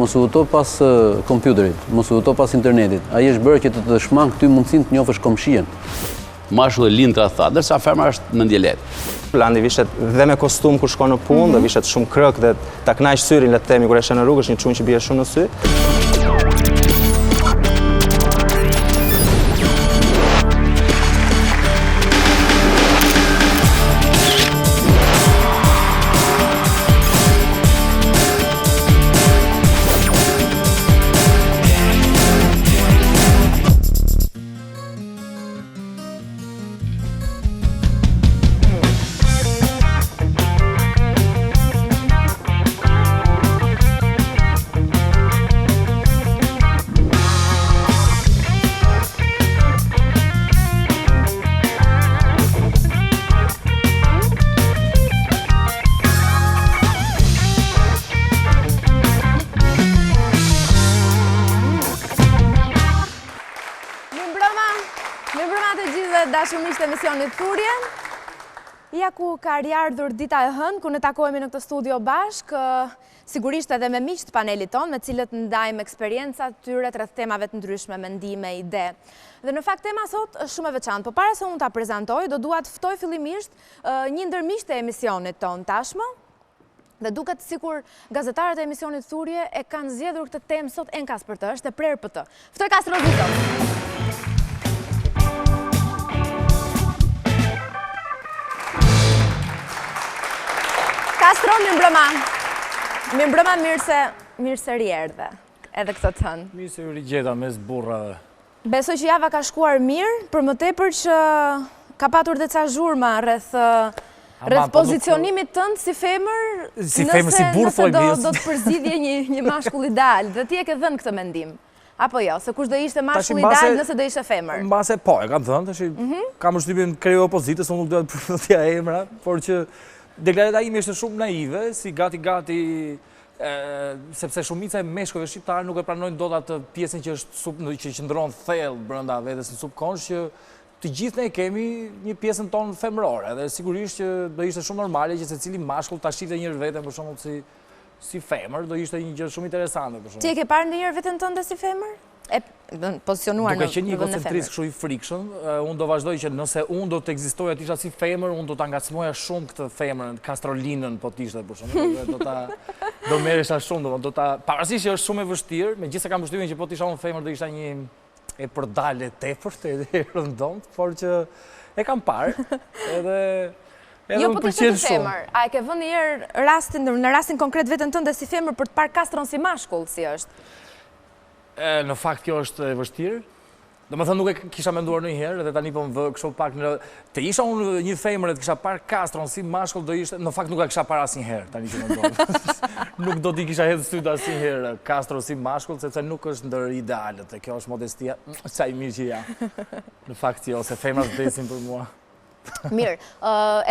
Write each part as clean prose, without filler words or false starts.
mos u huto pas kompjuterit, mos u huto pas internetit. Ai është bërë që të shmang ty mundësinë të njohësh komshien. Mashkulli lindra tha, dërsa femra është mendje lehtë. Landi vishet dhe me kostum kur shkon në punë, dhe vishet shumë krëk dhe ta knaq syrin le të themi kur e shën në rrugë, është një çun që bie shumë në sy. Dashurisht e emisionit Thurje. Ja ku ka ardhur dita e hënë, ku ne takohemi në këtë studio bashk, sigurisht edhe me miqt panelit ton, me cilët ndajmë eksperiencat tyre rreth temave të ndryshme, mendime, ide. Dhe në fakt tema sot është shumë e veçantë, por para se unë ta prezantoj, do dua të ftoj fillimisht një ndër miqtë e emisionit ton tashmë. Dhe duket sikur gazetarët e emisionit Thurje e kanë zgjedhur këtë temë sot enkas për të, është e prerë për të. Ftoj Castro Zito. Castro, mi mbrëma mirë se rierdhe, edhe këtë të hënë. Mirë se rigjeta mes burrave. Besoj që java ka shkuar mirë, për më tepër që ka patur dhe ca zhurma rreth pozicionimit tënd si femër, nëse do të përzidhje një mashkull ideal, dhe ti e ke dhënë këtë mendim. Apo jo, se kush do ishte mashkull ideal nëse do ishte femër? Mbase po, e kam thënë, kam përshtypjen kreu opozitës, unë nuk do të përmendja emra, por që deklarata ime ishte shumë naive, si gati, sepse shumica e meshkujve shqiptarë nuk e pranojnë dot atë pjesën që qëndron thellë brenda vetes në subkonsh, që të gjithë ne kemi një pjesën tonë femërore, dhe sigurisht që do ishte shumë normale që secili mashkull ta shifte njëherë veten për shembull si femër, do ishte një gjë shumë interesante për shembull. Ti e ke parë ndonjëherë veten tënde si femër? E pozicionuar në duke qenë një egocentrist kështu i frikshëm, unë do vazhdoj që nëse unë do të ekzistoja të isha si femër, unë do ta ngacmoja shumë këtë femërën, Castrolinën po t'ishte për shembull, do merresha shumë, pavarësisht që është shumë e vështirë, megjithëse kam përshtypjen që po t'isha unë femër do ishte një e përdale tepërt e rëndomt, por që e kam parë, edhe jo, po t'ishte të femër. A e ke vënë ndonjëherë në rastin konkret veten tënde si femër për të parë Castron si mashkull, si është? Në fakt kjo është e vështirë. Domethënë nuk e kisha menduar ndonjëherë, edhe tani po më vë kështu pak të isha unë një femër dhe të kisha parë Castron si mashkull do ishte, në fakt nuk e kisha parë asnjëherë, tani që mendoj. Nuk do t'i kisha hedhur syt asnjëherë Castron si mashkull, sepse nuk është ndër idealet, e kjo është modestia, sa i mirë që ja. Në fakt jo, se femrat vdesin për mua. Mirë,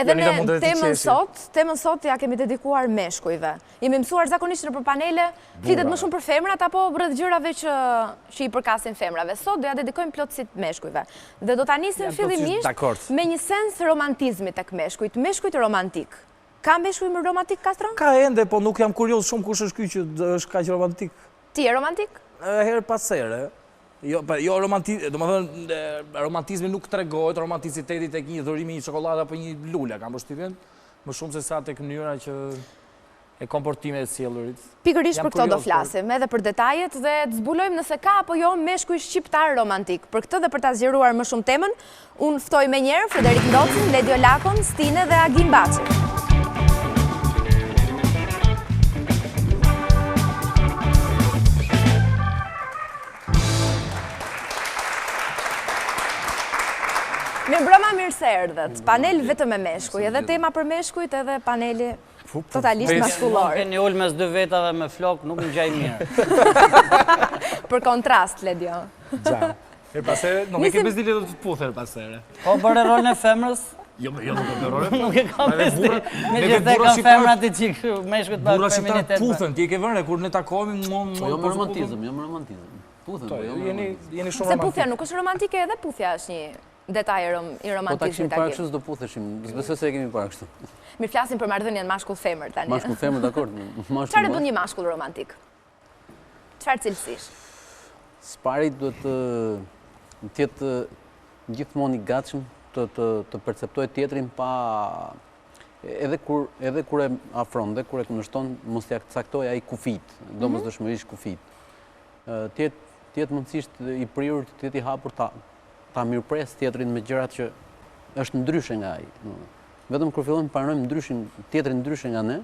edhe ne temën sot ja kemi dedikuar meshkujve. Jemi mësuar zakonisht nëpër panele, flitet më shumë për femrat apo rreth gjërave që i përkasin femrave. Sot do ja dedikojmë plotësisht meshkujve. Dhe do ta nisim fillimisht me një sens romantizmi tek meshkujt, meshkujt romantik. Ka meshkuj më romantik, Castron? Ka ende, po nuk jam kurioz shumë kush është ky që është kaq romantik. Ti je romantik? Herë pas here. Jo, domethënë romantizmi nuk tregohet romanticiteti tek një dhurimi një çokoladë apo një lule, kam përshtypjen, më shumë se sa tek mënyra që e komportimit të sjellurit. Pikërisht për këto do flasim, edhe për detajet dhe të zbulojmë nëse ka apo jo meshkuj shqiptar romantik. Për këtë dhe për ta zgjeruar më shumë temën, unë ftoj me njerë Frederik Ndocin, Ledio Lakon, Stine dhe Agim Baçi. Mirëmbrëma, mirë se erdhët. Panel vetëm me meshkuj, edhe tema për meshkujt, edhe paneli totalisht maskullor. Keni ul mes dy vetave me flok, nuk më gjaj mirë. Për kontrast, Ledio. Gja. Herë pasere, nuk e ke bezdile do të puthe herë pasere. Po, bërë rolën e femrës? Jo, nuk e bërë rolën. Nuk e kam bezdile. Me gjithë kam femrat i qikë meshkujt për feminitet. Burra shqiptar puthen, ti e ke vërë, kur ne takohemi jo më romantizëm. Puthen, po jo jeni shumë romantik. Se puthja nuk është romantike, edhe puthja është një detaj i romantizmit. Po ta kishim para kështu do putheshim, besoj se e kemi para kështu. Mirë, flasim për marrëdhënien mashkull-femër tani. Mashkull-femër, dakord. Çfarë bën një mashkull romantik? Çfarë cilësish? Spari duhet të jetë gjithmonë i gatshëm të perceptojë tjetrin pa edhe kur e afron, dhe kur e kundërshton, mos t'ia caktoj ai kufit, domosdoshmërisht kufit. Të jetë mundësisht i prirur, të jetë i hapur ta mirëpres tjetrin me gjërat që është ndryshe nga ai. Vetëm kur fillojmë të parajmë tjetrin ndryshe nga ne,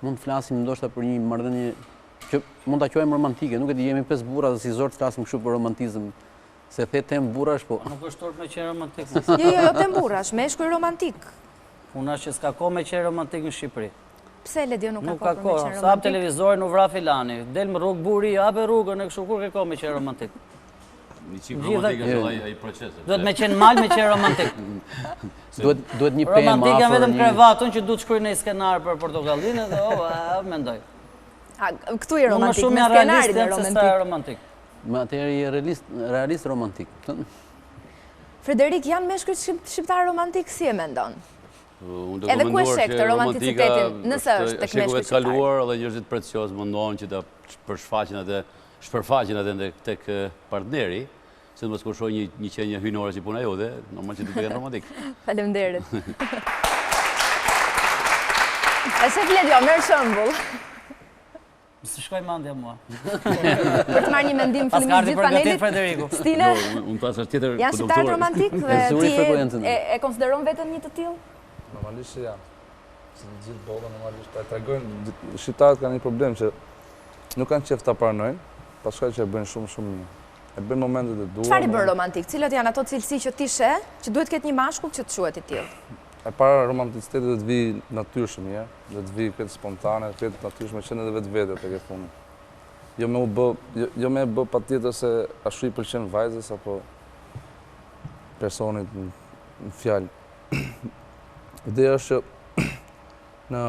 mund të flasim ndoshta për një marrëdhënie që mund ta quajmë romantike. Nuk e di, jemi 5 burra dhe si zor të flasim kështu për romantizëm. Se the tem burrash, po. Nuk është turp me qenë romantik. Jo, tem burrash, meshkuj romantik. Puna që s'ka kohë me qenë romantik në Shqipëri. Pse Ledio nuk Nuk ka ka kohë për me kohë. qenë Sa hap romantik? televizorin u vra filani. Del më rrugë buri, hape rrugën e kështu kur ke kohë me qenë romantik. Një qikë romantik është ai procesi. Duhet me qenë mal me qenë romantik. Duhet një pemë Romantik janë afër, vetëm krevatun që duhet shkruaj në skenar për portokallinë dhe mendoj. Këtu i Unë më romantik, shumë me janë skenarin e realist se sa romantik. romantik. më atëherë je realist romantik. Frederik, janë meshkuj shqiptar romantik, si e mendon? Unë do Edhe ku e komentuar sheh këtë që romanticitetin, romantika nëse është tek shekuve meshkuj të kaluar dhe njerëzit precios mundohen që ta shpërfaqen atë tek partneri, se mos kur shoh një qenie hynore si puna jote, normal që duhet të jenë romantik. Faleminderit. E shef Ledio, merr shembull. Së shkoj mandja mua. Për të marrë një mendim Pas fillimisht karti gjithë përgatit panelit. Frederiku. Stine, Unë pas është tjetër janë shqiptar romantik dhe Zuri ti frekuencën. e konsideron veten një të tillë? Normalisht që janë. Si në gjithë botën, normalisht e tregojnë, shqiptarët kanë një problem që nuk kanë qef ta pranojnë, paska që e bëjnë shumë mirë. E bëjnë momentet e duhura. Çfarë i bën romantik? Cilat janë ato cilësi që ti sheh që duhet ketë një mashkull që të quhet i tillë? E para romanticiteti dhe të vi natyrshëm, dhe të vi këtë spontane, këtë natyrshme që në dhe vetë vete të këtë punë. Jo me bë pa tjetër se ashtu i pëlqen vajzës apo personit në fjalë. Ideja është që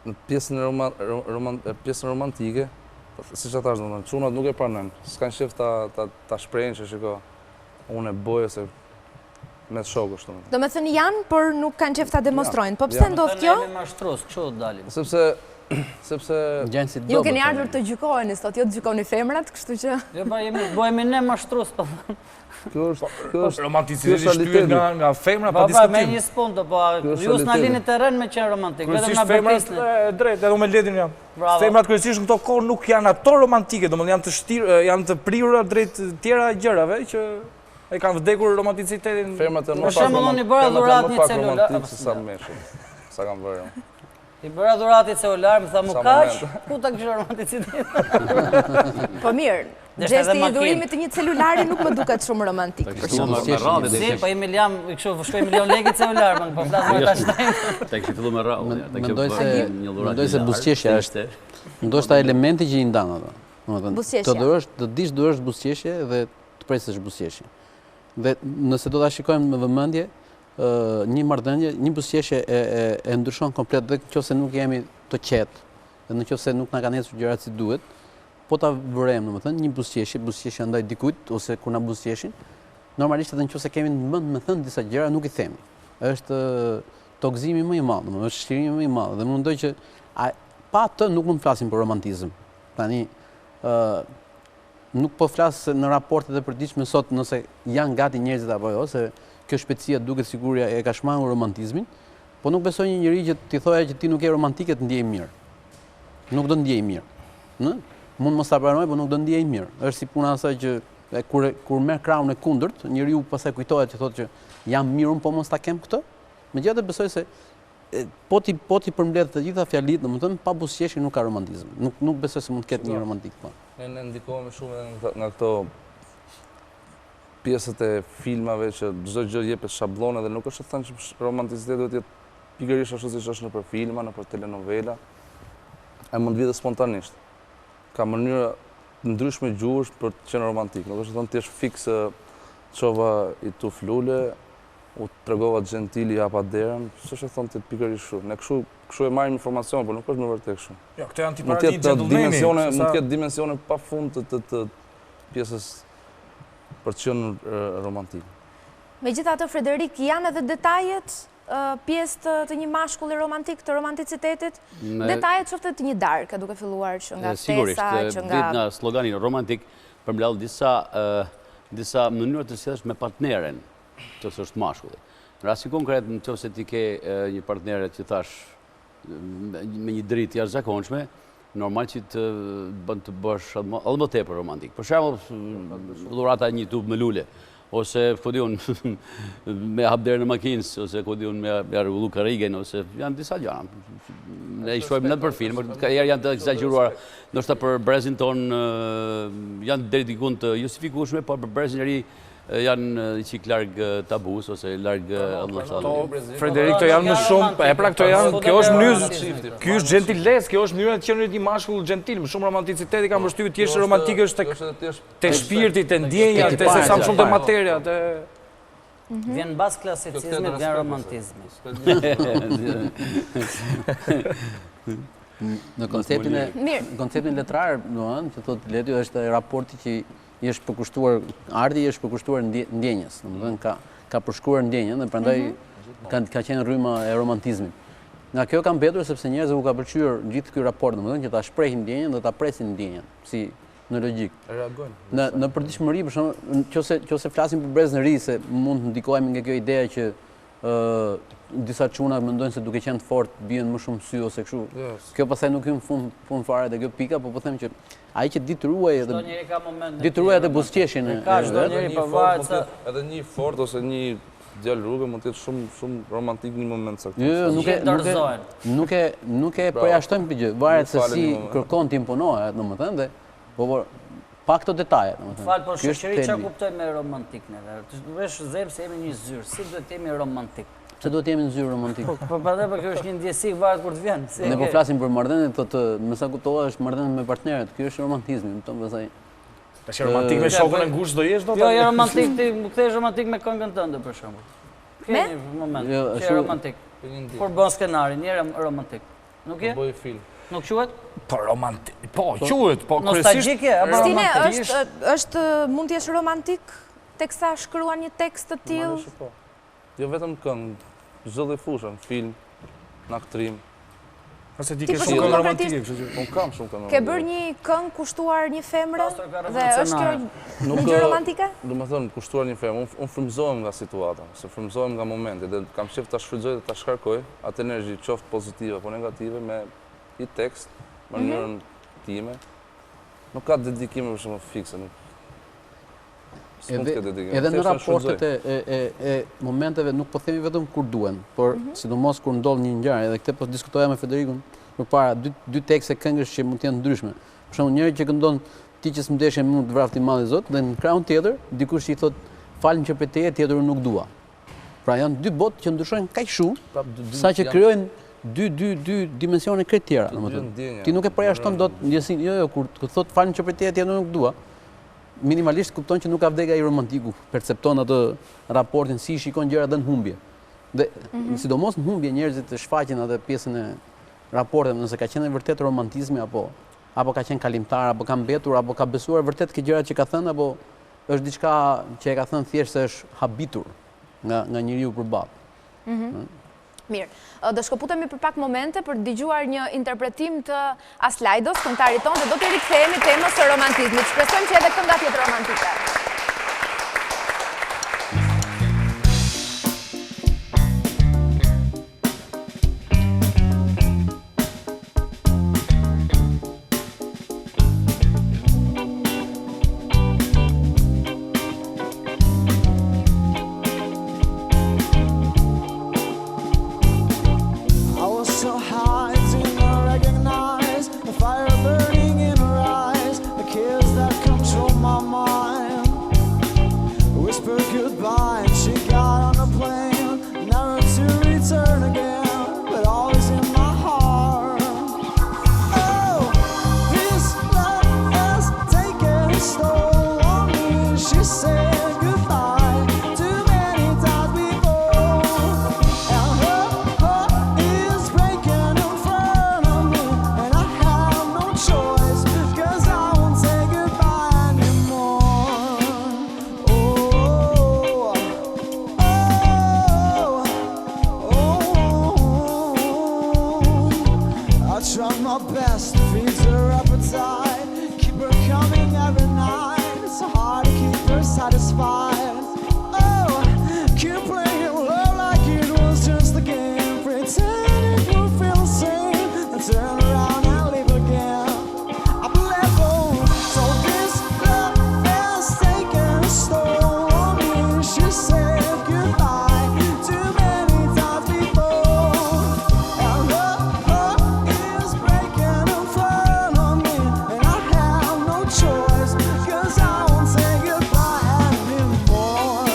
në pjesën romantike, si që ta është, çunat nuk e pranojnë, s'kan qef ta shprejnë që shiko, unë e bojë se me të shokë është. Do me thënë janë, por nuk kanë qef ta demonstrojnë. Po pse ndodh kjo? Ne jemi mashtrus, kështu do dalim. Sepse Gjajnë si Ju dobët. keni ardhur të gjykojeni, sot jo të gjykoni femrat, kështu që... Jo, pa bëhemi ne mashtrus, po. kjo është Romanticiteti shtyhet nga femra pa Pa, me diskutim. një spunto, po, Kjo është ju s'na realiteti. lini terren me qenë romantik, vetëm na Kryesisht femrat bërtisni. e drejt, edhe unë me Ledin jam. Bravo. Femrat kryesisht në këto kohë nuk janë ato romantike, domethënë janë të shtirë, janë të prirura drejt tjera gjërave që e kanë vdekur romanticitetin. Fermat e Për shembull, unë i bëra dhurat një celular. romantik se sa meshkull. Sa kam bërë. I bëra dhurati celular, më tha mu Sa kaq, moment. ku ta kisha romanicitet? Po mirë, Deshte gjesti edhe i makinë. dhurimit të një celulari nuk më duket shumë romantik. Si, po i milion, kështu shkoj milion lekë celular, më po flas me tash. Tek që fillu me rrallë. Mendoj se buzëqeshja është ndoshta elementi që i ndan ato. Domethënë, Buzëqeshja. të dish do është buzëqeshje dhe të presësh buzëqeshje. Dhe nëse do ta shikojmë me vëmendje, një marrëdhënie, një buzëqeshje e ndryshon komplet dhe nëse nuk jemi të qetë, dhe nëse nuk na kanë ecur gjërat si duhet, po ta vërejmë, domethënë, një buzëqeshje ndaj dikujt ose kur na buzëqeshin, normalisht edhe nëse kemi në mend me thënë disa gjëra nuk i themi. Është tokëzimi më i madh, domethënë është shqirimi më i madh dhe mendoj që pa atë nuk mund të flasim për romantizëm. Tani nuk po flas në raportet e përditshme sot nëse janë gati njerëzit apo jo, se kjo shpejtësia duket siguria e ka shmangur romantizmin, po nuk besoj një njeri që ti thoja që ti nuk je romantike të ndjej mirë. Nuk do ndjej mirë. Mund mos ta pranoj, po nuk do ndjej mirë. Është si puna asaj që kur merr krahun e kundërt, njeriu pastaj kujtohet që thotë që jam mirë, po mos ta kem këtë. Megjithatë besoj se po ti përmbledh të gjitha fjalitë, domethënë pa buzëqeshje nuk ka romantizëm. Nuk besoj se mund të ketë një romantik po. Ne ndikohemi shumë nga këto pjesët e filmave që çdo gjë jepet shabllone dhe nuk është të thënë që romanticiteti duhet të jetë pikërisht ashtu siç është nëpër filma, nëpër telenovela. Ai mund të vijë spontanisht. Ka mënyra ndryshme gjuhësh për të qenë romantik. Nuk është të thënë ti je fiks çova i tuf lule, u tregova gentili hapa derën, s'është të thonë ti pikërisht kështu. Ne kështu e marrim informacion, por nuk është në vërtet kështu. Jo, këto janë Mund tipari gentlemani. të ketë dimensione pafund të pjesës për të qenë romantik. Megjithatë, Frederik, janë edhe detajet pjesë të një mashkulli romantik, të romanticitetit? Detajet qofte të një darkë, duke filluar që nga ftesa, që nga... Sigurisht, dit nga sloganin romantik përmbledh disa mënyra të sjellësh me partneren të së është mashkulli. Në rasti konkret, nëse ti ke një partnere që thash me një dritë jashtëzakonshme, normal që të bën të bësh edhe më tepër romantik. Për shembull, dhurata një tubë me lule, ose me hapderë në makinës, ose me arrullu karigen, ose janë disa gjana. Ne i shojmë nëtë për film, janë të egzageruar, ndoshta për brezin tonë janë deri dikun të justifikueshme, por për brezin e ri janë i qik largë tabus, ose largë... Frederik, këto janë më shumë, këto janë, kjo është mënyrë, kjo është gentiles, kjo është mënyra të qenë një mashkull gentil, më shumë romanticiteti ka mbështyr të jeshtë romantik është të shpirti, të ndjenja, të se sa më shumë të materja, të... Vjen bas klasicizmi, vjen romantizmi. Në konceptin letrar, që thot Leti, është raporti që i është përkushtuar, arti i është përkushtuar ndjenjës, ka përshkruar ndjenjën dhe prandaj ka qenë rryma e romantizmit. Nga kjo ka mbetur sepse njerëzve u ka pëlqyer gjithë ky raport, domethënë që ta shprehin ndjenjën dhe ta presin ndjenjën, si në logjik. Reagojnë. Në përditshmëri, për shembull, nëse flasim për brezën e ri, se mund të ndikohemi nga kjo ide që disa çuna mendojnë se duke qenë fort bien më shumë sy ose kështu. Kjo pastaj nuk hyn fund fare dhe kjo pika, po them që ai që ditë ruaj edhe buzëqeshin çdo njeri përvaret se edhe një fort ose një djalë rrugë mund të jetë shumë romantik në një moment saktë. Jo, nuk e përjashtojmë këtë gjë, varet se si kërkon të imponohet, domethënë, dhe po pa këto detaje, domethënë. Fal, po shoqëri çfarë kuptoj me romantik neve? Vesh zemë se jemi një zyrë, si duhet të jemi romantik? Pse duhet të jemi në zyrë romantik? Po patjetër, kjo është një ndjesi varet kur të vjen. Ne po flasim për marrëdhënie, thotë, me sa kuptova është marrëdhënie me partnerët. Ky është romantizmi, më thon pastaj. Tash romantik me shokun e ngushtë do jesh dot? Jo, jo romantik, ti më kthesh romantik me këngën tënde për shembull. Me? Një moment. Është romantik. Kur bën skenarin, një romantik. Nuk je? Bëj film. Nuk quhet? Po romantik. Po quhet, po kryesisht. Nostalgjike apo romantik? Stine, është mund të jesh romantik teksa shkruan një tekst të tillë? Jo vetëm këngë, çdo lloj fushë, film, në aktrim. Ose ti ke shumë këngë romantike, kështu që unë kam shumë këngë. Ke bërë një këngë kushtuar një femre dhe është kjo një gjë romantike? Domethënë kushtuar një femër, unë frymëzohem nga situata, se frymëzohem nga momenti dhe kam qejf ta shfrytëzoj dhe ta shkarkoj atë energji qoftë pozitive apo negative me një tekst, mënyrën time. Nuk ka dedikime për shembull fikse. Edhe në raportet e momenteve nuk po themi vetëm kur duhen, por sidomos kur ndodh një ngjarje, edhe këtë po diskutoja me Federikun përpara, dy tekste këngësh që mund të jenë ndryshme. Për shembull, njëri që këndon ti që s'mdeshje mund të vrafti malli Zot, dhe në krahun tjetër dikush i thot falem që për teje, tjetër nuk dua. Pra janë dy botë që ndryshojnë kaq shumë, saqë krijojnë dy dimensione krejt tjera, domethënë. Ti nuk e përjashton dot ndjesinë, jo, kur thot falem që për teje, tjetër nuk dua. Minimalisht kupton që nuk ka vdekja i romantiku, percepton atë raportin, si shikon gjërat dhe në humbje. Dhe sidomos në humbje njerëzit të shfaqin atë pjesën e raportit, nëse ka qenë vërtet romantizmi apo ka qenë kalimtar, apo ka mbetur, apo ka besuar vërtet këto gjërat që ka thënë, apo është diçka që e ka thënë thjesht se është habitur nga njeriu përballë. Mirë, do shkëputemi për pak momente për dëgjuar një interpretim të Aslajdos, këngëtarit tonë, dhe do të rikthehemi temës së romantizmit. Shpresojmë që edhe këngat jetë romantike. Fire burning in her eyes, the kiss that control my mind. try my best to feed her appetite, keep her coming every night. It's so hard to keep her satisfied. Oh, keep playing love like it was just a game, pretend it will feel the same, then turn around and leave again. I believe so this love has taken a toll on me. She said goodbye too many times before, and her heart is breaking in front of me, and I have no choice, 'cause I won't say goodbye anymore.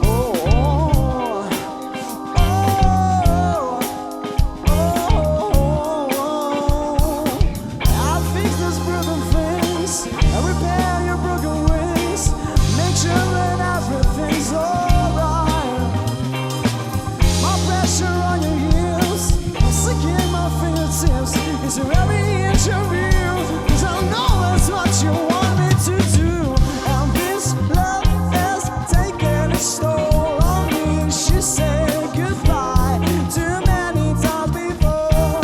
Oh, oh, I'll fix these broken things and repair your broken wings, make sure that everything's alright. My pressure on your heels, I'm sinking my fingertips into every inch of you, 'cause I know that's what you want me to do. And this love has taken its toll on me. She said goodbye too many times before,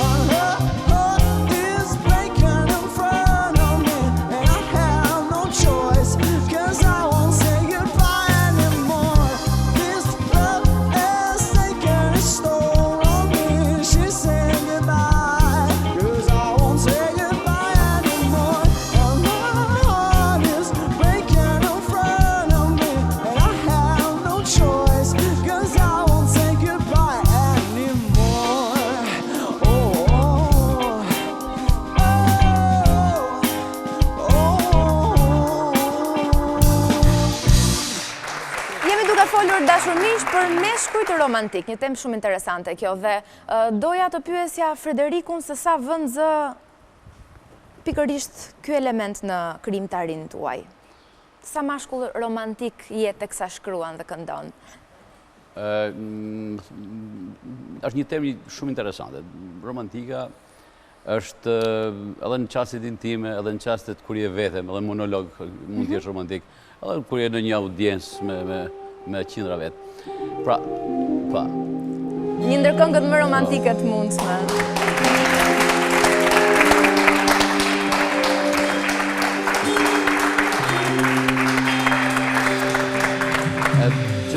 and her heart is breaking in front of me, and I have no choice, 'cause I won't say goodbye anymore. This love has taken its toll on me. She said goodbye, 'cause I won't say goodbye anymore. And my heart is breaking in front of me, and I have no choice, 'cause I won't say goodbye anymore. Oh, oh, Jemi duke folur dashurmish për meshkujt romantik, një temë shumë interesante kjo, dhe doja të pyesja Frederikun se sa vend zë pikërisht ky element në krijimtarinë tuaj. Sa mashkull romantik jetë teksa shkruan dhe këndon. Është një temë shumë interesante. Romantika është edhe në çastet intime, edhe në çastet kur je vetëm, edhe monolog mund të jesh romantik, edhe kur je në një audiencë me qindra vetë. Pra, Një ndër këngët më romantike të mundshme.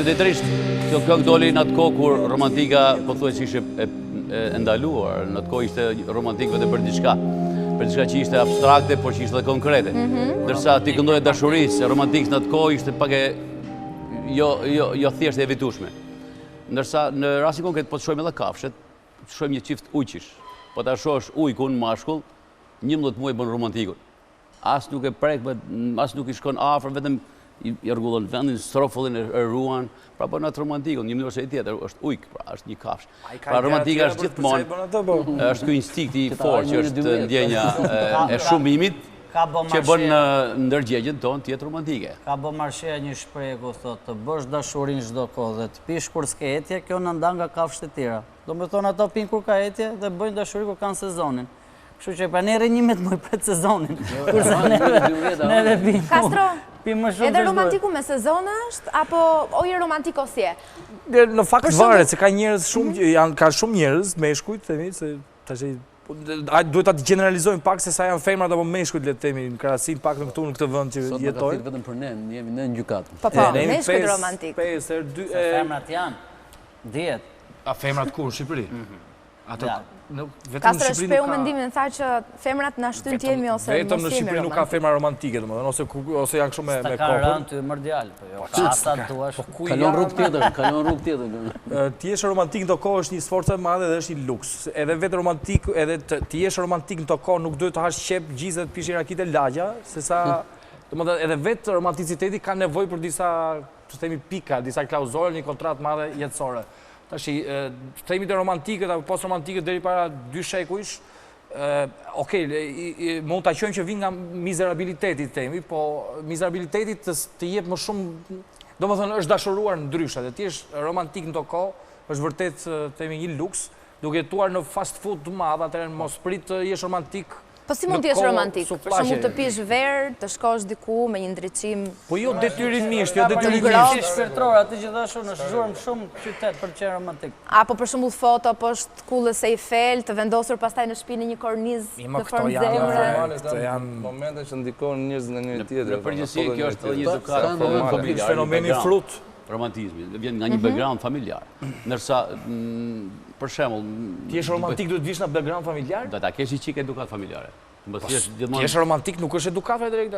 qytetërisht, kjo këngë doli në atë kohë kur romantika pothuajse ishte e ndaluar, në atë kohë ishte romantik vetëm për diçka që ishte abstrakte, por që ishte dhe konkrete. Ndërsa ti këndoje dashurisë, romantikës në atë kohë ishte pak jo thjesht e evitueshme. Ndërsa në rastin konkret po të shohim edhe kafshët, të shohim një çift ujqish. Po ta shohësh ujkun mashkull, 11 muaj bën romantikun. As nuk e prek, as nuk i shkon afër, vetëm i rregullon vendin, strofullin e ruan, pra bën atë romantikun, një mënyrë ose tjetër, është ujk, pra është një kafshë. Pra romantika është gjithmonë, është ky instinkti i fortë që është ndjenja e shumimit që bën në ndërgjegjen tonë të jetë romantike. Ka bë Marshea një shprehje ku thotë të bësh dashurinë çdo kohë dhe të pish kur s'ke etje, kjo na ndan nga kafshët e tjera. Domethënë ato pinë kur ka etje dhe bëjnë dashuri kur kanë sezonin. Kështu që pa ne 11 muaj pret sezonin. Kurse ne pimë. Castro, pimë më shumë. edhe romantiku me sezon është apo oje romantik osje? Në fakt varet se ka njerëz shumë, ka shumë njerëz meshkujt, themi se tash duhet ta generalizojmë pak se sa janë femrat apo meshkujt, le të themi, në krahasim pak në këtu në këtë vend që jetojmë. Sot na vetëm për ne, jemi në gjykatë. Po, meshkujt romantik. Femrat janë 10. A femrat kur në Shqipëri? Ato Castro shpreu mendimin, tha që femrat na shtyn të jemi ose mos jemi. Vetëm në Shqipëri nuk ka femra romantike, domethënë, ose janë kështu me kokën. Ka rënë ty mërdial, po jo. Asa duash. Kalon rrugë tjetër. Ti jesh romantik në to kohë është një sforcë e madhe dhe është një luks. Edhe vetë romantik, edhe ti jesh romantik në to kohë nuk duhet të hash qep gjizet pish rakite lagja, sesa domethënë edhe vetë romanticiteti ka nevojë për disa, të themi, pika, disa klauzole, një kontratë madhe jetësore. Tashi, themi të romantikët apo post-romantikët deri para 2 shekujsh, mund ta quajmë që vijnë nga mizerabiliteti, themi, po mizerabiliteti të jep më shumë, domethënë është dashuruar ndryshe, dhe ti je romantik në to kohë, është vërtet themi një luks, duke jetuar në fast food të madh, atëherë mos prit të jesh romantik Po si mund t'jesh romantik? Për shembull të pish verë, të shkosh diku me një ndriçim. Po jo detyrimisht, jo Si detyrimisht. shpirtëror, aty gjithashtu në zhurmë shumë qytet për të qenë romantik. Apo për shembull foto poshtë kullës e Eiffel, të vendosur pastaj në shtëpi në një kornizë Ma në këto formë janë zemre. këto janë momente që ndikojnë njerëzit në njëri tjetrin. Në përgjithësi kjo është edhe një Po, edukat s'ka familjar. fenomeni një background. frut. Romantizmi, vjen nga një background familjar. Ndërsa, për shembull, Ti je romantik duhet vish në background familjar? do ta kesh një çik edukat familjare. Mos thjesht Ti gjithmonë je romantik, nuk është edukave drejt,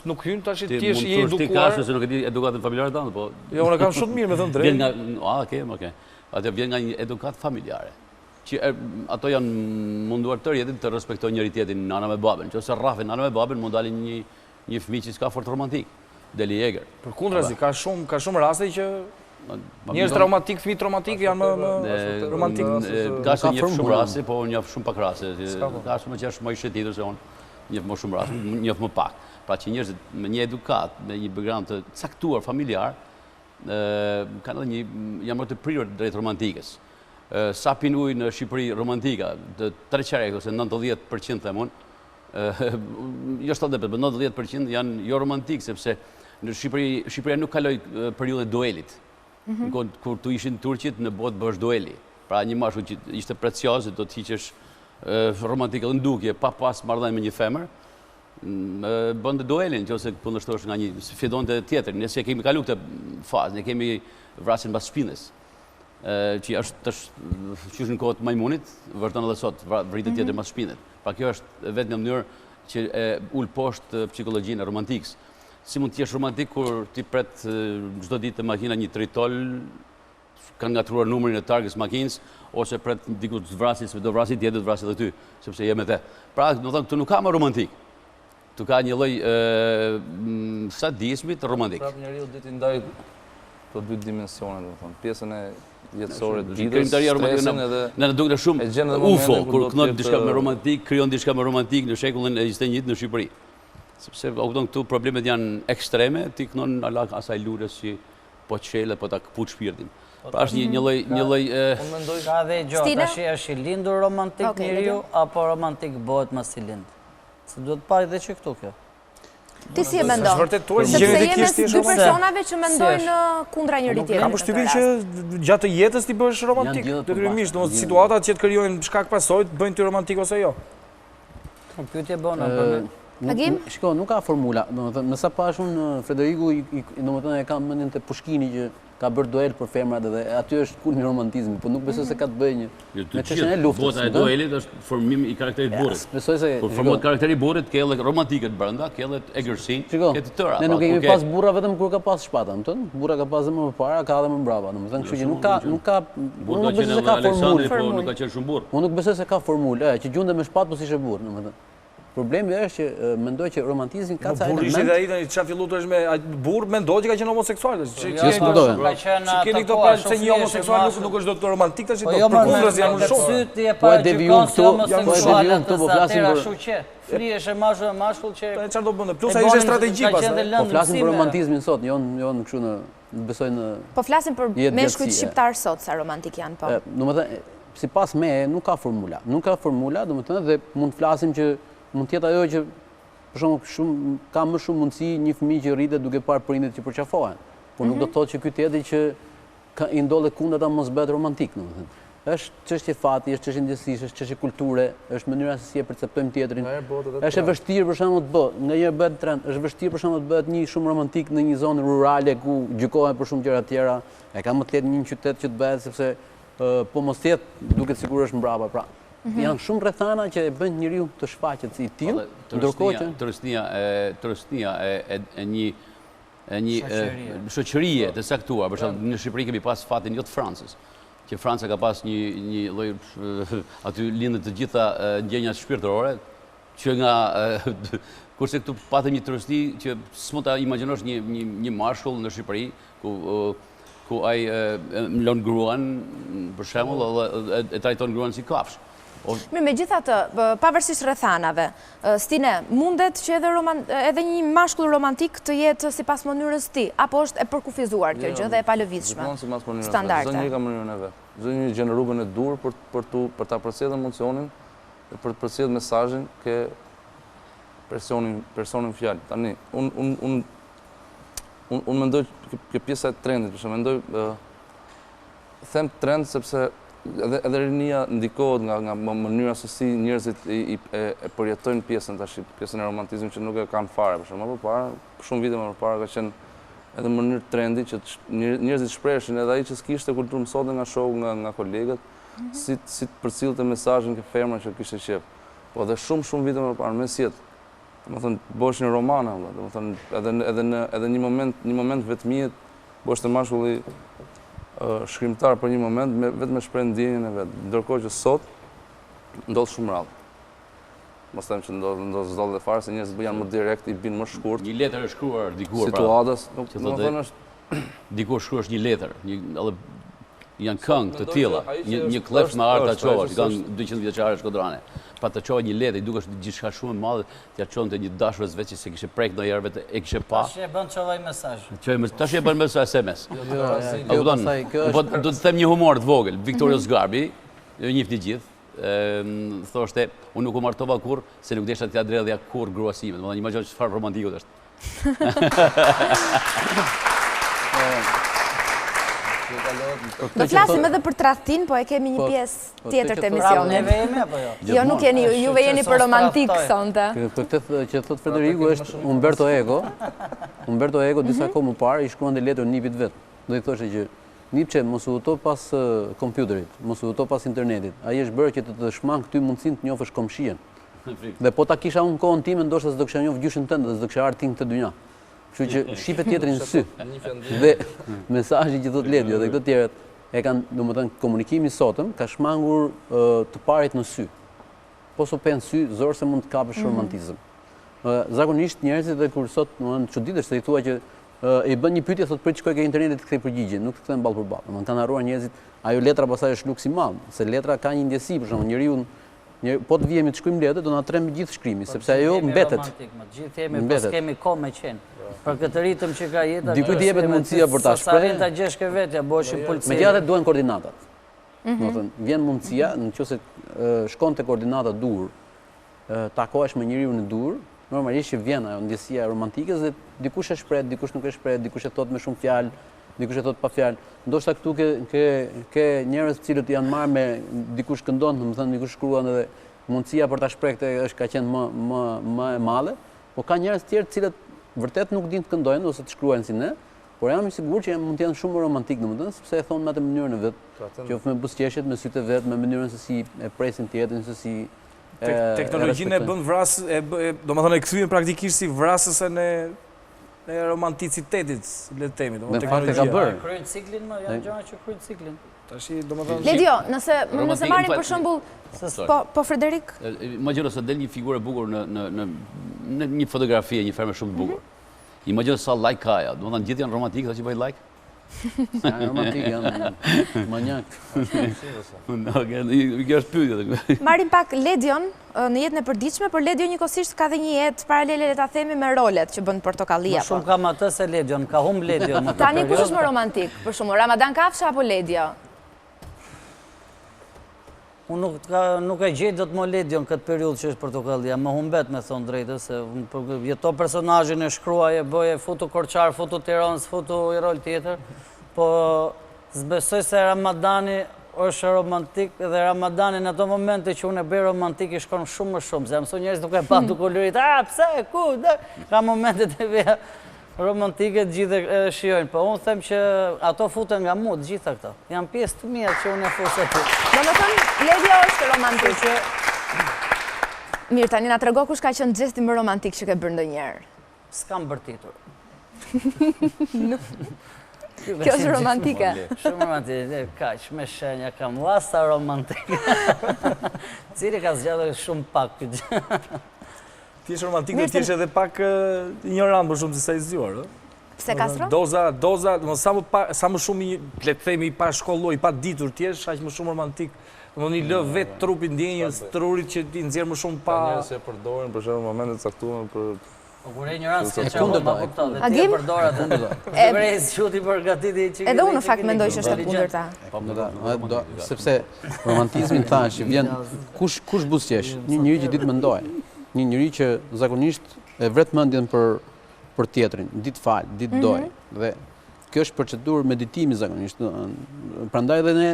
nuk hyn tash ti je i ti edukuar. ka se nuk e di edukatën familjare tonë, po Jo, unë kam shumë mirë me thënë vjen drejt. nga, okay. Atë vjen nga një edukat familjare. Që ato janë munduar të rjetin të respektojnë njëri tjetrin nana me babën. Nëse rrafin nana me babën, mund dalin një fëmijë që s'ka fort romantik. Deli Eger. Përkundrazi, ka shumë raste që njerëz traumatik, fëmijë traumatik janë më romantik. Ka se njëf shumë formula. raste, po njëf shumë pak raste. Ka shumë që është më i shëtitur se unë, njëf më shumë raste, njëf më pak. Pra që njerëzit me një edukat, me një background të caktuar familjar, kanë edhe janë më të prirur drejt romantikës. Sa pin ujë në Shqipëri romantika, të 3 qerek ose 90% them unë, jo 70%, po 90% janë jo romantik, sepse në Shqipëria nuk kaloi periudhën e duelit. Kur tu ishin turqit, në botë bësh dueli. Pra një mashkull që ishte precioz, do të hiqesh romantik edhe ndukje, pa pas marrëdhënie me një femër, bënte duelin, nëse kundërshtosh nga një fidonte tjetër. Ne kemi kalu këtë fazë, ne kemi vrasjen mbas shpinës. Që është qysh në kohët majmunit, vërtetë edhe sot, vritet tjetër mbas shpinës. Pra kjo është vetëm një mënyrë që ul poshtë psikologjinë e romantikës. Si mund t'jesh romantik kur ti pret çdo ditë të makina një tritol, kanë ngatruar numrin e targës makinës, ose pret diku të vrasi, se do vrasi tjetër, do vrasi edhe ty, sepse je me te. Pra, do të thonë, këtu nuk ka më romantik. Tu ka një lloj sadizmi të romantik. Prapë njeriu ditë ndaj këto dy dimensione, do të thonë, pjesën e jetësore të ditës, Krimtaria stresin edhe në duket shumë e gjen edhe UFO, momentin kur do të kënon jetë- diçka me romantik, krijon diçka me romantik në shekullin e 21 në Shqipëri. Sepse kupton këtu problemet janë ekstreme, ti kënon ala asaj lures që po qele, po ta kput shpirtin. Pra është një lloj Unë mendoj Ka dhe gjë, Stina? tash është i lindur romantik Okej, njeriu, apo romantik bëhet mas i lind? Se duhet parë dhe që këtu kjo. Ti si e Është mendon? vërtet tuaj Sepse je genetikisht mes ti je dy romantik. personave që mendojnë kundra njëri tjetrit. Kam përshtypjen që gjatë jetës ti bëhesh romantik. Janë gjithë të Detyrimisht, bashkë, domethënë situatat që të krijojnë shkak pasojë bëjnë ty romantik ose jo. Pyetje bëna për ne. Agim? Shiko, nuk ka formula. Domethënë, nësa pash unë Frederiku, domethënë e kam mendjen te Pushkini që ka bërë duel për femrat dhe aty është kulmi i romantizmit, po nuk besoj se ka të bëjë me çështjen e luftës. Bota e duelit është formim i karakterit burrit. Besoj se Kur formohet karakteri i burrit, ke edhe romantikët brenda, ke edhe egërsinë, Shiko, ke të tëra. ne nuk pra, kemi kur pas burra vetëm kur ka pas shpata, më thënë? Burra ka pas dhe më përpara, ka edhe më mbrapa, domethënë, kështu që nuk ka Burr unë ka nuk besoj qenë se edhe ka Aleksandri, formulë. po nuk ka qenë shumë burr. Unë nuk besoj se ka formulë, që gjunde me shpatë po si ishe burr, domethënë. Problemi është që mendoj që romantizmi ka ca Burri ishte element. ai tani çfarë fillu të është me burr mendoj që ka qenë homoseksual. Që s'mendojnë. Ka qenë Që keni këto pra se një homoseksual nuk është do të romantik tash, Po do jo më përkundër janë më shumë. syt e Po e para devijum gjykon se këtu, homoseksualet po e devijum këtu, po flasim për- ashtu që flihesh e mashkull që Çfarë do bënte? Plus ai ishte strategji pastaj. Po flasim për romantizmin sot, jo në kështu në besoj në Po flasim për Jetë meshkujt gjatësie. shqiptar sot sa romantik janë, po. domethënë sipas me nuk ka formula. Nuk ka formula, domethënë dhe mund të flasim që mund të jetë ajo që për shembull ka më shumë mundësi një fëmijë që rritet duke parë prindit që përqafohen. Por nuk do të thotë që ky tjetri që i ndodhet kundër ata mos bëhet romantik, domethënë. Është çështje fati, është çështje ndjesisë, është çështje kulture, është mënyra se si e perceptojmë tjetrin. Është e vështirë për shembull të bëhet, nganjëherë bëhet trend, është vështirë për shembull të bëhet një shumë romantik në një zonë rurale ku gjykohen për shumë gjëra të tjera. E ka më të lehtë në një qytet që të bëhet sepse po mos jetë duket sikur është mbrapa, pra. Janë shumë rrethana që e bëjnë njeriu të shfaqet si i tillë, ndërkohë që Tërësnia e një shoqërie të saktuar, për shembull në Shqipëri kemi pas fatin jo të Francës, që Franca ka pas një lloj aty lindën të gjitha ndjenjat shpirtërore, që nga kurse këtu patëm një tërësni që s'mund ta imagjinosh një mashkull në Shqipëri ku ai mlon gruan, për shembull, e trajton gruan si kafsh. Mirë, megjithatë, pavarësisht rrethanave, Stine, mundet që edhe një mashkull romantik të jetë sipas mënyrës ti, apo është e përkufizuar kjo gjë dhe e palëvizshme? Gjithmonë sipas mënyrës. Standarde. Çdo njeri ka mënyrën e vet. Çdo njeri gjen rrugën e dur për ta përcjellë emocionin, për të përcjellë mesazhin, ke personin fjalë. Tani, unë mendoj kjo pjesa e trendit, për shembull, mendoj them trend sepse edhe rinia ndikohet nga mënyra se si njerëzit e përjetojnë pjesën tash, pjesën e romantizmit që nuk e kanë fare, për shembull, shumë vite më parë ka qenë edhe mënyrë trendi që njerëzit shpreshin, edhe ai që s'kishte kulturë mësonte nga shoku, nga kolegët, si të përcillte mesazhin ke femra që kishte qef. Po edhe shumë vite më parë, mes jetë, domethënë boshin romana, domethënë edhe një moment vetmijet, boshte mashkulli shkrimtar për një moment vetëm me shpreh ndjenjen e vet. Ndërkohë që sot ndodh shumë rrallë. Mos them që ndodh dhe fare se njerëzit janë më direkt, i bin më shkurt. Një letër e shkruar dikur situatës, domethënë është dikur shkruash një letër, janë këngë të tilla, një klef me Arta Çovash, që kanë 200 vjeçare Shkodrane. Pa të çojë një letër, i dukesh gjithçka shumë e madhe, t'ia çonte një dashur veç që se kishte prek ndonjëherë vetë e kishte pa. Tash e bën çoj mesazh. Tash e bën mesazh SMS. Po do të them një humor të vogël. Viktorio Zgarbi, ju njihni gjithë, thoshte, unë nuk u martova kurrë se nuk desha t'ia dredhja kurrë gruasime. Domethënë imagjino çfarë romantiko është. Do flasim edhe për tradhtin, po e kemi një pjesë tjetër të emisionit. Neve jemi apo jo? Jo, nuk jeni, juve jeni për romantik sonte. Këtë që thot Federiku është Umberto Eco. Umberto Eco disa kohë më parë i shkruante letër nipit vet. Do i thoshte që nipçe mos u huto pas kompjuterit, mos u huto pas internetit. Ai është bërë që të shmang ty mundësinë të njohësh komshien. Dhe po ta kisha unë kohën time, ndoshta s'do kisha njohur gjyshin tënd dhe s'do kisha ardhur këtë dynja. Kështu që shipe tjetrin në sy. Dhe mesazhi që thot Ledio dhe këto tjerët e kanë, domethënë, komunikimi sotëm ka shmangur të parit në sy. Po so pen sy, zor se mund të kapësh romantizëm. Zakonisht njerëzit dhe kur sot, domethënë, çuditësh se i thua që i bën një pyetje thotë prit shkoj ke internetit të kthej përgjigje, nuk të kthen ball për ball. Domethënë kanë harruar njerëzit, ajo letra pastaj është luks i madh, se letra ka një ndjesi, për shembull, njeriu po të vijemi të shkruajmë letër, do na trem gjithë shkrimi, sepse ajo mbetet. Gjithë jemi, po s'kemi kohë me qenë. Për këtë ritëm që ka jeta... Dikujt i jepet mundësia për ta shprehur. Sa vjen ta gjesh ke vetja, boshin policia. Megjithatë duhen koordinatat. Domethënë, vjen mundësia, nëse shkon te koordinata dur, takohesh me njeriu në dur, normalisht që vjen ajo ndjesia e romantikës dhe dikush e shpreh, dikush nuk e shpreh, dikush e thot me shumë fjalë, dikush e thot pa fjalë. Ndoshta këtu ke njerëz të cilët janë marrë me dikush këndon, domethënë dikush shkruan edhe mundësia për ta shprehte është ka qenë më e madhe, por ka njerëz të tjerë të cilët vërtet nuk din të këndojnë ose të shkruajnë si ne, por jam i sigurt që mund të jenë shumë romantik, domethënë, sepse e thonë me atë mënyrën e vet, qoftë me buzëqeshjet, me sytë e vet, me mënyrën se si e presin tjetrin, se si teknologjinë e bën vrasë, domethënë e kthyen praktikisht si vrasëse në romanticitetit, le të themi, domethënë teknologjia ka bërë. Kryejnë ciklin, janë gjëra që kryejnë ciklin. Tashi domethënë Ledio, nëse marrim për shembull po Frederik, imagjino se del një figurë e bukur në një fotografi e një femre shumë të bukur. Imagjino sa like ka ajo, domethënë gjithë janë romantikë ata që bëjnë like. Janë romantikë, janë manjak. Kjo është pyetje. marrim pak Ledion në jetën e përditshme, por Ledio njëkohësisht ka dhe një jetë paralele, le ta themi, me rolet që bën Portokallia. Më shumë kam atë se Ledion, ka humb Ledion. Tani kush është më romantik? Për shembull, Ramadan Kafsha apo Ledio? Unë nuk e gjej dot më Ledion këtë periudhë që është Portokallia, më humbet me thonë drejtë se jeto personazhin e shkruaje, bëje foto Korçar, foto Tiranës, foto i rol tjetër, po s'besoj se Ramadani është romantik dhe Ramadani në ato momente që unë e bëj romantik i shkon shumë më shumë, se mësoj njerëz nuk e pa të kolorit, pse, ku, ka momentet e veja romantike të gjithë e shijojnë, po unë them që ato futen nga mu, të gjitha këto. Janë pjesë të mia që unë e fus aty. Domethënë, Ledio është romantik. Mirë, tani na trego kush ka qenë gjesti më romantik që ke bërë ndonjëherë. S'kam bërtitur. Kjo është romantike. Shumë romantike, kaq, me shenja kam vasa romantike. Cili ka zgjatur shumë pak këtë gjë. Ti je romantik dhe ti je edhe pak ignorant për shumë se sa i zgjuar, ë? Pse Kastro? Doza, sa më shumë le të themi i pa shkollor, i pa ditur ti je, aq më shumë romantik. Domethënë i lë vetë trupin ndjenjës, trurit që ti nxjerr më shumë pa. Njerëz që përdorin për shembull momente të caktuara për Kur e ignorancë ke çfarë më kupton, dhe ti e përdor atë. Brez çuti përgatiti që edhe unë në fakt mendoj që është e kundërta. Sepse romantizmi thash që vjen kush buzëqesh, një njeri që ditë mendoj. një njëri që zakonisht e vret mendjen për tjetrin, ditë fal, ditë doj. Dhe kjo është procedurë meditimi zakonisht. Prandaj edhe ne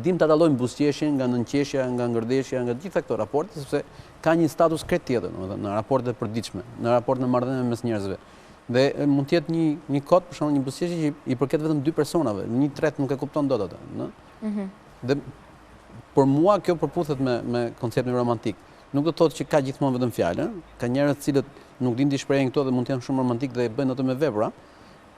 dim ta dallojmë buzëqeshjen nga nënqeshja, nga ngërdeshja, nga gjitha këto raporte, sepse ka një status krejt tjetër, domethënë në raportet e përditshme, në raport në marrëdhënie mes njerëzve. Dhe mund të jetë një kod, për shembull, një buzëqeshje që i përket vetëm 2 personave, një tret nuk e kupton dot atë, ëh. Dhe për mua kjo përputhet me konceptin romantik. Nuk do të thotë që ka gjithmonë vetëm fjalë, ka njerëz të cilët nuk dinë të shprehin këto dhe mund të jenë shumë romantik dhe bëjnë ato me vepra.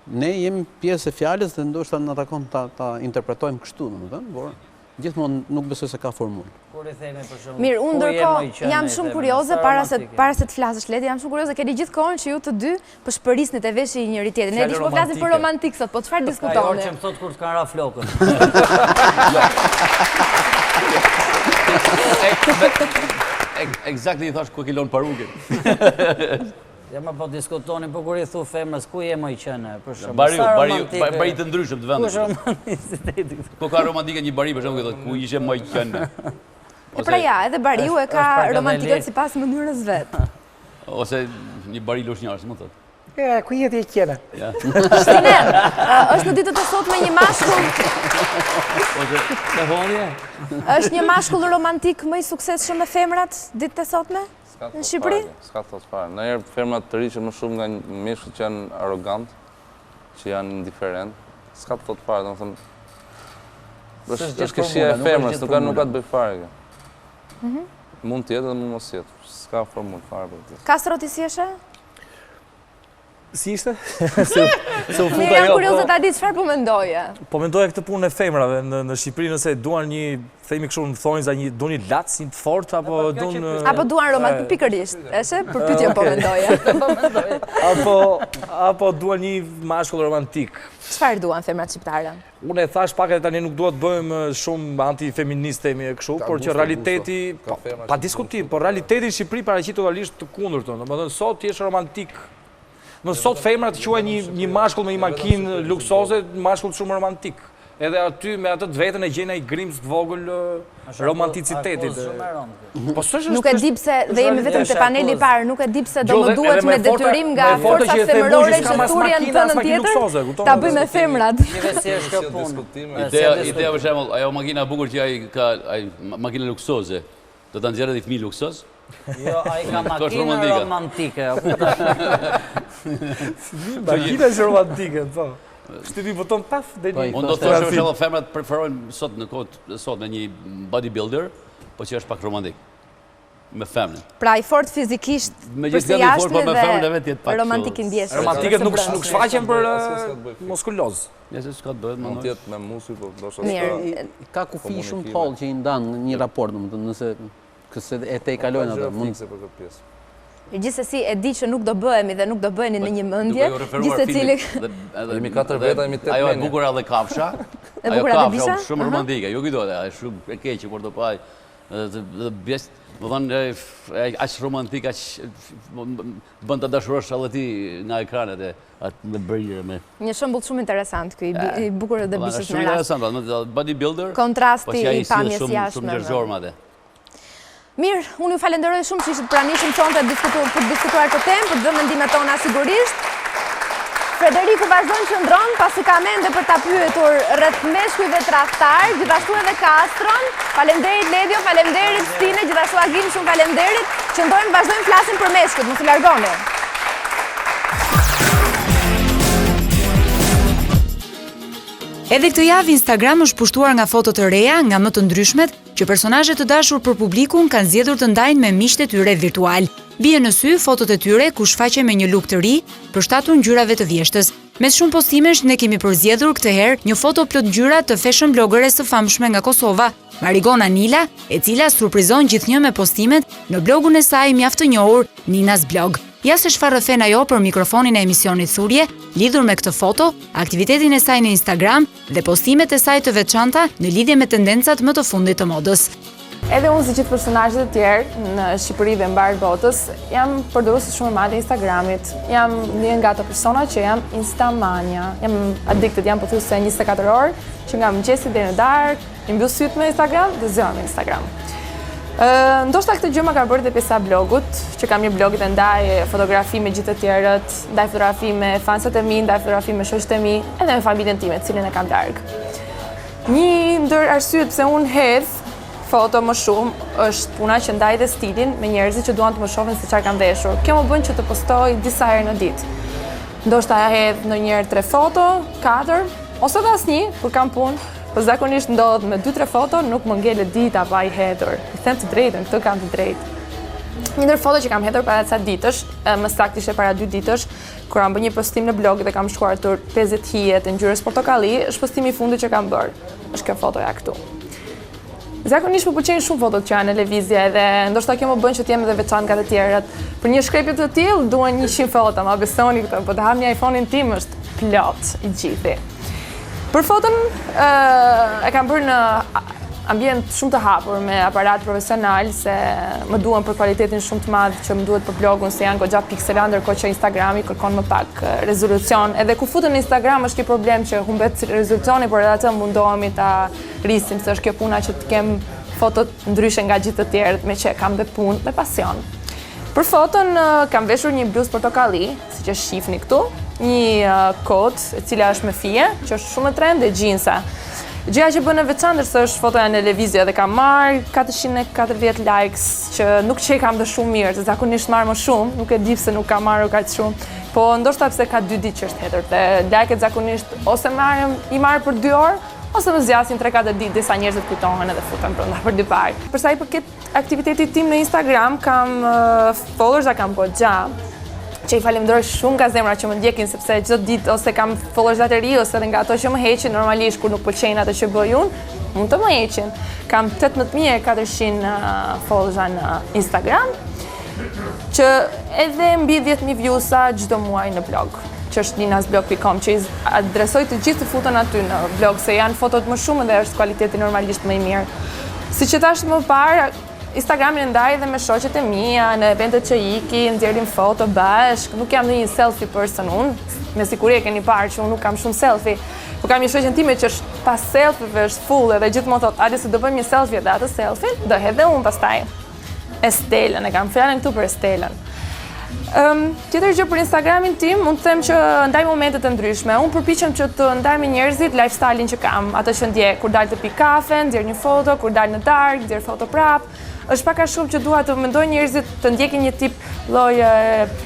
Ne jemi pjesë e fjalës dhe ndoshta na takon ta interpretojmë kështu, domethënë, por gjithmonë nuk besoj se ka formulë. Kur i themi për shembull. Mirë, unë ndërkohë jam shumë kurioze para se të flasësh Leti, jam shumë kurioze keni gjithkohën që ju të dy po shpërisni te veshi njëri tjetrin. Ne dish po flasim për romantik sot, po çfarë diskutoni? Ajo që më thot kur të kanë ra flokën. Exactly i thash ku kilon parukin. Ja më po diskutonin, po kur i thu femrës, ku je më i qenë, për shembull. Bari të ndryshëm të vendit. Ku është romanticiteti? Po ka romantike një bari, për shembull, ku ishe më i qenë. E pra ja, edhe bariu e ka romantikën sipas mënyrës vet. Ose një bari lushnjarë, si më thotë. Ku jeti e qene? Shtinen, është në ditët e sotme një mashkull... është një mashkull romantik më i suksesshëm me femrat ditët e sotme në Shqipëri? S'ka thot fare. Ndonjëherë femrat të rriqen më shumë nga meshkujt që janë arrogant, që janë indiferent. S'ka thot fare, domethënë. Është kësia e femrës, nuk ka të bëj fare kjo. Mund të jetë dhe mund mos jetë. S'ka formulë fare për këtë. Kastro ti si eshe? Si ishte? Mirë, jam kurioze ta di çfarë po mendoje. Po mendoja këtë punë e femrave në Shqipëri, nëse duan një, themi kështu në thonjza, duan një lac, një të fortë, apo duan romantik pikërisht, eshe? Për pyetjen po mendoje. Apo duan një mashkull romantik. Çfarë duan femrat shqiptare? Unë e thash pak edhe tani nuk dua të bëjmë shumë antifeminist themi kështu, por që realiteti, pa diskutim, por realiteti në Shqipëri paraqit totalisht të kundërtën. Domethënë sot ti je romantik. Në sot femrat quaj një mashkull me një makinë luksoze, mashkull shumë romantik. Edhe aty me atë të vetën e gjena i grimës të vogël romanticitetit. Nuk e di pse dhe jemi vetëm te paneli i parë, nuk e di pse do më duhet me detyrim nga forcat femërore që turjen tënën tjetër ta bëj me femrat. Si është kjo punë? Ideja për shembull, ajo makina e bukur që ai ka, makina luksoze, do ta nxjerrë dhe fëmijë luksoz. Jo, ai ka makinë romantike. Makina është romantike, po. Shteti boton paf deri. Unë do të thosh që femrat preferojnë sot në kohë sot në një bodybuilder, po që është pak romantik. Me femrën. Pra i fort fizikisht përse jashtë dhe romantik i ndjeshëm. Romantikët nuk shfaqen për muskuloz. Nëse s'ka të bëhet, mund të jetë me muskul, po ndoshta ka kufi shumë të hollë që i ndan në një raport, domethënë nëse këse e te i kalojnë ato. Mund të për këtë pjesë. Gjithsesi e di që nuk do bëhemi dhe nuk do bëheni në një mendje, gjithsecili jemi 4 veta, jemi 8 ajo e bukur edhe kafsha. Ajo kafsha shumë romantike, jo kujtohet, është shumë e keqe por do paj. Më thonë, aq romantik, aq bën të dashurosh edhe ti nga ekranet e atë me bërjë me. Një shembull shumë interesant ky i bukur edhe bishës në rast. Shumë interesant, bodybuilder. Kontrasti i pamjes jashtme. Shumë njerëzor madje. Mirë, unë ju falenderoj shumë që ishit pranishëm sonte për të diskutuar këtë temë, për të dhënë mendimet tona sigurisht. Frederiku vazhdon që ndron pasi ka mende për ta pyetur rreth meshkujve tradhtar, gjithashtu edhe Kastron. Faleminderit Ledio, faleminderit Stine, gjithashtu Agin, shumë faleminderit. Qëndrojmë, vazhdojmë flasim për meshkujt, mos u largoni. Edhe këtë javë Instagram është pushtuar nga foto të reja, nga më të ndryshmet, që personazhet të dashur për publikun kanë zgjedhur të ndajnë me miqtë e tyre virtual. Bie në sy fotot e tyre ku shfaqen me një look të ri, përshtatur ngjyrave të vjeshtës. Mes shumë postimesh ne kemi përzgjedhur këtë herë një foto plot ngjyra të fashion bloggeres së famshme nga Kosova, Marigona Nila, e cila surprizon gjithnjë me postimet në blogun e saj mjaft të njohur, Ninas Blog. Ja se çfarë rrëfen ajo për mikrofonin e emisionit Thurje, lidhur me këtë foto, aktivitetin e saj në Instagram dhe postimet e saj të veçanta në lidhje me tendencat më të fundit të modës. Edhe unë si gjithë personazhet e tjerë në Shqipëri dhe mbar botës, jam përdoruese shumë e madhe e Instagramit. Jam një nga ato persona që jam Instamania. Jam addicted, jam pothuajse 24 orë që nga mëngjesi deri në darkë, i mbyll syt me Instagram dhe zëra me Instagram. Ndoshta këtë gjë ma ka bërë dhe pjesa blogut, që kam një blogit e ndaj fotografi me gjithë të tjerët, ndaj fotografi me fansat e mi, ndaj fotografi me shoqët e mi, edhe me familjen time, cilin e kam largë. Një ndër arsyet pse unë hedh foto më shumë është puna që ndaj dhe stilin me njerëzit që duan të më shohin se çfarë kam veshur. Kjo më bën që të postoj disa herë në ditë. Ndoshta hedh ndonjëherë 3 foto, 4, ose edhe asnjë, kur kam punë. Po zakonisht ndodh me 2-3 foto, nuk më ngelet dita pa i hedhur. I them të drejtën, këtë kam të drejtë. Një ndër foto që kam hedhur para ca ditësh, më saktë ishte para 2 ditësh, kur kam bërë një postim në blog dhe kam shkruar 50 hije të ngjyrës portokalli, është postimi i fundit që kam bërë. Është kjo fotoja këtu. Zakonisht më pëlqejnë shumë fotot që janë në lëvizje dhe ndoshta kjo më bën që të jem edhe veçantë nga të tjerët. Për një shkrepje të tillë duan 100 foto, ma besoni këtë, po të hapni iPhone-in tim është plot i gjithi. Për foton e kam bërë në ambient shumë të hapur me aparat profesional se më duan për kualitetin shumë të madh që më duhet për blogun se janë goxha piksela ndërkohë që Instagrami kërkon më pak rezolucion. Edhe kur futen në Instagram është një problem që humbet rezolucioni, por edhe atë mundohemi ta rrisim se është kjo puna që të kem fotot ndryshe nga gjithë të tjerët me që kam dhe punë dhe pasion. Për foton kam veshur një bluzë portokalli, siç e shihni këtu, një kot e cila është me fije, që është shumë e trend dhe xhinsa. Gjëja që bën e veçantë është fotoja në lëvizje dhe kam marrë 440 likes, që nuk që i kam dhe shumë mirë, se zakonisht marrë më shumë, nuk e di pse nuk kam marrë kaq shumë, po ndoshta pse ka 2 ditë që është hedhur, dhe like-et zakonisht ose i marrë për 2 orë, ose më zgjasin 3-4 ditë, disa njerëz të kujtohen edhe futen brenda për 2 parë. Për sa i përket aktivitetit tim në Instagram, kam followers, kam goxha, që i falenderoj shumë nga zemra që më ndjekin, sepse çdo ditë ose kam followers të ri ose edhe nga ato që më heqin, normalisht kur nuk pëlqejnë ato që bëj unë, mund të më heqin. Kam 18.400 followers në Instagram, që edhe mbi 10.000 views-a çdo muaj në blog, që është linasblog.com, që i adresoj të gjithë të futen aty në blog, se janë fotot më shumë dhe është kualiteti normalisht më i mirë. Si që tash më parë, Instagramin e ndaj dhe me shoqet e mia, në eventet që iki, nxjerrim foto bashk, nuk jam në një selfie person unë, me siguri e keni parë që unë nuk kam shumë selfie, po kam një shoqen time që është pas selfieve është full edhe gjithmonë thot, hajde se do bëjmë një selfie dhe atë selfie, do hedh dhe unë pastaj. Estelën, e kam fjalën këtu për Estelën. Tjetër gjë për Instagramin tim, mund të them që ndaj momente të ndryshme. Unë përpiqem që të ndaj me njerëzit lifestyle-in që kam, atë që ndjek, kur dal të pi kafe, nxjerr një foto, kur dal në darkë, nxjerr foto prap. Është pak a shumë që dua të mendoj njerëzit të ndjekin një tip lloj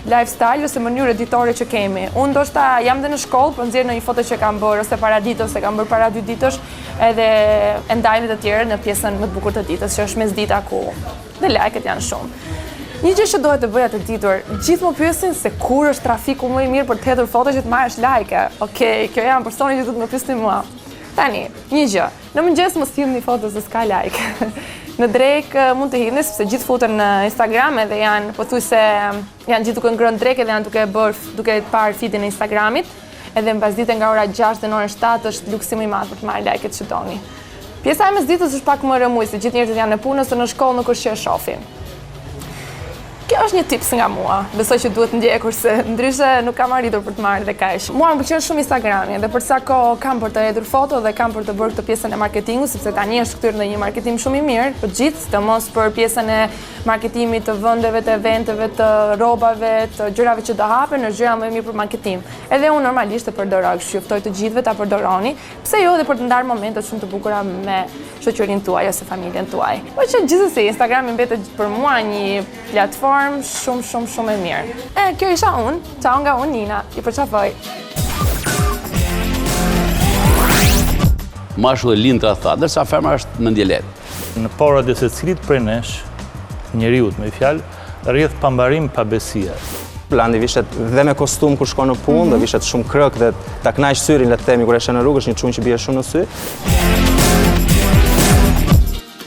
lifestyle ose mënyrë editore që kemi. Unë ndoshta jam dhe në shkollë, po nxjerr në një foto që kam bërë ose para ditës ose kam bërë para 2 ditësh, edhe e ndaj me të tjerë në pjesën më të bukur të ditës, që është mesdita ku dhe like-et janë shumë. Një gjë që dohet të bëja të ditur, gjithë më pyesin se kur është trafiku më i mirë për të hedhur foto që të marrësh like. Okej, kjo janë personi që do të më pyesni mua. Tani, një gjë, në mëngjes mos hidhni foto se s'ka like. Në drekë mund të hidhni sepse gjithë futen në Instagram edhe janë pothuajse janë gjithë duke ngrënë drekë dhe janë duke parë feedin e Instagramit, edhe mbasdite nga ora 6 dhe në orën 7 është luksi më i madh për të marrë like-et që doni. Pjesa e mesditës është pak më rëmuj, se gjithë njerëzit janë në punë ose në shkollë, nuk është që e shohin. Kjo është një tips nga mua, besoj që duhet ndjekur se ndryshe nuk kam arritur për të marrë dhe kaq. Mua më pëlqen shumë Instagrami dhe për sa kohë kam për të hedhur foto dhe kam për të bërë këtë pjesën e marketingut, sepse tani është kthyer në një marketing shumë i mirë, për gjithë, sidomos për pjesën e marketimit të vendeve, të eventeve, të rrobave, të gjërave që do hapen, është gjëra më e mirë për marketing. Edhe unë normalisht e përdoroj, kështu juftoj të gjithëve ta përdoroni, pse jo edhe për të ndarë momentet shumë të bukura me shoqërinë tuaj ose familjen tuaj. Po që gjithsesi Instagrami mbetet për mua një platformë shumë e mirë. Kjo isha unë, ciao nga unë Nina, i përqafoj. Mashkulli lind tradhta, ndërsa femra është mendjelet. Në porët e secilit prej nesh, njeriut me fjalë, rrjedh pambarim pa besia. Landi vishet dhe me kostum kur shkon në punë, dhe vishet shumë krëk dhe ta knaq syrin, le të themi, kur e shën në rrugë, është një çun që bie shumë në sy.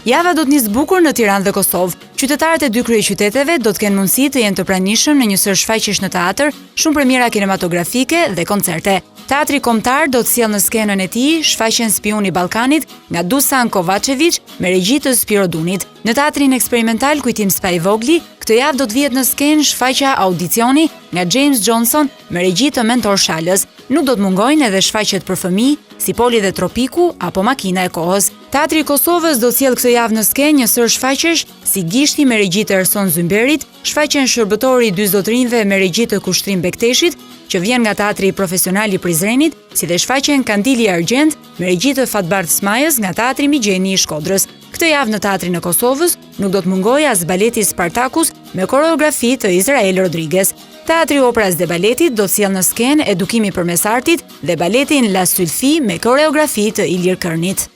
Java do të nisë bukur në Tiranë dhe Kosovë. Qytetarët e 2 kryeqyteteve do të kenë mundësi të jenë të pranishëm në një sër shfaqjesh në teatr, shumë premiera kinematografike dhe koncerte. Teatri Kombëtar do të sjellë në skenën e tij shfaqjen Spiuni i Ballkanit nga Dusan Kovačević me regji të Spiro Dunit. Në teatrin eksperimental Kujtim Spa i Vogli, këtë javë do të vihet në skenë shfaqja Audicioni nga James Johnson me regji të Mentor Shalës. Nuk do të mungojnë edhe shfaqjet për fëmijë, si Poli dhe Tropiku apo Makina e kohës. Teatri i Kosovës do sjell këtë javë në skenë një sër shfaqjesh si Gishti me regji të Erson Zymberit, shfaqjen Shërbëtori i dy zotrinjve me regji të Kushtrim Bekteshit, që vjen nga Teatri Profesional i Prizrenit, si dhe shfaqjen Kandili Argjend me regji të Fatbart Smajës nga Teatri Migjeni i Shkodrës. Këtë javë në Teatrin e Kosovës nuk do të mungojë as baleti Spartakus me koreografi të Izrael Rodriguez. Teatri Opras dhe Baletit do të sjellë në skenë Edukimi përmes artit dhe baletin La Sylfi me koreografi të Ilir Kërnit.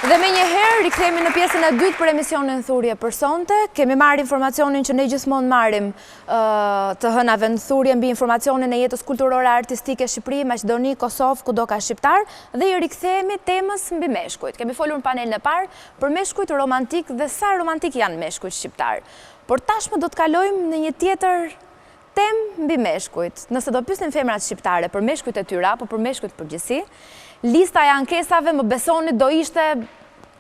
Dhe me njëherë, rikthehemi në pjesën e dytë për emisionin Thurje për sonte. Kemi marrë informacionin që ne gjithmonë marrim të hënave në thurje mbi informacionin e jetës kulturore artistike Shqipëri, Maqedoni, Kosovë, kudo ka shqiptar, dhe i rikthehemi temës mbi meshkujt. Kemi folur në panelin e parë për meshkujt romantik dhe sa romantik janë meshkujt shqiptar. Por tashmë do të kalojmë në një tjetër temë mbi meshkujt. Nëse do pyesim femrat shqiptare për meshkujt e tyre apo për meshkujt përgjithësi, lista e ankesave, më besoni, do ishte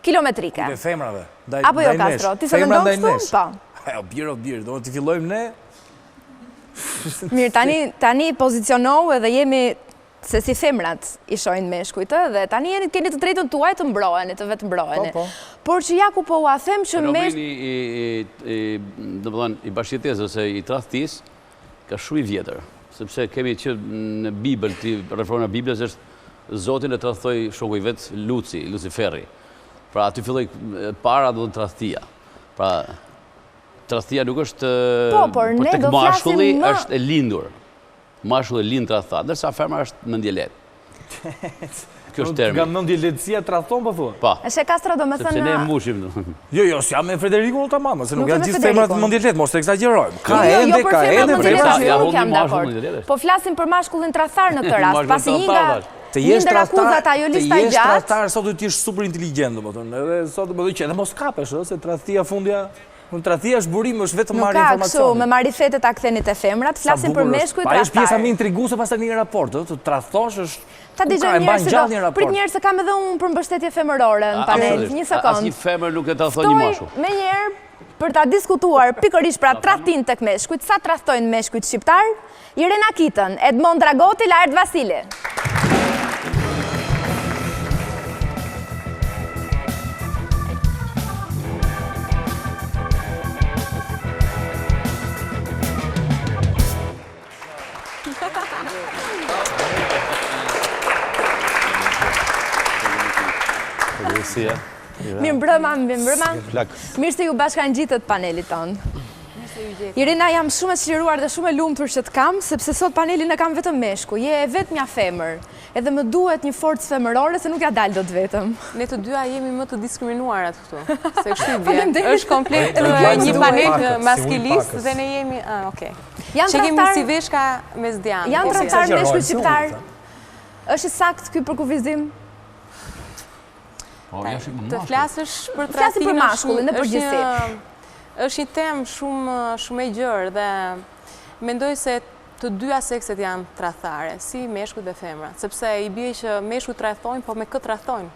kilometrike. Dhe femrave. Apo jo, Castro, ti se vendon kështu? Po. Birë, do t'i fillojmë ne. Mirë, tani pozicionohu edhe jemi se si femrat i shojnë meshkujt, dhe tani keni të drejtën tuaj të mbroheni, të vetë mbroheni. Por që ja ku po ua them që i bashkëjetesës ose i tradhtis ka shumë i vjetër, sepse kemi që në Bibël, referon në Biblës është Zotin e tradhtoi shoku i vet Luciferi. Pra aty filloi para do të tradhtia. Pra tradhtia nuk është për tek mashkulli, është e lindur. Mashkulli lind tradhtat, ndërsa femra është mendjelet. Kjo është termi. Nga mendjeletësia tradhton po thua? Po. Është Castro do të thënë. Sepse ne mbushim. Jo, s'jam me Frederikun tamam, se nuk janë gjithë femrat mendjelet, mos të egzagjerojmë. Ka ende. Po flasim për mashkullin tradhtar në këtë rast, pasi të jesh tradhtar, sot duhet të jesh super inteligjent, domethënë. Edhe sot do të thotë mos kapesh, se tradhtia fundja, tradhtia është burim, është vetëm marrë informacion. Nuk ka kështu, me marifete ta ktheni te femrat, flasim për meshkujt tradhtar. Është pjesa më intriguese pastaj në një raport, të tradhtosh është ta dëgjoj njerëz, prit njerëz se kam edhe unë përmbështetje femërore në panel. Një sekond. Asnjë femër nuk e tradhton një mashkull. Me njëherë për ta diskutuar pikërisht pra tradhtin tek meshkujt, sa tradhtojnë meshkujt shqiptar? Irena Kitën, Edmond Dragoti, Laert Vasili. Mirë mbrëma. Mirë se ju bashkangjitët panelit tonë. Irena, jam shumë e çliruar dhe shumë e lumtur që të kam, sepse sot panelin e kam vetëm meshku. Je vetëm një femër. Edhe më duhet një forcë femërore se nuk ja dal dot vetëm. Ne të dyja jemi më të diskriminuarat këtu. Se kështu i vjen. Është komplet një panel maskilist dhe ne jemi, okay. Që kemi si veshka mes djamë. Janë tradhtar meshkujt shqiptar. Është i saktë ky përkufizim? Të flasësh për tradhtimin për mashkullin në përgjithësi. Është një temë shumë e gjerë dhe mendoj se të dyja sekset janë tradhtare, si meshkujt dhe femrat, sepse i bie që meshkujt tradhtojnë, po me këtë tradhtojnë.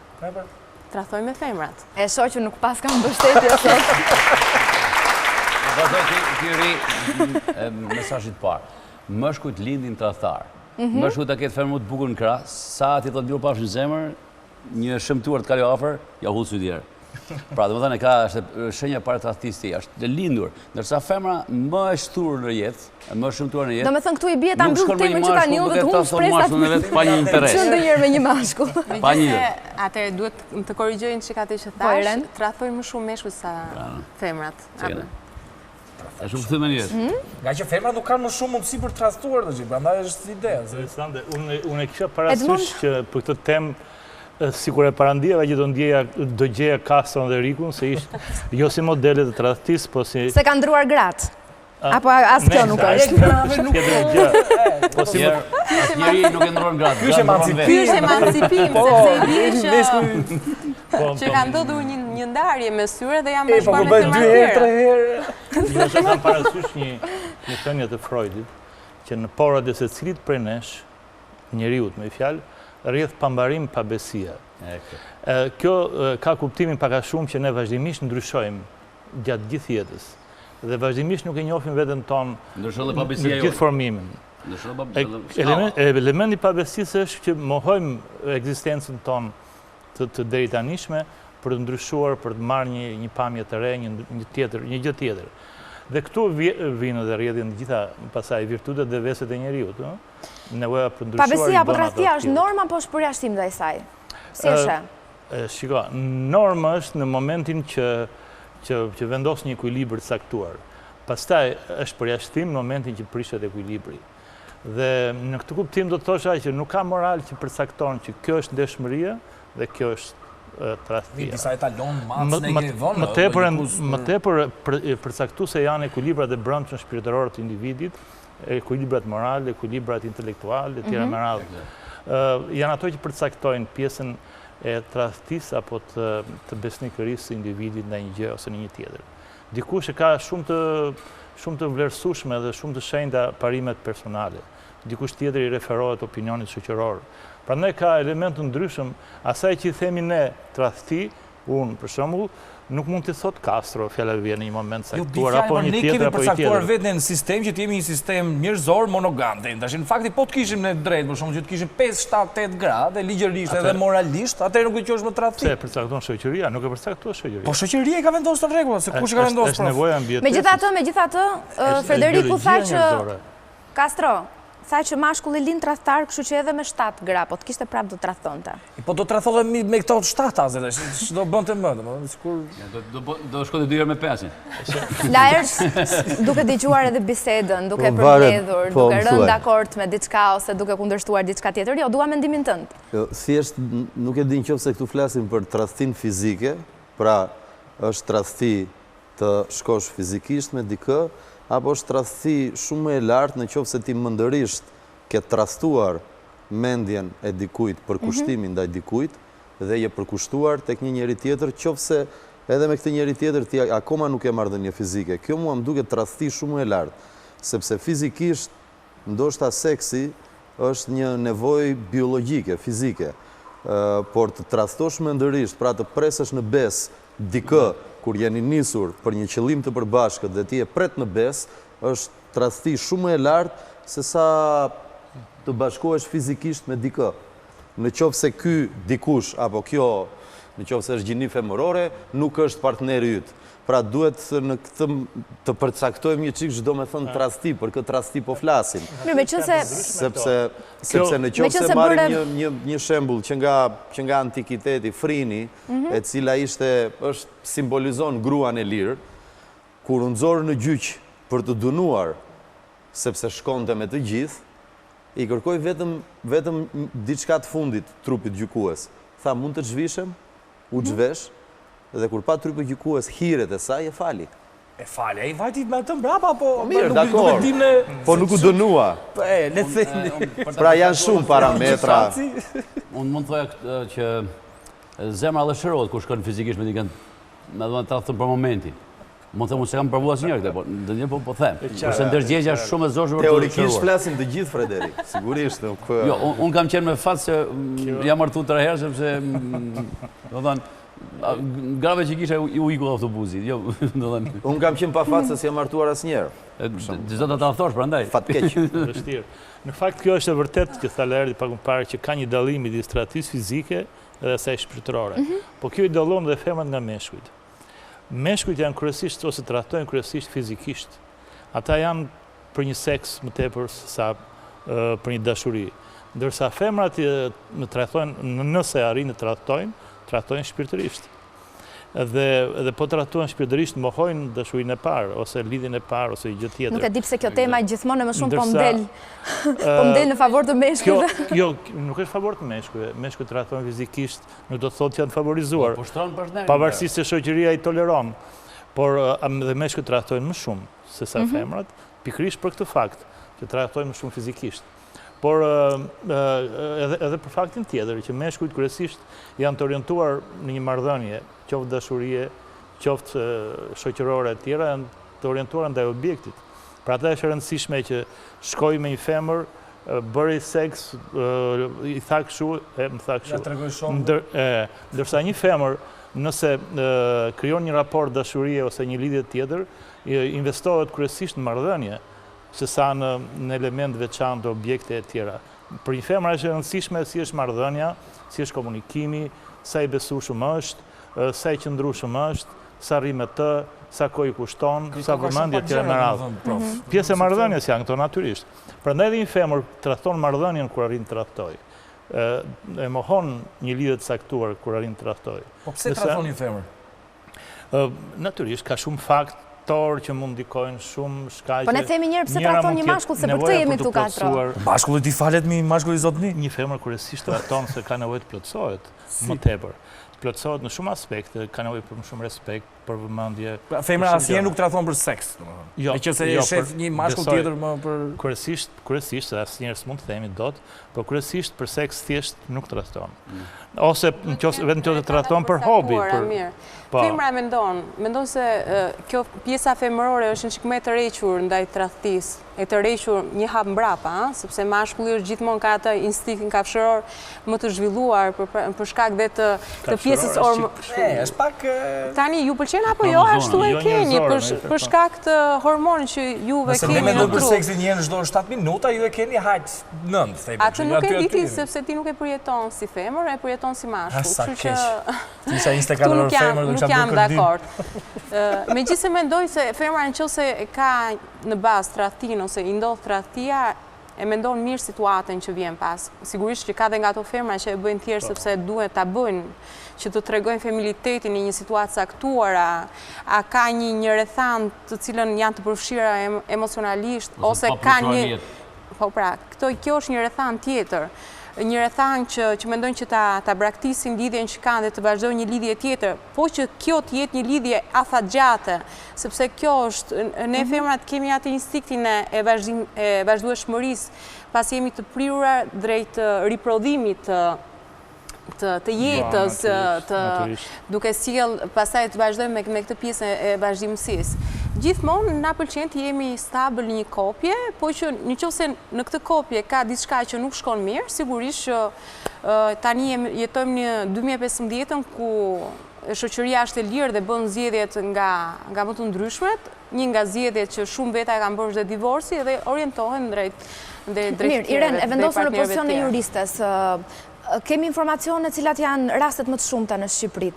Tradhtojnë me femrat. E shoh që nuk pas kam mbështetje sot. Ky mesazhit parë. Meshkujt lindin tradhtar. Meshkujt ta ketë femër më të bukur në krah, sa ti thotë dur pash në zemër, një shëmtuar të kaloj afër, ja hudh sytyrë. Pra, domethënë ka shenja para tradhtisë, është e lindur, ndërsa femra më e shturur në jetë, më shëmtuar në jetë. Domethënë këtu i bie ta mbyll temën që tani unë do të humb shpresat. Pa një interes. Çon ndonjëherë me një mashkull. Pa një. Atëherë duhet të korrigjojnë çka atë që thash, tradhtojnë më shumë meshkujt sa femrat. Është shumë thënë njëherë. Nga që femrat nuk kanë më shumë mundësi për tradhtuar, prandaj është ide. Interesante, unë e kisha parasysh që për këtë temë sikur e parandijeva që do gjeja Castron dhe Rikun, se ishtë jo si modelet të tradhtisë, po si... Se ka ndruar gratë? Apo as kjo nuk është? Atjeri nuk e ndruar gratë. Ky është emancipim, sepse i bie që ka ndodhur një ndarje me syre dhe jam bashkëpunuar me femra të tjera. Jo, se kam parasysh një thënie të Freudit, që në porrat e secilit prej nesh, njeriut me fjalë, rrjedh pambarim pa besia. Kjo ka kuptimin pak a shumë që ne vazhdimisht ndryshojmë gjatë gjithë jetës. Dhe vazhdimisht nuk e njohim veten tonë në gjithë formimin. Elementi i pabesisë është që mohojmë ekzistencën tonë të deritanishme për të ndryshuar, për të marrë një pamje të re, një gjë tjetër. Dhe këtu vinë dhe rrjedhin gjitha pasaj virtutet dhe veset e njeriut. Nevoja për ndryshuar. Pabesia apo tradhtia është norma apo është përjashtim ndaj saj? Si është? Shiko, norma është në momentin që vendos një ekuilibër të saktuar. Pastaj është përjashtim në momentin që prishet ekuilibri. Dhe në këtë kuptim do të thosha që nuk ka moral që përcakton që kjo është ndeshmëria dhe kjo është tradhtia. Disa etalon, Më tepër përcaktuese janë ekuilibrat e brendshëm shpirtëror të individit, ekuilibrat moral, ekuilibrat intelektual, e tjera me radhë. Janë ato që përcaktojnë pjesën e tradhtisë apo të besnikërisë së individit ndaj një gjë ose në një tjetër. Dikush e ka shumë të vlerësueshme dhe shumë të shenjta parimet personale. Dikush tjetër i referohet opinionit shoqëror. Prandaj ka element të ndryshëm, asaj që i themi ne tradhti, unë për shembull, nuk mund të thot Castro, fjala vjen në një moment saktuar apo një tjetër apo i tjetër. Ne kemi përcaktuar vetën në sistem që të jemi një sistem njerëzor monogam. Tash në fakti po të kishim ne drejt, për shembull që të kishim 5, 7, 8 gradë, ligjërisht edhe moralisht, atëherë nuk do të quhesh më tradhti. Pse përcakton shoqëria, nuk e përcakton shoqëria. Po shoqëria ka vendosur rregulla, se kush e ka vendosur? Është nevoja mbijetese. Megjithatë, Frederiku tha që Castro tha që mashkulli lind tradhtar, kështu që edhe me 7 gra, po të kishte prapë do të tradhtonte. Po do të tradhtonte me këto 7 azë, ç'do bënte më, do shkonte 2 herë me 5-in. Laersh, duke dëgjuar edhe bisedën, duke përmbledhur, duke rënë dakord me diçka ose duke kundërshtuar diçka tjetër, jo, dua mendimin tënd. Jo, thjesht nuk e di nëse këtu flasim për tradhtin fizike, pra është tradhti të shkosh fizikisht me dikë, apo është tradhti shumë më e lartë në qoftë se ti mëndërisht ke tradhtuar mendjen e dikujt për kushtimin ndaj dikujt dhe je përkushtuar tek një njeri tjetër, qoftë se edhe me këtë njeri tjetër ti akoma nuk e marrëdhënie fizike. Kjo mua më duket tradhti shumë më e lartë, sepse fizikisht ndoshta seksi është një nevojë biologjike, fizike, por të tradhtosh mendërisht, pra të presësh në bes dikë kur jeni nisur për një qëllim të përbashkët dhe ti e pret në bes, është tradhti shumë e lartë se sa të bashkohesh fizikisht me dikë. Në qoftë se ky dikush apo kjo, në qoftë se është gjini femërore, nuk është partneri yt. Pra duhet në këtë të përcaktojmë një çik çdo me thënë tradhti, për këtë tradhti po flasim. Sepse në qoftë se marrim një shembull që nga antikiteti, Frini, e cila është simbolizon gruan e lirë, kur u nxorë në gjyq për të dënuar, sepse shkonte me të gjithë, i kërkoi vetëm diçka të fundit trupit gjykues. Tha, mund të zhvishem, u zhvesh, dhe kur pa trupit gjykues hiret e saj e fali. E fali, ai vajti me të mbrapa, po mirë, dakor. Po nuk u dënua. Pra janë shumë parametra. Unë mund të thoja që zemra dhe shërohet kur shkon fizikisht me dikën, me do të thënë për momentin. Mund të them se kam provuar asnjëherë këtë, por ndonjëherë po them. Kurse ndërgjegjja është shumë e zorshme për të shëruar. Teorikisht flasim të gjithë, Frederik, sigurisht nuk. Jo, unë kam qenë me fat se jam martuar 3 herë sepse do thënë grave që kisha u iku autobusi. Jo, do thënë. Unë kam qenë pa fat se s'jam martuar asnjëherë. Disa ta thosh prandaj. Fatkeq. Vështirë. Në fakt kjo është e vërtetë që tha Lerdi pak më parë që ka një dallim midis tradhtisë fizike dhe asaj shpirtërore. Po kjo i dallon dhe femrat nga meshkujt. Meshkujt janë kryesisht ose trajtojnë kryesisht fizikisht. Ata janë për një seks më tepër sa për një dashuri. Ndërsa femrat nëse arrin të trajtojnë shpirtërisht. Dhe po trajtojnë shpirtërisht, mohojnë dashurinë e parë, ose lidhjen e parë, ose gjë tjetër. Nuk e di pse kjo tema gjithmonë më shumë po mdel në favor të meshkujve. Jo, nuk është favor të meshkujve. Meshkujt trajtojnë fizikisht, nuk do të thotë që janë favorizuar. Pavarësisht se shoqëria i toleron, por dhe meshkujt trajtojnë më shumë se sa femrat, pikërisht për këtë fakt, që trajtojnë më shumë fizikisht. Por edhe për faktin tjetër, që meshkujt kryesisht janë të orientuar në një marrëdhënie, qoftë dashurie, qoftë shoqërore e tjera, janë të orientuar ndaj objektit. Pra ata është e rëndësishme që shkoj me një femër, bëri seks, i tha kështu, më tha kështu. Ndërsa një femër nëse krijon një raport dashurie ose një lidhje tjetër, investohet kryesisht në marrëdhënie, se sa në element veçantë, objekte e tjera. Për një femër është e rëndësishme si është marrëdhënia, si është komunikimi, sa i besueshëm është, sa i qëndrueshëm është, sa rri me të, sa kohë i kushton, sa vëmendje tjera me radhë. Pjesë e marrëdhënies janë këto natyrisht. Prandaj edhe një femër tradhton marrëdhënien kur arrin të tradhtoj. E mohon një lidhje të saktuar kur arrin të tradhtoj. Po pse tradhton një femër? Natyrisht ka shumë faktorë që mund ndikojnë, shumë shkaqe. Po ne themi njëherë pse tradhton një mashkull, se për të jemi këtu katër. Mashkullit i falet mi mashkulli zotni? Një femër kryesisht tradhton se ka nevojë të plotësohet më tepër. Plotësohet në shumë aspekte, ka nevojë për më shumë respekt, për vëmendje. Femra asnjëherë nuk tradhton për seks, domethënë. Jo, nëse e shef një mashkull tjetër më për kryesisht asnjëherë s'mund të themi dot, por kryesisht për seks thjesht nuk tradhton. Ose vetëm nëse tradhton për hobi, Femra mendon se kjo pjesa femërore është një çik më e tërhequr ndaj tradhtisë, e tërhequr një hap mbrapa, sepse mashkulli është gjithmonë ka atë instinktin kafshëror më të zhvilluar për shkak dhe të pjesës është pak tani ju pëlqen apo jo ashtu e keni për shkak të hormonit që juve keni. Nëse ne mendojmë për seksin një çdo 7 minuta, ju e keni hajt 9, themi. Atë nuk e di sepse ti nuk e përjeton si femër, e përjeton si mashkull, kështu që isha 24 orë femër, nuk jam dakord. Megjithëse mendoj se femra nëse ka në bazë tradhtin ose i ndodh tradhtia, e mendon mirë situatën që vjen pas. Sigurisht që ka dhe nga ato femra që e bëjnë thjesht sepse duhet ta bëjnë, që të tregojnë feminilitetin në një situatë saktuara, a ka një rrethan të cilën janë të përfshira emocionalisht, ose ka një... Po pra, kjo është një rrethan tjetër. Një rrethan që mendojnë që ta braktisin lidhjen që kanë dhe të vazhdojnë një lidhje tjetër, po që kjo të jetë një lidhje afatgjate, sepse kjo është, ne femrat kemi atë instinktin e vazhdueshmërisë, pas jemi të prirura drejt riprodhimit të jetës, duke sjell pastaj të vazhdojmë me këtë pjesë e vazhdimësisë. Gjithmonë na pëlqen të jemi stabil në një kopje, po që nëse në këtë kopje ka diçka që nuk shkon mirë, sigurisht që tani jetojmë në 2015-ën ku shoqëria është e lirë dhe bën zgjedhjet nga më të ndryshmet, një nga zgjedhjet që shumë veta e kanë bërë është divorci dhe orientohen drejt Mirë, Iren, e vendosur në pozicionin e juristes. Kemi informacione cilat janë rastet më të shumta në Shqipëri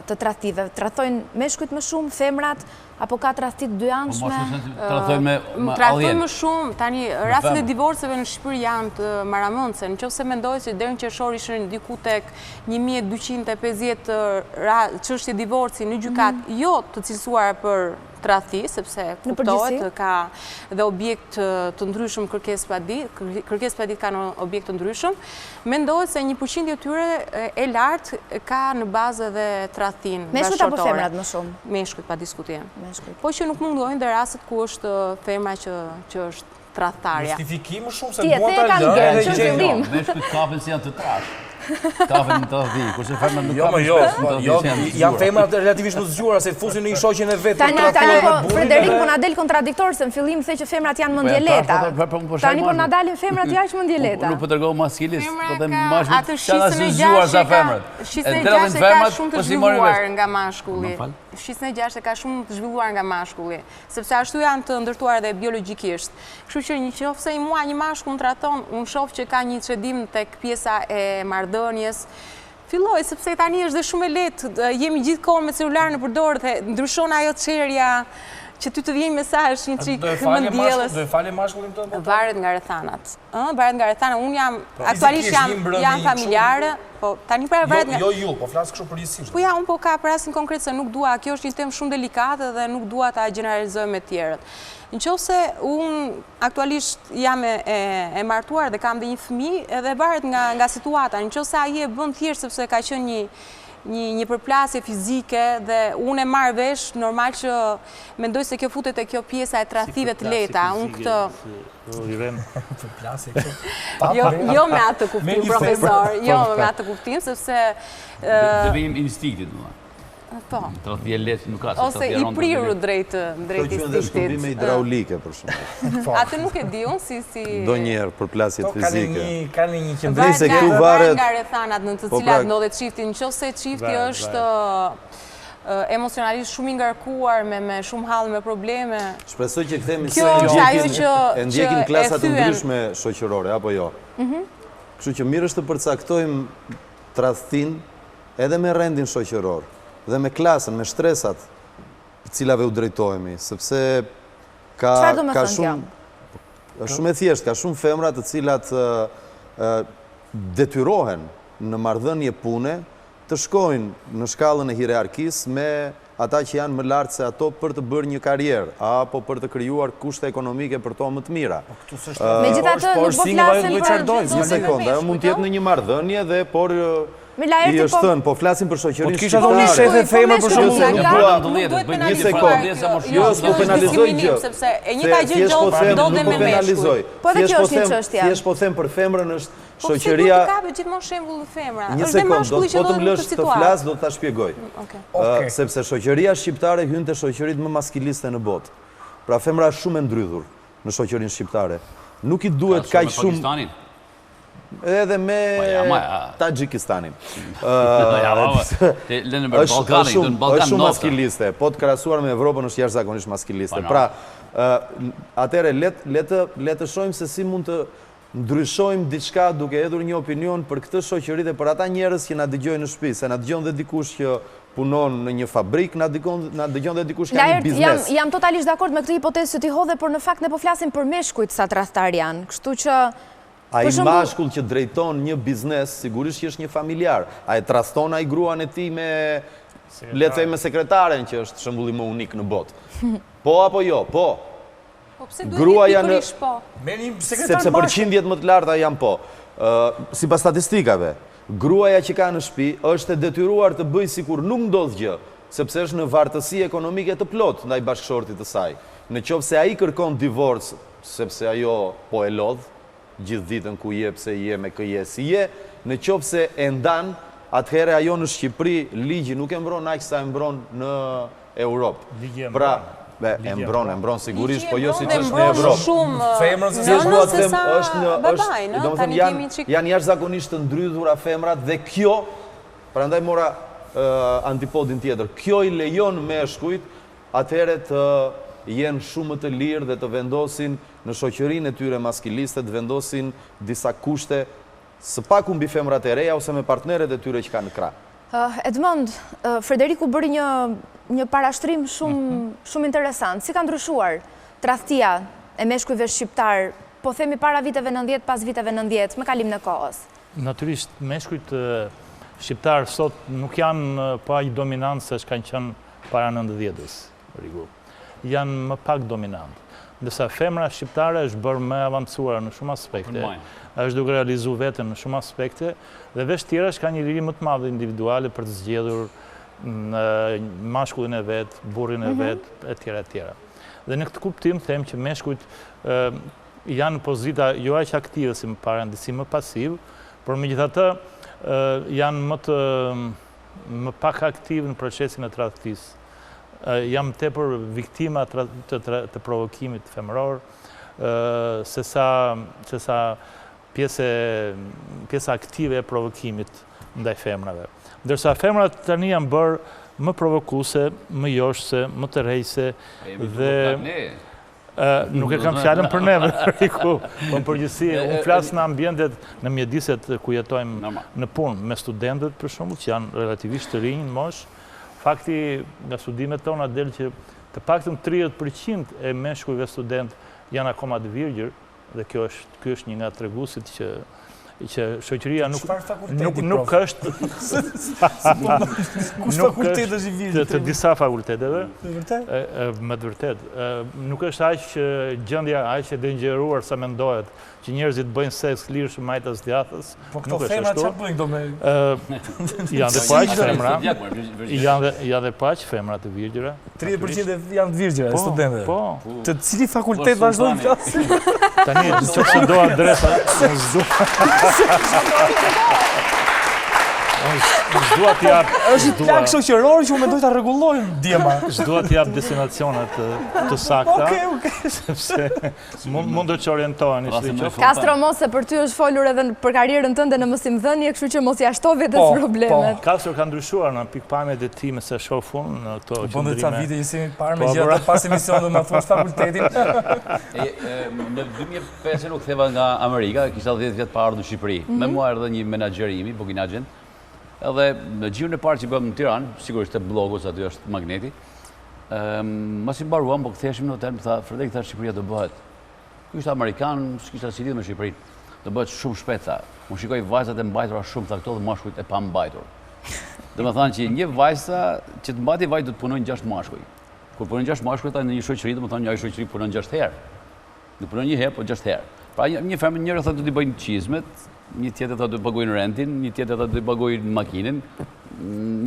të tradhtive. Tradhtojnë meshkujt më shumë, femrat, apo ka tradhti të dyanshme? Tradhtojnë më shumë. Tani, rastet e divorceve në Shqipëri janë të maramëndse. Nëse mendoj se deri në qershor ishin diku tek 1250 çështje divorci në gjykat, jo të cilësuara për tradhti, sepse kuptohet ka dhe objekt të ndryshëm, kërkesë pa ditë ka në objekt të ndryshëm. Mendohet se 1% e tyre e lartë ka në bazë dhe tradhtin bashkëtorë. Meshkujt apo femrat më shumë? Meshkujt pa diskutim. Po që nuk mundojnë dhe rastet ku është femra që është tradhtarja. Justifikim më shumë se duan ta lënë dhe gjejnë. Meshkujt kafen si janë të trashë. Kafen në tradhti, kurse femrat nuk kafen jo, janë femrat relativisht më zgjuara se fusin në një shoqen e vet. Tani po Frederik po na del kontradiktor se në fillim the që femrat janë mendjeleta. Tani po na dalin femrat jashtë mendjeleta. Nuk po tregoj maskilis, po them atë shisën e gjashtë. Shisën e gjashtë ka shumë të zhvilluar nga mashkulli. Shisën e gjashtë ka shumë të zhvilluar nga mashkulli, sepse ashtu janë të ndërtuar edhe biologjikisht. Kështu që nëse mua një mashkull tradhton, unë shoh që ka një çedim tek pjesa e marrëdhënies. Filloj, sepse tani është dhe shumë e lehtë, jemi gjithkohë me celular në përdorë dhe ndryshon ajo çerja që ty të vjen mesazh një çik më diellës. Do e falë mashkullin tonë? Varet nga rrethanat. Varet nga rrethanat. Unë jam aktualisht jam familjare, po tani pra varet nga... Jo, po flas kështu përgjithsisht. Po ja, unë po ka për rastin konkret se nuk dua, kjo është një temë shumë delikate dhe nuk dua ta gjeneralizoj me tjerët. Nëse unë aktualisht jam e martuar dhe kam dhe një fëmijë, edhe varet nga situata. Nëse ai e bën thjesht sepse ka qenë një përplasje fizike dhe unë e marr vesh, normal që mendoj se kjo futet e kjo pjesa e tradhtive të lehta. Unë këtë jo me atë kuptim, profesor, jo me atë kuptim, sepse devijim instinktit, Po. 30 letë nuk ka. Ose i prirur drejt istiktit. Dhe shkëmbime hidraulike, për shumë. Atë nuk e di unë si... Do njerë për plasjet fizike. Ka një qëndrim. Varet nga rethanat në të cilat ndodhet çifti, nëse çifti është emocionalisht shumë i ngarkuar, me shumë hall, me probleme. Shpresoj që kthehemi se ndjekin klasat të ndryshme shoqërore, apo jo? Kështu që mirë është të përcaktojmë tradhtin edhe me rendin shoqëror dhe me klasën, me shtresat cilave u drejtohemi, sepse ka shumë e thjesht, ka shumë femra të cilat detyrohen në marrëdhënie pune të shkojnë në shkallën e hierarkisë me ata që janë më lartë se ato për të bërë një karrierë apo për të krijuar kushte ekonomike për to më të mira. Megjithatë nuk po flasim për një sekondë, ajo mund të jetë në një marrëdhënie dhe por i është thënë, po flasim për shoqërinë. Po të kisha thonë një shefe femër për shembull. Një sekondë. Jo, s'po penalizoj gjë. Sepse e njëjta gjë ndodhet me meshkuj. Po edhe kjo është një çështje. Thjesht po them për femrën është shoqëria. Po si duhet të kapë gjithmonë shembull të femra? Një sekondë, po të më lësh të flas, do ta shpjegoj. Sepse shoqëria shqiptare hyn te shoqëritë më maskiliste në botë. Pra femra është shumë e ndrydhur në shoqërinë shqiptare. Nuk i duhet kaq shumë edhe me Tajikistanin. Është shumë maskiliste, po të krahasuar me Evropën është jashtëzakonisht maskiliste. Pra, atëherë le të shohim se si mund të ndryshojmë diçka duke hedhur një opinion për këtë shoqëri dhe për ata njerëz që na dëgjojnë në shtëpi, se na dëgjon dhe dikush që punon në një fabrik, na dëgjon dhe dikush ka një biznes. Jam totalisht dakord me këtë hipotezë që ti hodhe, por në fakt ne po flasim për meshkujt sa tradhtar janë. Kështu që ai mashkull që drejton një biznes, sigurisht që është një familjar. Ai traston ai gruan e tij me, le të themi, me sekretaren që është shembulli më unik në botë. Po apo jo? Po. Po pse duhet pikërisht po? Sepse përqindjet më të larta janë po. Sipas statistikave, gruaja që ka në shtëpi është e detyruar të bëjë sikur nuk ndodh gjë, sepse është në vartësi ekonomike të plotë ndaj bashkëshortit të saj. Nëse ai kërkon divorc, sepse ajo po e lodh gjithë ditën ku je, pse je, me kë je, si je, në qoftë se e ndan, atëherë ajo në Shqipëri ligji nuk e mbron aq sa e mbron në Europë. Pra, e mbron sigurisht, po jo siç është në Europë. Femrat janë jashtëzakonisht të ndrydhura femrat dhe kjo, prandaj mora antipodin tjetër, kjo i lejon meshkujt atëherë të jenë shumë më të lirë dhe të vendosin në shoqërinë e tyre maskiliste, të vendosin disa kushte së paku mbi femrat e reja ose me partneret e tyre që kanë në krah. Edmond, Frederiku bëri një parashtrim shumë interesant. Si ka ndryshuar tradhtia e meshkujve shqiptar, po themi para viteve 90, pas viteve 90, me kalim në kohës? Natyrisht, meshkujt shqiptar sot nuk janë pa i dominancë se shkanë qenë para 90-ës, Rigu. Janë më pak dominantë. Ndërsa femra shqiptare është bërë më avancuar në shumë aspekte, është duke realizu vetën në shumë aspekte, dhe vesh tjera është ka një liri më të madhe individuale për të zgjedhur në mashkullin e vetë, burrin e vetë, e tjera. Dhe në këtë kuptim, them që meshkujt janë në pozita jo aq aktive si më parë, ndisi më pasiv, por megjithatë janë më pak aktiv në procesin e tradhtisë. Jam tepër viktima të provokimit femëror, se sa pjesa aktive e provokimit ndaj femrave. Ndërsa femrat tani janë bërë më provokuese, më joshse, më të rrejse dhe nuk e kam fjalën për neve, Riku, po në përgjithësi, unë flasë në ambientet, në mjediset ku jetojmë në punë, me studentët për shembull, që janë relativisht të rinj në moshë. Fakti, nga studimet tona del që të paktën 30% e meshkujve student janë akoma të virgjër, dhe kjo është një nga treguesit që shoqëria nuk është kush fakultet është i virgjër? Të disa fakulteteve, me të vërtet, nuk është aq gjendja aq e dëngjeruar sa mendohet, që njerëzit bëjnë seks lirë majtas djathës. Po këto femra çfarë bëjnë do me? Janë dhe paq femra, janë dhe paq femra të virgjëra. 30% janë të virgjëra, studentëve. Po. Të cili fakultet vazhdojnë flasin? Tani, nëse do adresa, S'dua t'jap... Është plak shoqëror që u mendoj ta rregullojmë djema. S'dua t'jap destinacionet të sakta. Okej. Sepse mund të orientoheni, Castro Mose, për ty është folur edhe për karrierën tënde në mësimdhënie, kështu që mos ia shto vetes problemet. Castro ka ndryshuar në pikpamjet e tij me se shoh fund në këto qendrime. Po ca vite që jemi parë me gjithë pas emisionit do na thuash fakultetin. Në 2005 u ktheva nga Amerika, kisha 10 vjet pa ardhur në Shqipëri. Me mua erdhi një menaxher imi, booking agent. Edhe në gjirën e parë që bëm në Tiranë, sigurisht te Bllogos aty është magneti. Mas i mbaruam, po ktheheshim në hotel, më tha, Fredrik, tha Shqipëria do bëhet. Ky ishte amerikan, s'kishte asnjë lidhje me Shqipërinë. Do bëhet shumë shpejt, tha. Unë shikoj vajzat e mbajtura shumë, tha, këto dhe mashkujt e pa mbajtur. Domethënë që një vajza që të mbati vaj do të punojnë 6 mashkuj. Kur punojnë 6 mashkuj, ta në një shoqëri, domethënë një shoqëri punon 6 herë. Nuk punon një herë, po 6 herë. Pra një femër njëri thotë do t'i bëjnë çizmet, një tjetër thotë do të paguajnë rentin, një tjetër thotë do të paguajnë makinën,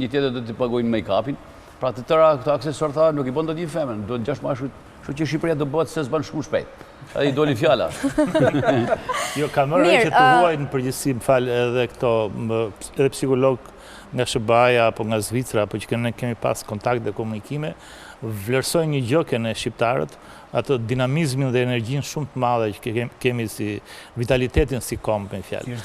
një tjetër do të paguajnë make-upin. Pra të tëra këto aksesorë tha nuk i bën dot një femër, duhet 6 mashkuj. Kështu që Shqipëria do bëhet se s'bën shumë shpejt. Ai doli fjala. Jo, kamerë që të huaj në përgjithësi, më fal, edhe këto edhe psikolog nga SBA-ja apo nga Zvicra, apo që kemi pas kontakt dhe komunikime, vlerësojnë një gjë në shqiptarët, atë dinamizmin dhe energjinë shumë të madhe që kemi si vitalitetin si kom, me fjalë.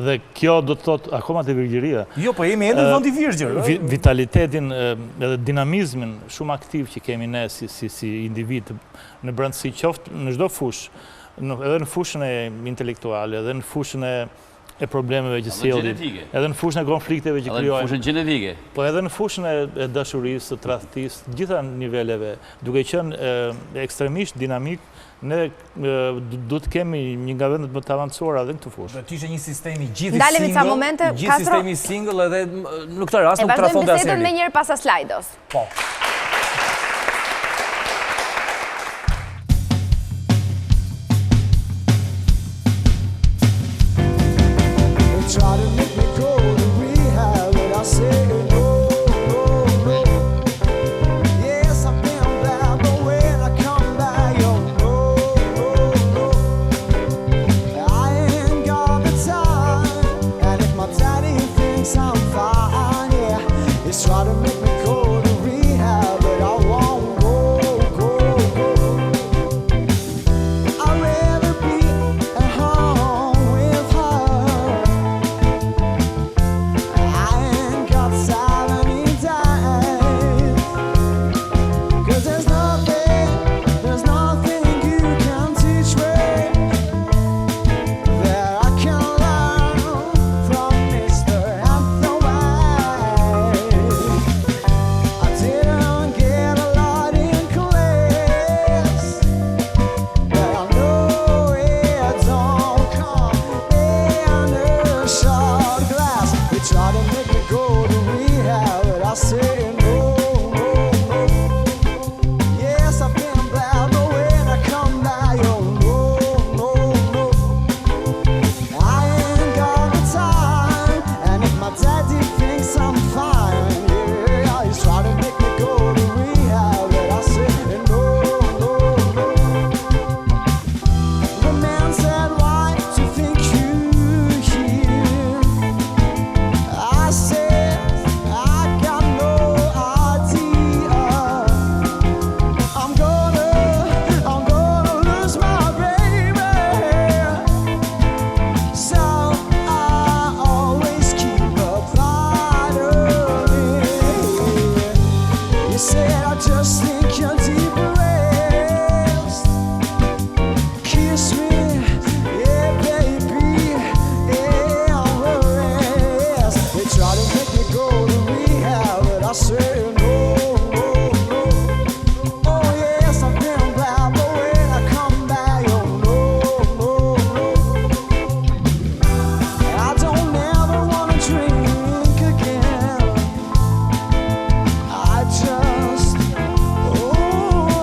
Dhe kjo do të thotë akoma te virgjëria. Jo, po jemi ende në vendi virgjër. Vitalitetin edhe dinamizmin shumë aktiv që kemi ne si individ në brendësi qoftë në çdo fushë, edhe në fushën e intelektuale, edhe në fushën e problemeve që sjellin, edhe në fushën e konflikteve që krijojnë. Edhe në fushën gjenetike. Po edhe në fushën e dashurisë, të tradhtisë, gjitha niveleve, duke qenë ekstremisht dinamik, ne duhet të kemi një nga vendet më të avancuara edhe në këtë fushë. Do të ishte një sistemi gjithë sistemi single edhe në këtë rast nuk trafon asnjë. E vazhdojmë bisedën më njëherë pas slajdos. Po. Try to make me go to rehab, but I say no, no, no. Yes, I've been bad, but when I come back, yo, no, no, no. I ain't got the time, and if my daddy thinks I'm fine, yeah, he's trying to make me go to rehab, but I won't go, go, go. I'd rather be at home with her. Try to make me go to rehab, but I say no, no, no. Yes, I've been bad, but when I come back, yo, no, no, no. I ain't got the time, and if my daddy thinks I'm fine, yeah, he's trying to make me go to rehab, but I say no, no, no. The man said, why do you think you here? I said, I got no idea. I'm gonna lose my baby. So I always keep a part of it. You said, I just think you're depressed. Kiss me, yeah, baby, yeah, I'm a rest. They try to make me go to rehab, but I say no, no, no. Oh yes, I've been bad, but when I come back, yo, no, no, no. I don't ever wanna drink again. I just, oh,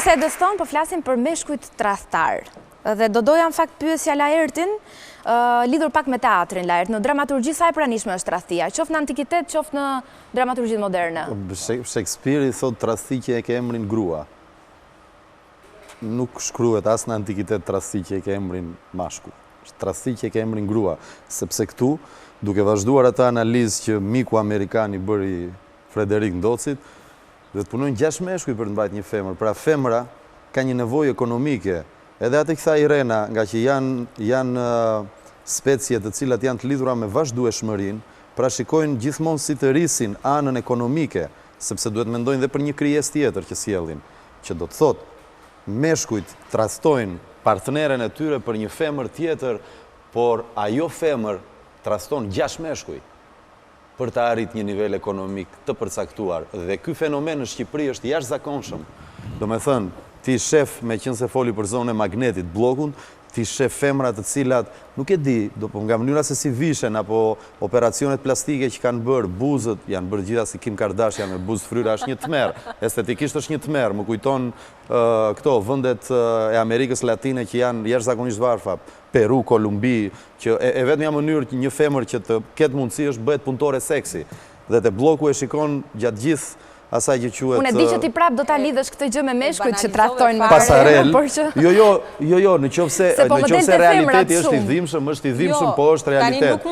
bisedës tonë, po flasim për meshkujt tradhtar. Dhe do doja në fakt pyesja Laertin, lidhur pak me teatrin, Laert, në dramaturgji sa e pranishme është tradhtia, qoftë në antikitet, qoftë në dramaturgjinë moderne. Shakespeare i thot tradhtia e ke emrin grua. Nuk shkruhet as në antikitet tradhtia e ke emrin mashkull. Tradhtia e ke emrin grua, sepse këtu, duke vazhduar atë analizë që miku amerikan i bëri Frederik Ndocit, dhe të punojnë 6 meshkuj për të mbajtur një femër. Pra femra ka një nevojë ekonomike. Edhe atë këtha Irena, nga që janë specie të cilat janë të lidhura me vazhdueshmërinë, pra shikojnë gjithmonë si të rrisin anën ekonomike, sepse duhet mendojnë dhe për një krijesë tjetër që sjellin, që do të thotë meshkujt tradhtojnë partneren e tyre për një femër tjetër, por ajo femër tradhton 6 meshkuj për të arrit një nivel ekonomik të përcaktuar. Dhe ky fenomen në Shqipëri është jashtëzakonshëm. Do me thënë, ti shef, me qënë se foli për zonë e magnetit, blokun, ti shef femrat të cilat, nuk e di, nga mënyra se si vishen, apo operacionet plastike që kanë bërë, buzët, janë bërë gjitha si Kim Kardashian me buzë fryra, është një tmerr, estetikisht është një tmerr, më kujton këto vëndet e Amerikës Latine që janë jashtëzakonisht varfra, Peru, Kolumbi, që e vetmja mënyrë që një femër që të ketë mundësi është bëhet punëtore seksi, dhe te bloku e shikon gjatë gjithë asaj që quhet... Unë e di që ti prap do ta lidhësh këtë gjë me meshkujt që tradhtojnë me pasarel. Jo, në qoftë se realiteti është i dhimbshëm, po është realitet.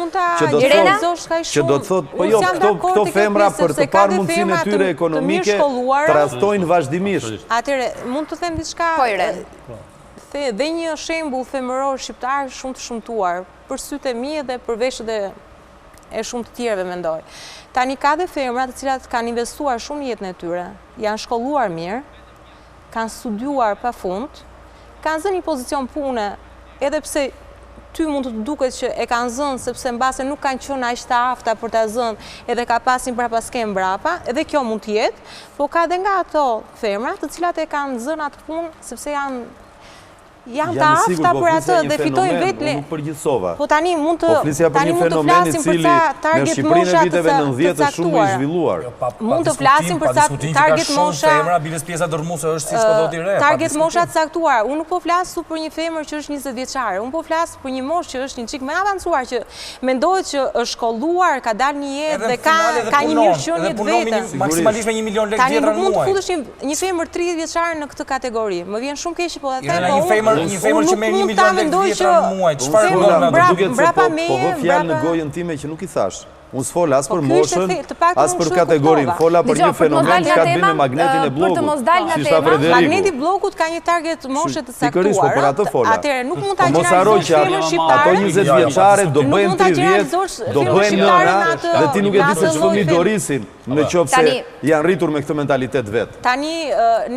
Që do të thotë, po jo, këto femra për të parë mundësinë e tyre ekonomike tradhtojnë vazhdimisht. Atëre, mund të them diçka? Po, Iren. Dhe një shembull femëror shqiptar shumë të shëmtuar, për sytë e mi dhe për veshët e shumë të tjerëve mendoj. Tani ka dhe femra të cilat kanë investuar shumë jetën e tyre, janë shkolluar mirë, kanë studiuar pafund, kanë zënë një pozicion pune, edhe pse ty mund të duket që e kanë zënë sepse mbase nuk kanë qenë aq të afta për ta zënë, edhe ka pasin brapa skem brapa, edhe kjo mund të jetë, po ka dhe nga ato femra të cilat e kanë zënë atë punë sepse janë të afta për atë dhe fitojnë vetë. Nuk përgjithsova. Po tani mund të flisja për një fenomen i cili në Shqipërinë e viteve 90 është shumë i zhvilluar. Mund të flasim për target mosha. Femra biles pjesa dormuse është siç po thotë Ire. Target mosha të caktuar. Unë nuk po flas për një femër që është 20 vjeçare. Unë po flas për një moshë që është një çik më avancuar që mendohet që është shkolluar, ka dalë një jetë dhe ka një mirëqenie të vetën. Maksimalisht me 1 milion lekë vjetra në muaj. Tani nuk mund të futesh një femër 30 vjeçare në këtë kategori. Më vjen shumë keq po atë. Një femër që merr 1 milion lekë vjetra në muaj, çfarë bën atë? Duket se po vë fjalë në gojën time që nuk i thash. Unë s'fola as për moshën, as për kategorinë, fola për një fenomen që ka të bëjë me magnetin e bllokut. Për të mos dalë nga tema, magneti i bllokut ka një target moshe të caktuar. Atëherë nuk mund ta gjenerazosh femër shqiptare. Ato 20 vjeçare do bëjnë 30, do bëjnë nëna dhe ti nuk e di se ç'fëmijë do rrisin, në qoftë se janë rritur me këtë mentalitet vet. Tani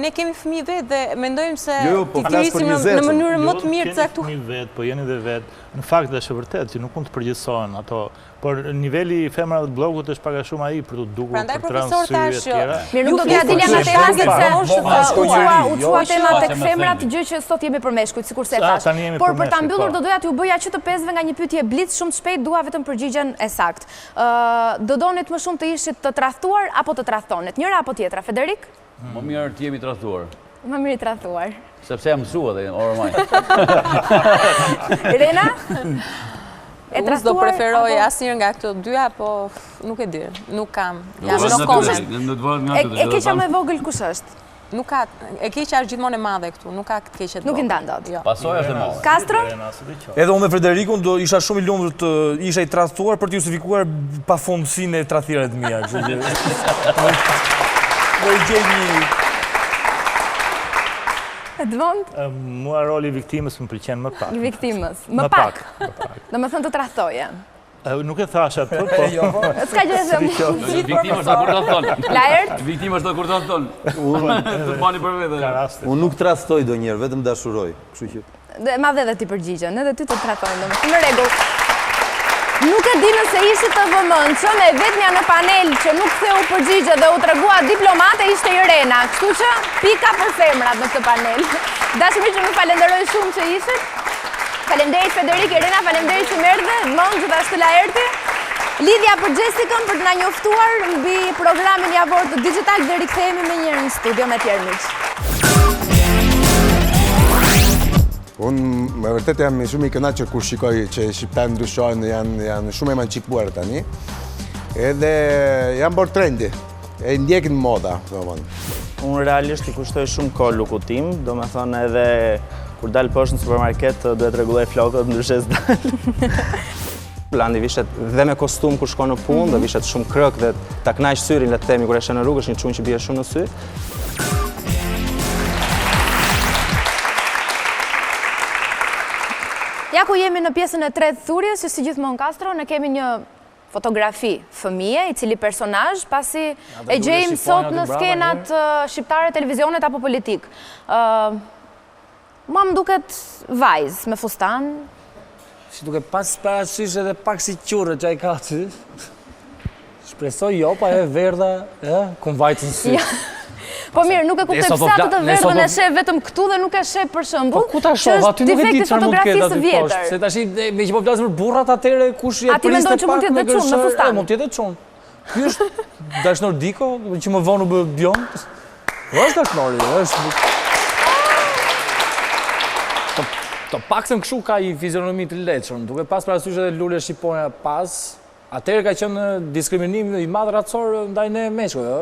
ne kemi fëmijë vet dhe mendojmë se ti rrisim në mënyrë më të mirë të caktuar. Fëmijë vet, po jeni dhe vet. Në fakt është e vërtetë që nuk mund të përgjithësohen ato, por niveli i femrave të bllokut është pak a shumë ai për të dukur për transferi e tjera. Mirë, nuk do t'ja dilja nga tema sepse u çua tema tek femrat, gjë që sot jemi për meshkujt, sikurse e thash. Por për ta mbyllur do doja t'ju bëja që të pesëve nga një pyetje blitz shumë të shpejt, dua vetëm përgjigjen e saktë. Do donit më shumë të ishit të tradhtuar apo të tradhtonet? Njëra apo tjetra, Federik? Më mirë të jemi tradhtuar. Më mirë i tradhtuar. Sepse jam mësuar dhe ormai. Irena? Unë do preferoj asnjër nga këto dyja, po nuk e di, nuk kam. E keqja më e vogël kush është? Nuk ka, e keqja është gjithmonë e madhe këtu, nuk ka të keqet. Nuk i ndan dot. Pasojë është e madhe. Castro? Edhe unë me Frederikun do isha shumë i lumtur të isha i tradhtuar për të justifikuar pafundësinë e tradhtirave të mia, kështu që. Do i gjej një Edmond? Mua roli i viktimës më pëlqen më pak. I viktimës? Më pak? Do me thënë të tradhtoje? Nuk e thash atë, po. S'ka gjë se mu. Viktima është kur do thonë. Laert? Viktima është kur do thonë. Të bani për vete. Unë nuk tradhtoj donjëherë, vetëm dashuroj. Kështu që Ma dhe ti përgjigjen, edhe ty të tradhtojnë. Në rregull. Nuk e di nëse ishit të vëmendshëm, e vetmja në panel që nuk theu përgjigje dhe u tregua diplomate ishte Irena, kështu që pika për femrat në këtë panel. Dashur që më falenderoj shumë që ishit. Faleminderit Federik, Irena, faleminderit që erdhe, Edmond gjithashtu Laerti. Lidhja për Jessicën për të na njoftuar mbi programin javor të Digital dhe rikthehemi më njëherë në studio me tjerë miq. Unë me vërtet jam shumë i kënaqur kur shikoj që shqiptarët ndryshojnë, janë shumë emancipuar tani. Edhe janë bërë trendi, e ndjekin moda, domethënë. Unë realisht I kushtoj shumë kohë lukut tim, domethënë edhe kur dal poshtë në supermarket duhet rregulloj flokët ndryshe s'dal. Landi vishet dhe me kostum kur shkon në punë, dhe vishet shumë krëk dhe ta kënaq syrin le të themi kur e shën në rrugë, është një çun që bie shumë në sy. Ja ku jemi në pjesën e tretë thurjes, si gjithmonë Castro, ne kemi një fotografi fëmije, I cili personazh, pasi e gjejmë sot në skenat shqiptare, televizionet apo politik. Mua më duket vajzë me fustan. Si duke pas parasysh edhe pak si qurë që ai ka ty. Shpresoj jo, pa e verdha, kun vajtë në sy. Po mirë, nuk e kuptoj pse atë të verdhën e sheh vetëm këtu dhe nuk e sheh për shembull. Po ku ta shoh? Aty nuk e di çfarë mund të ketë aty poshtë. Se tash me që po flasim për burrat atëre kush je priste pak. Aty mendon që mund të jetë çun në fustan. Mund të jetë çun. Ky është dashnor Diko, që më vonë u bë bjond. Është dashnori, është. Të paktën kështu ka I fizionomi të lehtëshëm, duke pas parasysh edhe lule shqiponja pas, atëherë ka qenë diskriminim I madh racor ndaj ne meshkujve,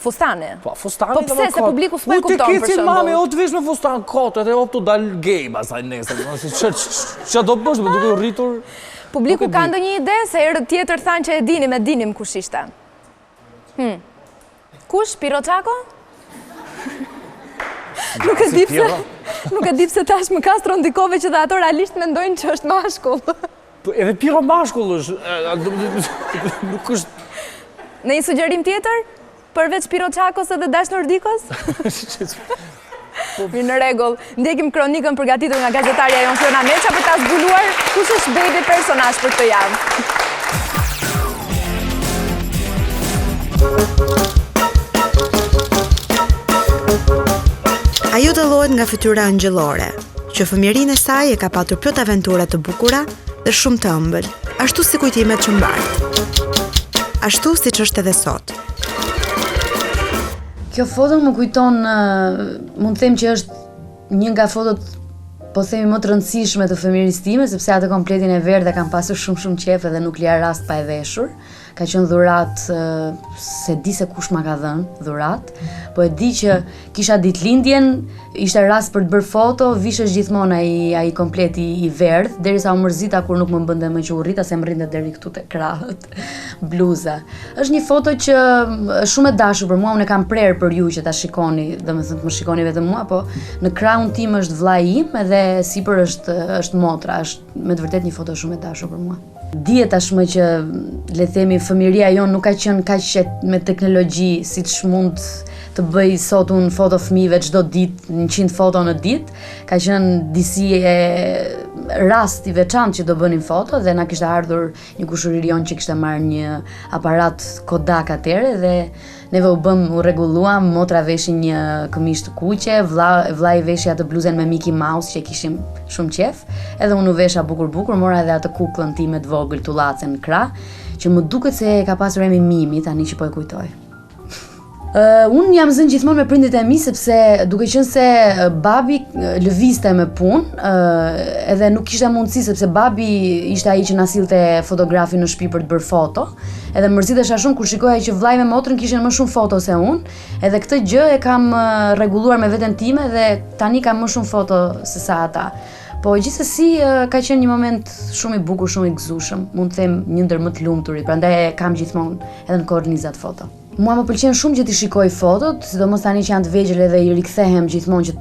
Fustani? Po, fustani po pse, se publiku s'po e kupton për shembull. Ti ke mami, o të vesh me fustan kotë, edhe o të dal gay pastaj nesër. Ç'a do bësh, duke U rritur? Publiku ka ndonjë ide se herë tjetër thanë që e dinim kush ishte. Kush? Piro Çako? Nuk e di pse tash më Castro ndikove që dhe ato realisht mendojnë që është mashkull. Edhe Piro mashkull është. Nuk është. Në një sugjerim tjetër? Përveç Piro Çakos edhe dashnor Dikos? Mirë në rregull, ndjekim kronikën përgatitur nga gazetarja jon Fiona Meça për ta zbuluar kush është baby personazh për këtë javë. Ajo dallohet nga fytyra angjëllore, që fëmijërinë e saj e ka patur plot aventura të bukura dhe shumë të ëmbël, ashtu si kujtimet që mbart. Ashtu siç është edhe sot. Kjo foto më kujton, mund të them që është një nga fotot, po themi më të rëndësishme të fëmijërisë time, sepse atë kompletin e verdhë kam pasur shumë qef edhe nuk lja rast pa e veshur. Ka qenë dhurat, se di se kush ma ka dhënë dhurat, po e di që kisha ditëlindjen, ishte rast për të bërë foto, vishesh gjithmonë ai kompleti I verdh, derisa u mërzita kur nuk më bënte më që u rrita, se më rrinte deri këtu te krahët, bluza. Është një foto që është shumë e dashur për mua, unë e kam prerë për ju që ta shikoni, domethënë të më shikoni vetëm mua, po në krahun tim është vllai im edhe sipër është motra, është me të vërtetë një foto shumë e dashur për mua. Dihet tashmë që le të themi fëmijëria jon nuk ka qenë kaq me teknologji siç mund të bëj sot unë foto fëmijëve çdo ditë, 100 foto në ditë, ka qenë disi e rast I veçantë që do bënin foto dhe na kishte ardhur një kushëriron që kishte marrë një aparat Kodak atëre dhe neve u rregulluam, motra veshin një këmishë të kuqe, vllai veshi atë bluzën me Mickey Mouse që kishim shumë qef, edhe unë u vesha bukur, mora edhe atë kukullën time të vogël tullacen në krah, që më duket se ka pasur emrin Mimi tani që po e kujtoj. Unë jam zënë gjithmonë me prindit e mi sepse duke qenë se babi lëvizte me punë, edhe nuk kishte mundësi sepse babi ishte ai që na sillte fotografin në shtëpi për të bërë foto, edhe mërzitesha shumë kur shikoja që vllai me motrën kishin më shumë foto se unë, edhe këtë gjë e kam rregulluar me veten time dhe tani kam më shumë foto se sa ata. Po gjithsesi ka qenë një moment shumë I bukur, shumë I gëzueshëm, mund të them një ndër më të lumturit, prandaj e kam gjithmonë edhe në kornizat foto. Mua më pëlqen shumë që t'i shikoj fotot, sidomos tani që janë të vegjël edhe I rikthehem gjithmonë që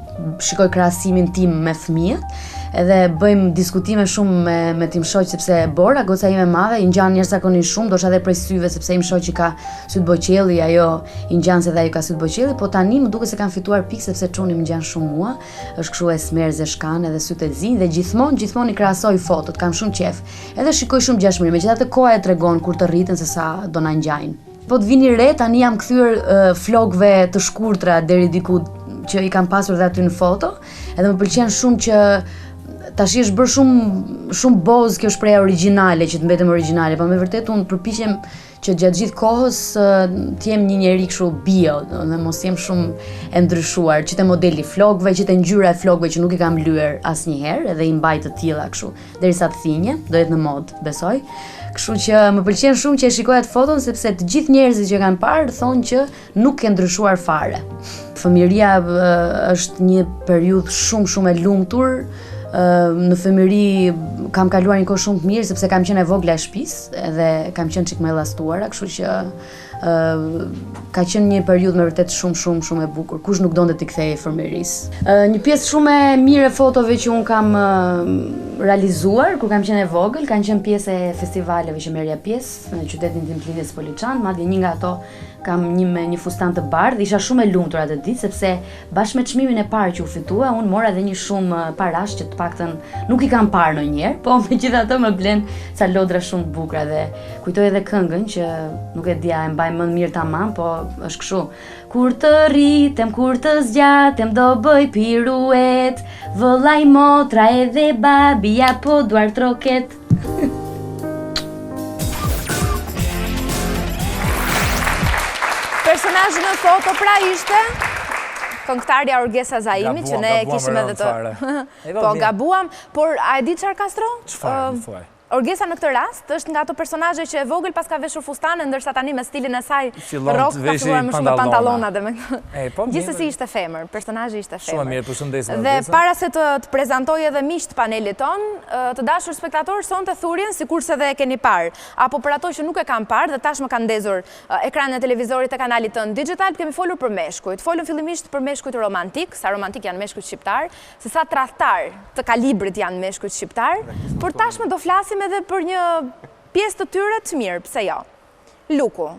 shikoj krahasimin tim me fëmijët, edhe bëjmë diskutime shumë me tim shoq sepse Bora, goca ime e madhe, I ngjan jashtëzakonisht shumë, ndoshta edhe prej syve sepse im shoqi ka sy të boqelli, ajo I ngjan se dhe ajo ka sy të boqelli, po tani më duket se kanë fituar pikë sepse çuni më ngjan shumë mua, është kështu e smerze shkan edhe sytë e zi dhe gjithmonë I krahasoj fotot, kam shumë qef. Edhe shikoj shumë gjashmëri, megjithatë koha e tregon kur të rriten se sa do na ngjajnë. Po të vini re, tani jam kthyer flokëve të shkurtra deri diku që I kam pasur dhe aty në foto, edhe më pëlqen shumë që tash është bërë shumë boz kjo shprehje origjinale, që të mbetem origjinale, po me vërtet unë përpiqem që gjatë gjithë kohës t'jem një njeri kështu bio, dhe mos jem shumë e ndryshuar, që të modeli flokëve, që të ngjyra e flokëve që nuk i kam lyer asnjëherë, edhe i mbaj të tilla kështu, derisa të thinje, do jetë në modë, besoj. Kështu që më pëlqen shumë që e shikoj atë foton sepse të gjithë njerëzit që kanë parë thonë që nuk ke ndryshuar fare. Fëmijëria është një periudhë shumë e lumtur. Në fëmijëri kam kaluar një kohë shumë të mirë sepse kam qenë e vogla e shtëpisë edhe kam qenë çik më ellastuara, kështu që ka qenë një periudhë me vërtet shumë e bukur. Kush nuk donte t'i kthehej fëmijërisë. Një pjesë shumë e mirë e fotove që un kam realizuar kur kam qenë e vogël, kanë qenë pjesë e festivaleve që merrja pjesë në qytetin tim Lindjes Poliçan, madje një nga ato kam me një fustan të bardhë, isha shumë e lumtur atë ditë sepse bashkë me çmimin e parë që u fitua, unë mora edhe një shumë parash që të paktën nuk i kam parë ndonjëherë, po megjithatë më blen ca lodra shumë të bukura dhe kujtoj edhe këngën që nuk e dia e mbaj më mirë tamam, po është kështu. Kur të rritem, kur të zgjatem, do bëj piruet, vëllai motra edhe babi apo duart roket. Personazhi në foto pra ishte këngëtarja Orgesa Zaimi, që ne kishim edhe të... Po, gabuam, por a e di çfarë Castro? Çfarë, më thuaj? Orgesa në këtë rast është nga ato personazhe që e vogël pas ka veshur fustane, ndërsa tani me stilin e saj rock ka filluar më shumë me pantallona dhe me... Gjithsesi ishte femër, personazhi ishte femër. Shumë mirë, përshëndesim Dhe Orgesa. para se të prezantoj edhe miqt panelit ton, të dashur spektator, sonte thurjen sikurse dhe e keni parë, apo për ato që nuk e kanë parë dhe tash më kanë ndezur ekranin e televizorit e kanalit ton digital, kemi folur për meshkujt. Folëm fillimisht për meshkujt romantik, sa romantik janë meshkujt shqiptar, se sa tradhtar të kalibrit janë meshkujt shqiptar, por tashmë do flasim edhe për një pjesë të tyre të mirë, pse jo? Luku.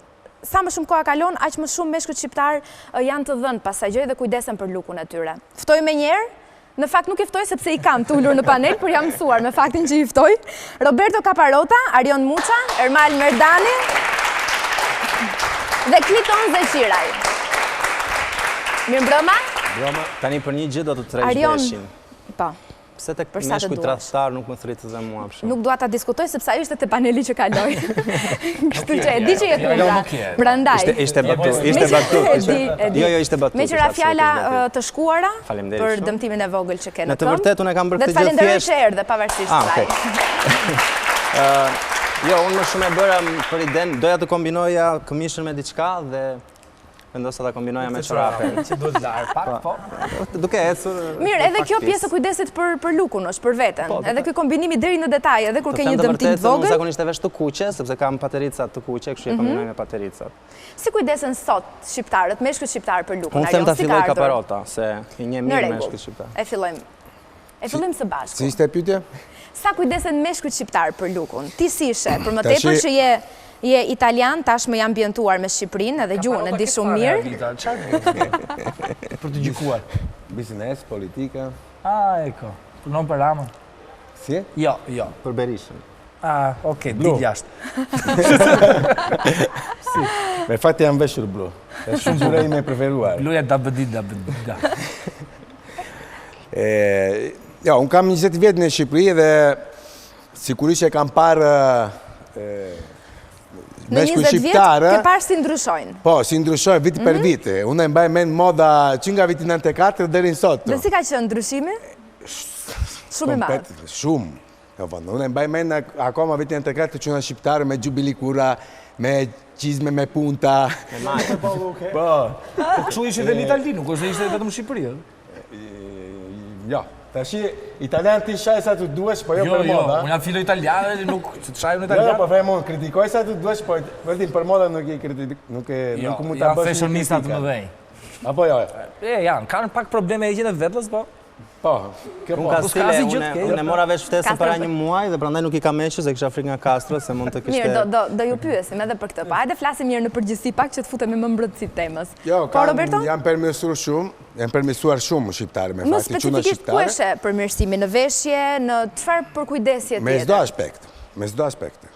Sa më shumë koha kalon, aq më shumë meshkujt shqiptar janë të dhënë pasajgjoj dhe kujdesen për lukun e tyre. Ftoj me njerë, në fakt nuk i ftoj sepse i kam tullur në panel, por jam mësuar me faktin që i ftoj. Roberto Caparota, Arion Muça, Ermal Merdani dhe Kliton Zeqiraj. Mirëmbrëma. Broma, tani për një gjë do të tresh Arion, veshin. po. Pse tek meshkujt tradhtar nuk më thrit dhe mua për shkak. Nuk dua ta diskutoj sepse ai ishte te paneli që kaloi. Kështu që e di që je kundra. Prandaj. Ishte batut, ishte batut. Jo, ishte batut. Me qëra fjala të shkuara për dëmtimin e vogël që ke në këmbë. Në të vërtetë unë e kam bërë këtë gjë thjesht. Dhe të falenderoj që erdhe pavarësisht kësaj. Jo, unë më shumë e bëra për iden, doja të kombinoja këmishën me diçka dhe vendosa ta kombinoja me çorape. Që duhet larë pak, po. Duke ecur. Mirë, edhe kjo pjesë e kujdesit për lukun është, për veten. Edhe ky kombinimi deri në detaj, edhe kur ke një dëmtim të vogël. Unë zakonisht e vesh të kuqe, sepse kam paterica të kuqe, kështu e kombinoj me patericat. Si kujdesen sot shqiptarët, meshkujt shqiptar për lukun? Unë them ta filloj Caparota, se i njeh mirë meshkujt shqiptar. E fillojmë. E fillim së bashku. Si ishte pyetja? Sa kujdesen meshkujt shqiptar për lukun? Ti si ishe? Për më tepër që je italian, tashmë jam ambientuar me Shqipërinë edhe gjuhën e di shumë mirë. Për të gjykuar. Biznes, politika. Eko. Punon për Ramën. Si? Jo. Për Berishën. Okej, dit jashtë. Me fakt jam veshur blu. Është shumë ngjyra ime e preferuar. Bluja dabëdit. Ja, unë kam 20 vjet në Shqipëri dhe sigurisht e kam parë në 20 vjet ke parë si ndryshojnë. Po, si ndryshojnë vit për vit. Unë e mbaj mend moda që nga viti 94 deri në sot. Dhe si ka qenë ndryshimi? Shumë i madh. Shumë. Unë e mbaj mend akoma viti 94 që nga shqiptarë me gjubili kura, me qizme me punta. Me majtë. Po, kështu ishte dhe në Itali, nuk është ishte vetëm në Shqipëri. Jo. Tashi, italian ti shaj sa të duesh, po jo për moda. Jo, unë jam filo italiane, nuk të shaj unë italian. Jo, po vej mund, kritikoj sa të duesh, po vërtin për moda nuk mund të bësh një kritikë. Janë fashionistat më dhej. Apo jo? Janë, kanë pak probleme e gjene vetës, po. Po, unë ka stile, unë mora vesh ftesën para një muaj dhe prandaj nuk i kam hequr se kisha frikë nga Castro se mund të kishte. Mirë, do ju pyesim edhe për këtë. Po hajde flasim mirë në përgjithësi pak që të futemi më brëndësi temës. Jo, jam përmirësuar shumë shqiptarë me më fakti që në specifikisht ku eshe përmirësimi në veshje, në çfarë përkujdesje tjetër? Me çdo aspekt.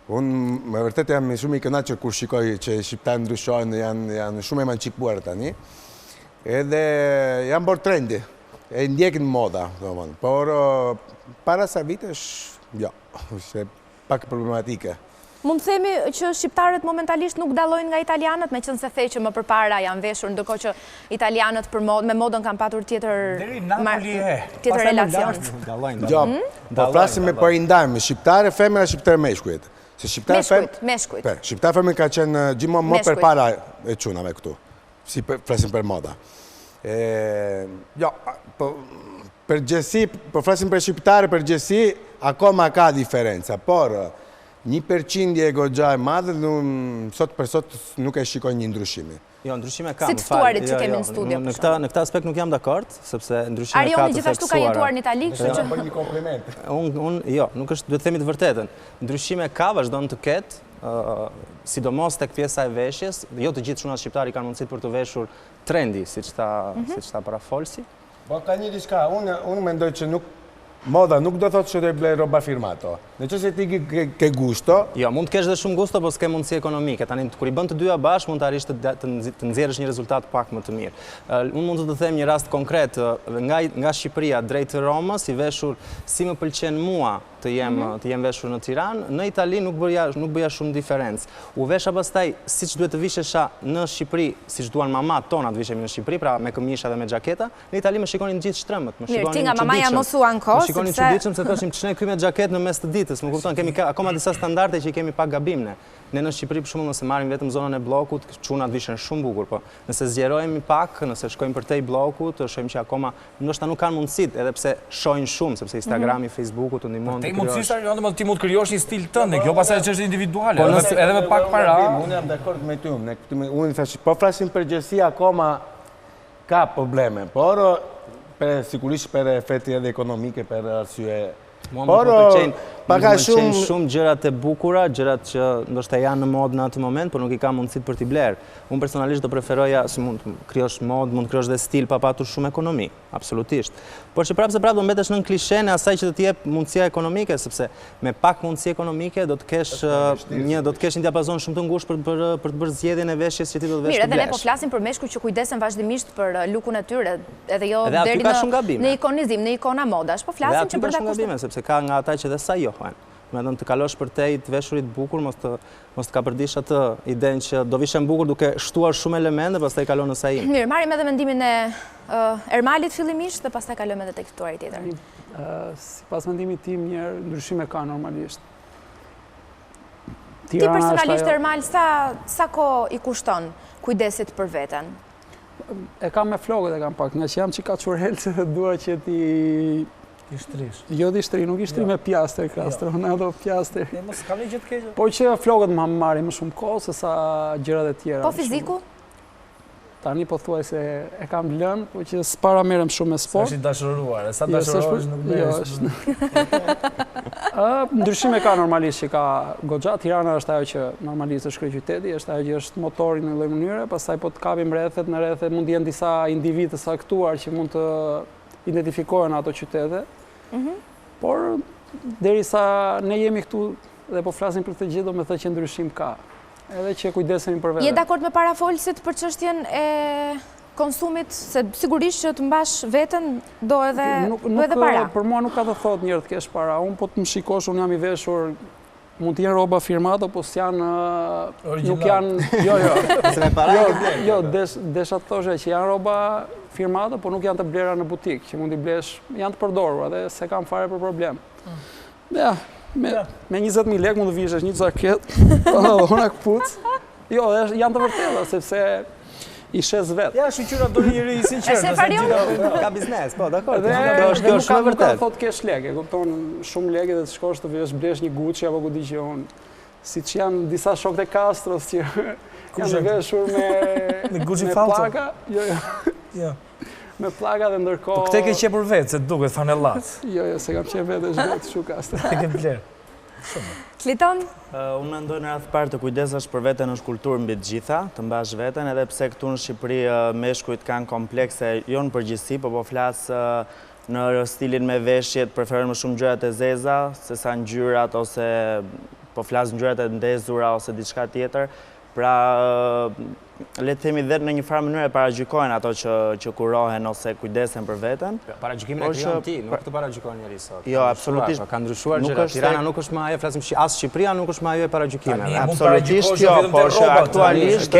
Unë me vërtet jam shumë i kënaqur kur shikoj që shqiptarët ndryshojnë, janë shumë emancipuar tani. Edhe janë bërë trendi. E ndjekin moda, por para sa vitesh, jo, është pak problematike. Mund të themi që shqiptarët momentalisht nuk dallojnë nga italianët, me qënë se the që më përpara janë veshur, ndërkohë që italianët me modën kanë patur tjetër relacion. Jo, po flasim për indajmë, shqiptare femra, shqiptare meshkujt. Meshkujt. Shqiptare femra ka qenë gjithmonë më përpara e çunave këtu, si flasim për moda. Jo, përgjithësi, po flasim për shqiptare, përgjithësi, akoma ka diferenca, por 1% e goxha e madhe, sot për sot nuk e shikoj një ndryshimi. Jo, ndryshime ka. Si të ftuarit që kemi në studio. Në këtë aspekt nuk jam dakord, sepse ndryshime ka të Arioni gjithashtu ka jetuar në Itali, kështu që... Bërë një kompliment. Jo, nuk është, duhet themi të vërtetën. Ndryshime ka, vazhdon të ketë, sidomos tek pjesa e veshjes, jo të gjithë shunat shqiptari kanë mundësit për të veshur trendi, siç ta parafolsi. Po ka një diçka, unë mendoj që moda nuk do thotë që do i blej roba firmato. Në që se ti ke gusto... Jo, mund të kesh dhe shumë gusto, po s'ke mundësi ekonomike. Tani, kur i bën të dyja bashkë, mund të arish të nxjerrësh një rezultat pak më të mirë. Unë mund të them një rast konkret, nga Shqipëria drejt Romës, i veshur si më pëlqen mua të jem veshur në Tiranë, në Itali nuk bëja shumë diferencë. U vesha pastaj, siç duhet të vishesha në Shqipëri, siç duan mamat tona të vishemi në Shqipëri, pra me këmisha dhe me xhaketa, në Itali më shikonin gjithë shtrëmbët, më shikonin çuditshëm se thoshim ç'ne ky me xhaketë në mes të ditës, më kupton, kemi akoma disa standarde që i kemi pak gabim ne. Ne në Shqipëri për shembull nëse marrim vetëm zonën e bllokut, çunat vishen shumë bukur, po nëse zgjerohemi pak, nëse shkojmë përtej bllokut, shohim që akoma ndoshta nuk kanë mundësitë, edhe pse shohin shumë, sepse Instagrami, Facebooku të ndihmon të krijosh. Ti mund të krijosh një stil tënd, kjo pastaj që është individuale, edhe me pak para. Unë jam dakord me ty, unë thash, po flasim për gjësi akoma ka probleme, por sigurisht për efekti edhe ekonomike, për arsye. Por më pëlqejnë shumë gjërat e bukura, gjërat që ndoshta janë në modë në atë moment, por nuk i kam mundësit për t'i blerë. Unë personalisht do preferoja, si mund të krijosh modë, mund të krijosh dhe stil pa patur shumë ekonomi, absolutisht. Por që prapë do mbetesh nën klishen e asaj që do t'jep mundësia ekonomike, sepse me pak mundësi ekonomike do të kesh një diapazon shumë të ngushtë për të bërë zgjedhjen e veshjes që ti do të vesh të blesh. Mirë, edhe ne po flasim për meshkuj që kujdesen vazhdimisht për lukun e tyre, edhe jo deri në ikonizim, në ikona modash, po flasim që për ta kushtuar. Sepse ka nga ata që dhe sa johen. Me të kalosh përtej të veshurit bukur, mos të ka përdish atë idenë që do vishen bukur duke shtuar shumë elemente, pastaj kalon në sajim. Mirë, marrim edhe mendimin e Ermalit fillimisht dhe pastaj kalojmë edhe tek ftuari tjetër. Sipas mendimit tim, një ndryshime ka normalisht. Ti personalisht Ermal, sa kohë i kushton kujdesit për veten? E kam me flokët, e kam pak, nga që jam që ka qurhelë dhe dua që ti... Ishtrish. Jo d'ishtri, nuk ishtri me pjaster, Ronaldo pjaster. Mos ka një gjë të keqe. Po që flokët më marrin më shumë kohë se sa gjërat e tjera. Po fiziku? Tani po thuaj se e kam lënë, po që s'para merrem shumë me sport. Sa është dashuruar, sa dashurohesh nuk merresh. Ndryshime ka normalisht që ka goxha. Tirana është ajo që normalisht është kryeqyteti, është ajo që është motori në lloj mënyre, pastaj po të kapim rrethet, në rrethet mund të jenë disa individë të saktuar që mund të identifikohen ato qytete. Por derisa ne jemi këtu dhe po flasim për të gjithë, do me thënë që ndryshim ka. Edhe që kujdesemi për vete. Je dakord me parafolësit për çështjen e konsumit, se sigurisht që të mbash veten do edhe para. Për mua nuk ka të thotë njërë të kesh para. Unë po të më shikosh, unë jam i veshur, mund të jenë roba firmato, po s'janë... Nuk janë... Jo, desha të thoshe që janë roba firmato, po nuk janë të blera në butik, që mund i blesh, janë të përdorur, edhe se kam fare për problem. Ja, me 20.000 lek mund të vishesh një xhaket, ona këpuc. Jo, janë të vërteta, sepse i shes vetë. Ja, shqyra do njëri i sinqertë. Ka biznes, po, dakord. Dhe nuk ka thot kesh lek, e kupton shumë lek dhe të shkosh të blesh një Gucci apo ku di që unë. Si që janë disa shokët e Castros që janë veshur me plaka. Jo. Me plaka dhe ndërkohë... Po këte ke qe për vetë, se duket fanellat. Jo, se kam qe vetë, është vetë shukastë. Te ke blerë. Kliton? Unë mendoj në radh parë të kujdesesh për veten është kulturë mbi të gjitha, të mbash veten, edhe pse këtu në Shqipëri meshkujt kanë komplekse, jo në përgjithësi, po flas në stilin me veshjet, preferojnë më shumë ngjyrat e zeza, se sa ngjyrat ose po flas ngjyrat e ndezura ose diçka tjetër. Pra le të themi dhe në një farë mënyrë e paragjykojnë ato që kurohen ose kujdesen për veten. Paragjykimin e krijon ti, nuk të paragjykon njëri sot. Jo, absolutisht. Ka ndryshuar gjëra. Tirana nuk është më ajo, flasim as Shqipëria nuk është më ajo e paragjykimeve. Absolutisht jo, por që aktualisht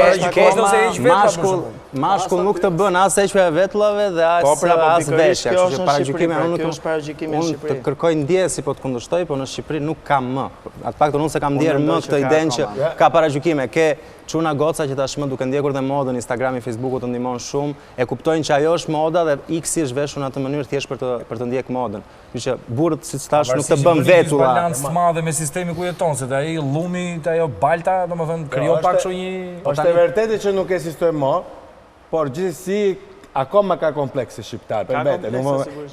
mashkull nuk të bën as heqja e vetllave dhe as veshja, kështu që paragjykimi unë nuk është paragjykimi në Shqipëri. Unë të kërkoj ndjesë po të kundërshtoj, por në Shqipëri nuk kam më. Atë paktën unë se kam ndjer më këtë idenë që ka paragjykime, ke çuna goca që tashmë duke ndjekur dhe modën, Instagrami, Facebooku të ndihmon shumë, e kuptojnë që ajo është moda dhe X është veshur në atë mënyrë thjesht për të ndjek modën. Kështu që burrët siç thash nuk të bën vetulla. Ka balancë të madhe me sistemi ku jeton, se ai llumi, ajo balta, domethënë krijon pak kështu një. Është e vërtetë që nuk ekzistojnë më, por gjithsesi akoma ka komplekse shqiptar për veten.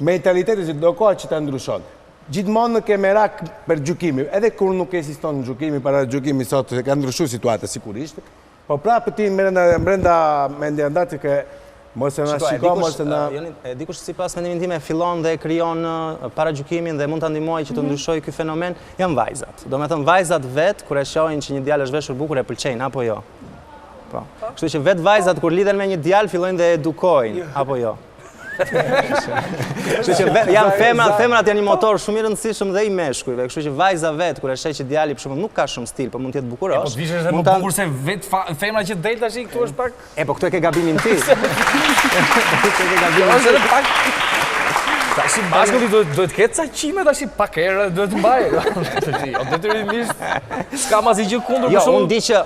Mentaliteti që do kohë që ta ndryshon. Gjithmonë ke merak për gjykimi, edhe kur nuk ekziston gjykimi, para gjykimi sot ka ndryshuar situata sigurisht. Po prapë ti brenda mendiandatit që mos e na shikon, mos e na. E dikush sipas mendimit tim e fillon dhe e krijon paragjykimin dhe mund ta ndihmojë që të ndryshojë ky fenomen, janë vajzat. Domethënë vajzat vet kur e shohin që një djalë është veshur bukur e pëlqejnë apo jo. Po. Kështu që vet vajzat kur lidhen me një djalë fillojnë dhe edukojnë apo jo. Kështu që janë femrat janë një motor shumë i rëndësishëm dhe i meshkujve. Kështu që vajza vet kur e sheh që djali për shembull nuk ka shumë stil, por mund të jetë bukurosh. Po vishësh edhe më bukur se vet femra që del tash këtu është pak. Po këtu e ke gabimin ti. Këtu e ke gabimin ti. Tashi bashkulli duhet ketë ca qime tashi pak herë duhet mbajë. Jo detyrimisht s'kam asgjë gjë kundër për shumë. Jo,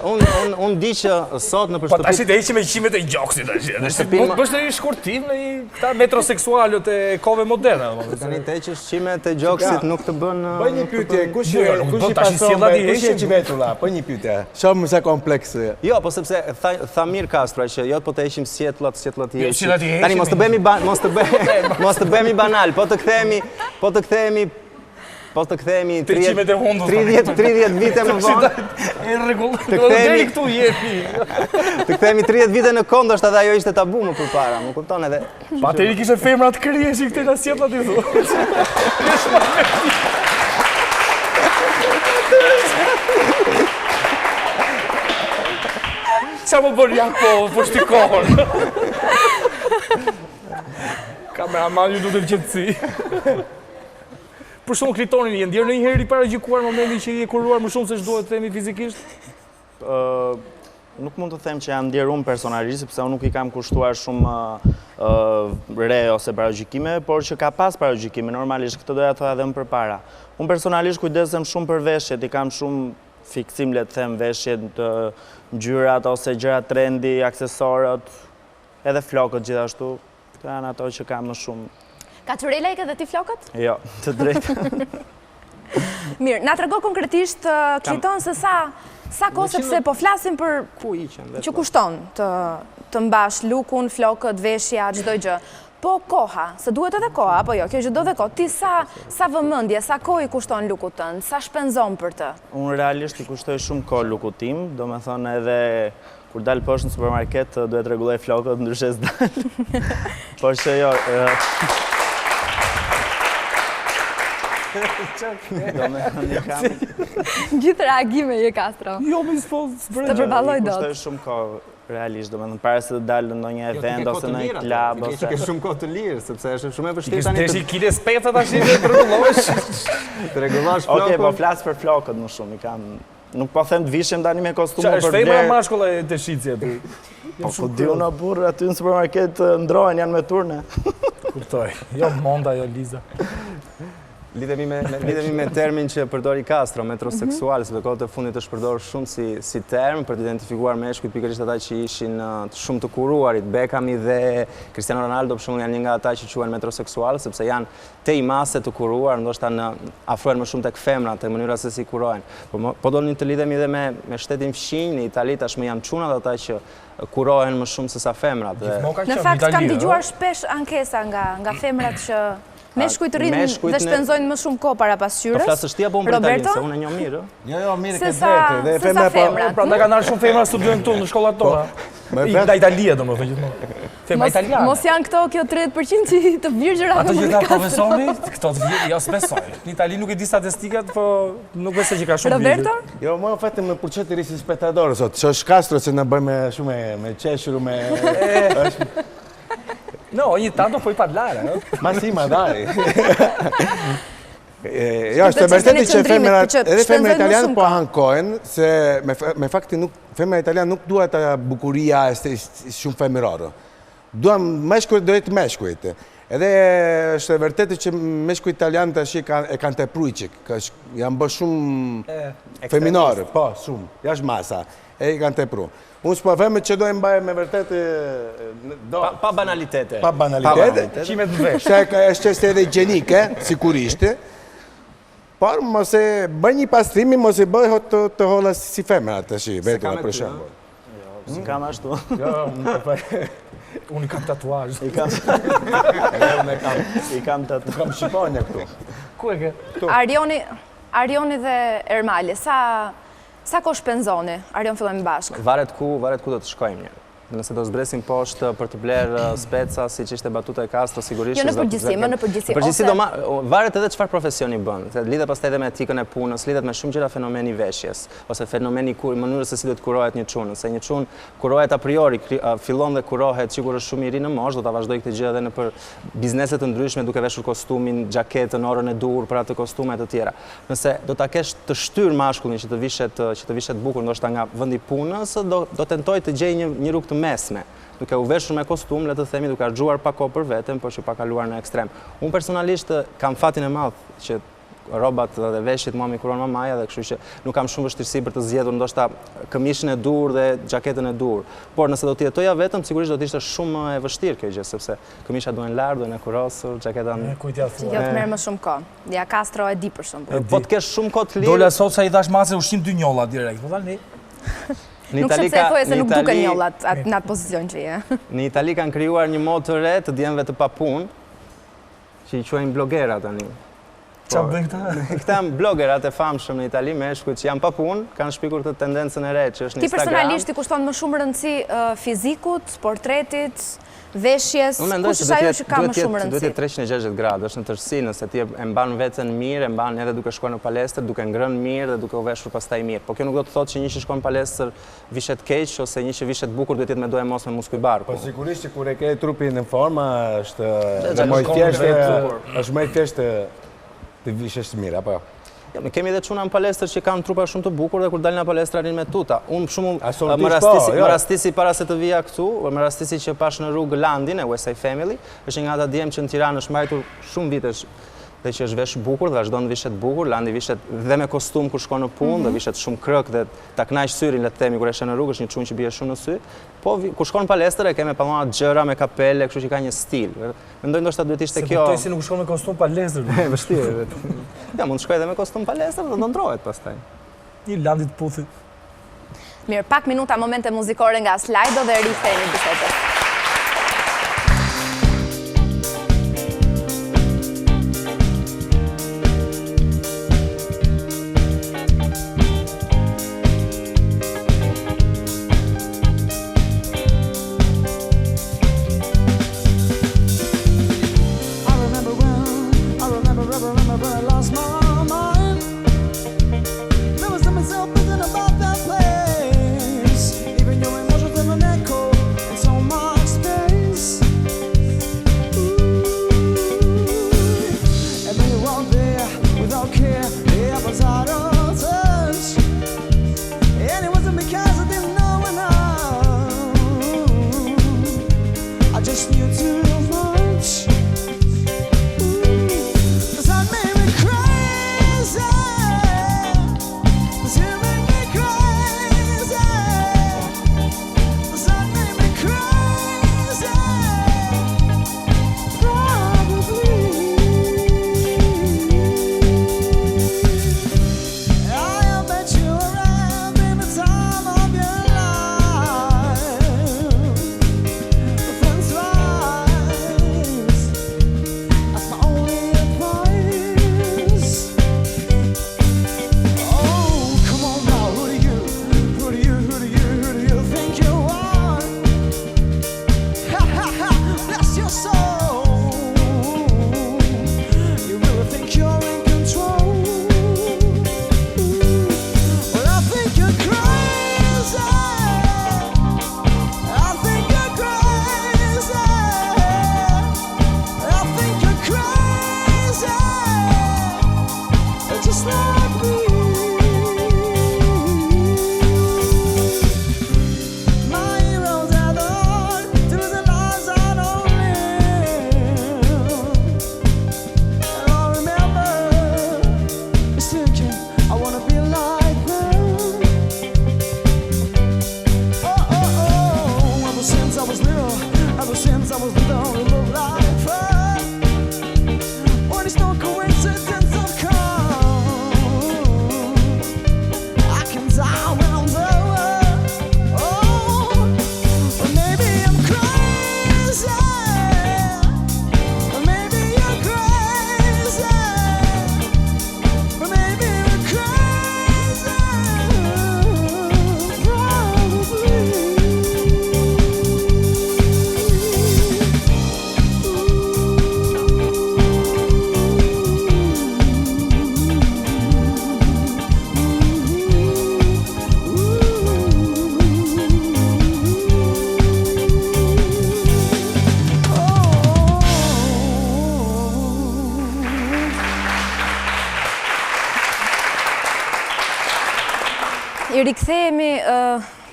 unë di që sot në përshtypje. Po tashi të heqim me qimet e gjoksit tash. Mund të bësh një shkurtim në këta metroseksualët e kohëve moderne, domethënë. Tani të heqësh qimet e gjoksit nuk të bën. Bëj një pyetje, kush i pason kush e qivetulla? Po një pyetje. Shumë sa komplekse. Jo, po sepse tha mirë Castro që jo po të heqim sjetullat i heqim. Tani mos të bëhemi banal. Po të kthehemi 30 vite më vonë. E rregull. Deri këtu jepi. Të kthehemi 30 vite në kohë, ndoshta ajo ishte tabu më përpara, më kupton edhe. Pateri kishte femra të kryeshi këtej na sjellat i thu. Sa më bën Jakov, po shtikohon. Kameramani du të qetësi. Për shumë klitonin, je ndjerë në një herë i paragjykuar momenti që i e kuruar më shumë se ç'duhet të themi fizikisht? Nuk mund të them që jam ndjerë unë personalisht, sepse unë nuk i kam kushtuar shumë re ose paragjykime, por që ka pas paragjykime, normalisht këtë doja të edhe më përpara. Unë personalisht kujdesem shumë për veshjet, i kam shumë fiksim, le të them, veshjet, ngjyrat ose gjëra trendi, aksesorët, edhe flokët gjithashtu. Këto janë ato që kam më shumë. Ka çurela i ke dhe ti flokët? Jo, të drejtë. Mirë, na trego konkretisht Kliton se sa kohë sepse po flasim për që kushton të mbash lukun, flokët, veshja, çdo gjë. Po koha, se duhet edhe koha, apo jo, kjo gjë do dhe kohë. Ti sa vëmendje, sa kohë i kushton lukut tënd, sa shpenzon për të? Unë realisht i kushtoj shumë kohë lukut tim, domethënë edhe kur dalë poshtë në supermarket, duhet rregulloj flokët, ndryshe s'dal. Por që jo... Gjithë reagime je Castro. Jo, me s'bërë. Të përballoj dot. Kushtoj shumë kohë, realisht, domethënë para se të dalë në një event ose në një klub ose. Ke shumë kohë të lirë, sepse është shumë e vështirë tani. Ti kile speca tash të rregullosh. Të rregullosh flokët. Okej, po flas për flokët më shumë, i kam. Nuk po them të vishem tani me kostumë për është femra mashkull e të shitje aty. Po di unë burr aty në supermarket ndrohen janë me turne. Kuptoj. Jo Monda, jo Liza. Lidhemi me termin që përdori Castro, metroseksual, sepse kohët e fundit është përdorur shumë si term për të identifikuar meshkujt, pikërisht ata që ishin shumë të kuruarit. Beckhami dhe Cristiano Ronaldo për shembull janë një nga ata që quhen metroseksual, sepse janë te i mase të kuruar, ndoshta afrohen më shumë tek femrat, te mënyra se si kurohen. Po doni të lidhemi edhe me shtetin fqinj, në Itali tashmë janë çunat ata që kurohen më shumë se sa femrat. Në fakt kam dëgjuar shpesh ankesa nga femrat që meshkujt rrinë dhe shpenzojnë më shumë kohë para pasqyrës. Po flasësh ti apo unë për Italinë, se unë e njoh mirë. Jo, mirë ke drejtë. Dhe femrat. Prandaj kanë ardhur shumë femra studiojnë këtu në shkollat tona. Nga Italia domethënë gjithmonë. Femra italiane. Mos janë këto kjo 30% që të virgjëra. Ato që ka profesori, këto të virgjë, jo s'besoj. Në Itali nuk e di statistikat, po nuk besoj që ka shumë virgjë. Roberto? Jo, më fate me përqet të risi spetadorë, sot. Që është Castro se në bëjmë shumë me qeshuru, me... No, ogni tanto puoi parlare, no? Ma sì, ma dai. Jo, është të vërtetë që edhe femra italiane po hankohen, se me fakti femra italiane nuk duhet bukuria shumë femërore. Duan meshkujt do jetë meshkujt. Edhe është e vërtetë që meshkujt italianë tash e kanë tepruar çik, janë bërë shumë feminorë, po, shumë, jashtë masa. E kanë tepruar. Unë s'po them që do e mbaj me vërtetë pa banalitete. Pa banalitete. Qimet në vesh. Se është çështje edhe gjenike, sigurisht. Por mos e bëj një pastrimi, mos e bëj të holla si femra tash, vetëm për shembull. Jo, si kam ashtu. Jo, unë kam tatuazh. I kam tatuazh. Kam shqiponja këtu. Ku e ke? Arioni dhe Ermali, sa kohë shpenzoni? Arion fillojmë bashkë. Varet ku do të shkojmë një. Nëse do zbresim poshtë për të blerë speca, si që ishte batuta e Castro, sigurisht... Jo në përgjithësi, më në përgjithësi. Përgjithësi varet edhe çfarë profesioni bën. Lidhet pastaj edhe me etikën e punës, lidhet me shumë gjëra fenomeni veshjes, ose fenomeni mënyrës se si do të kurohet një çun. Se një çun kurohet a priori, fillon dhe kurohet sikur është shumë i ri në moshë, do ta vazhdoj këtë gjë edhe në për biznese të ndryshme, duke veshur kostumin, xhaketën, orën e dur për atë kostume të tjera. Nëse do ta kesh të shtyr mashkullin që të vishet bukur ndoshta nga vendi punës, do tentoj të gjej një rrugë të mesme, duke u veshur me kostum, le të themi, duke arxhuar pak kohë për veten, por që pa kaluar në ekstrem. Unë personalisht kam fatin e madh që rrobat dhe veshjet mua mi kuron mamaja, dhe kështu që nuk kam shumë vështirësi për të zgjedhur ndoshta këmishën e dur dhe xhaketën e dur. Por nëse do të jetoja vetëm, sigurisht do të ishte shumë e vështirë kjo gjë, sepse këmisha duhen larë, duhen e kurosur, xhaketa që jo të merr më shumë kohë. Ja Castro e di për shembull. Po të kesh shumë kohë të lirë. Dola sot sa i dash mace ushqim 2 njolla direkt. Po tani. Nuk se pse thoje se nuk duken njollat në atë pozicion që je. Në Itali kanë krijuar një modë të re të djemve të papunë, që i quajnë blogera tani. Qa bëjnë këta? Këta janë blogerat e famshëm në Itali, meshkujt që janë papunë, kanë shpikur të tendencën e re që është në Instagram. Ti personalisht i kushton më shumë rëndësi fizikut, portretit, veshjes, kush është ajo që ka më shumë rëndësi? Duhet jetë 360 gradë, është në tërësi, nëse ti e mban veten mirë, e mban edhe duke shkuar në palestër, duke ngrënë mirë dhe duke u veshur pastaj mirë. Po kjo nuk do të thotë që një që shkon në palestër vishet keq ose një që vishet bukur duhet jetë me dorë mos me muskuj barku. Po sigurisht që kur e ke trupin në forma është më i thjeshtë të vishesh mirë, apo jo? Ne kemi edhe çuna në palestër që kanë trupa shumë të bukur dhe kur dalin në palestër arrin me tuta. Unë shumë më rastisi para se të vija këtu, më rastisi që pash në rrugë Landin e West Side Family, është nga ata djem që në Tiranë është mbajtur shumë vitesh dhe që është vesh bukur dhe vazhdon vishet bukur, Landi vishet dhe me kostum kur shkon në punë, dhe vishet shumë krëk dhe ta knaq syrin, le të themi, kur e shën në rrugë, është një çun që bie shumë në sy. Po kur shkon në palestër e ke me pallona gjëra, me kapele, kështu që ka një stil. Mendoj ndoshta duhet ishte kjo. Se kuptoj si nuk shkon me kostum palestër. Vështirë. Ja, mund të shkoj edhe me kostum palestër dhe do ndrohet pastaj. Një Landi të puthi. Mirë, pak minuta momente muzikore nga Slido dhe rikthehemi bisedës. Cause I made me cry. I rikthehemi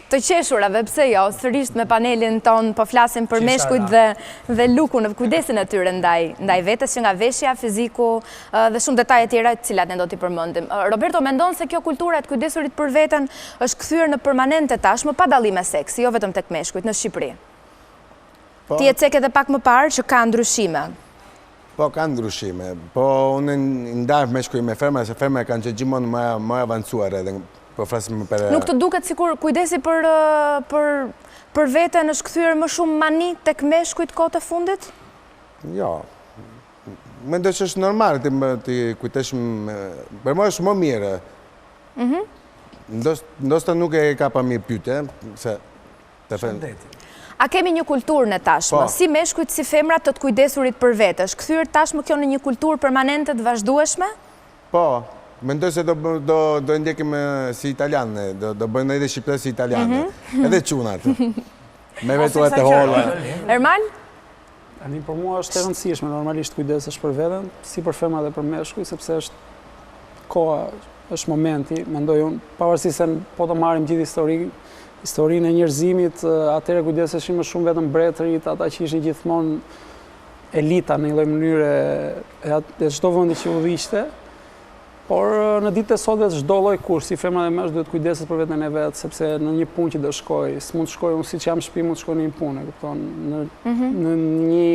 të qeshurave, pse jo, sërish me panelin ton, po flasim për meshkujt dhe lukun, kujdesin e tyre ndaj vetes, që nga veshja, fiziku dhe shumë detaje tjera të cilat ne do t'i përmendim. Roberto, mendon se kjo kultura e të kujdesurit për veten është kthyer në permanente tashmë pa dallime seksi, jo vetëm tek meshkujt në Shqipëri? Ti e cek edhe pak më parë që ka ndryshime. Po, ka ndryshime. Po, unë ndarë meshkuj me ferma, se ferma kanë që gjithmonë më avancuar edhe po flasim për... Nuk të duket sikur kujdesi për veten është kthyer më shumë mani tek meshkujt kohët e fundit? Jo. Mendoj që është normal të kujteshim, për mua është më mirë. Ndoshta nuk e ka pa mirë pyetje, se A kemi një kulturë në tashmë, si meshkujt, si femrat të kujdesurit për vete? Është kthyer tashmë kjo në një kulturë permanente të vazhdueshme? Po, mendoj se do ndjekim si italianë, do bëjnë edhe shqiptarë si italianë, edhe qunat, me vetuat e holla. Ermal? Ani, për mua është e rëndësishme normalisht kujdesesh për veten, si për femra dhe për meshkuj, sepse është koha, është momenti, mendoj unë, pavarësisht se po të marrim gjithë historinë e njerëzimit, atëherë kujdeseshin më shumë vetëm mbretërit, ata që ishin gjithmonë elita në një lloj mënyre e çdo vendi që udhëhiqte. Por në ditët e sotme çdo lloj kush, si femra dhe meshkuj, duhet kujdeset për veten e vet, sepse në një punë që do shkoj, s'mund të shkoj unë siç jam në shtëpi, mund të shkoj në një punë, e kupton, në një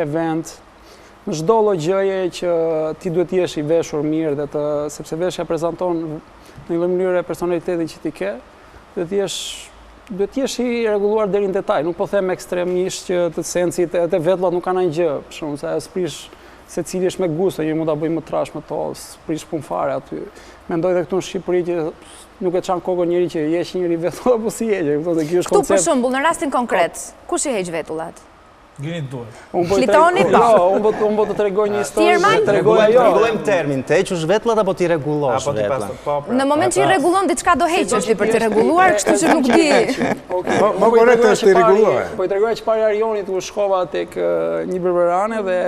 event, në çdo lloj gjëje që ti duhet të jesh i veshur mirë dhe sepse veshja prezanton në një lloj mënyre personalitetin që ti ke, duhet të jesh i rregulluar deri në detaj, nuk po them ekstremisht që të sencit e të vetllat nuk kanë asgjë, për shkak se sprish se cili është me gusto, një mund ta bëj më trash me to, sprish punë fare aty. Mendoj edhe këtu në Shqipëri që nuk e çan kokën njëri që jeq njëri vetull apo si jeq, kupton se ky është koncept. Ktu për shembull, në rastin konkret, kush i heq vetullat? Gjeni duhet. Flitoni po. Jo, unë po të tregoj një histori, Rregullojmë termin, të heqësh vetullat apo ti rregullosh vetullat? Në moment që i rregullon diçka do heqësh ti për të rregulluar, kështu që nuk di. Më korrekt është të rregullohet. Po i tregoj çfarë Arionit u shkova tek një berberane dhe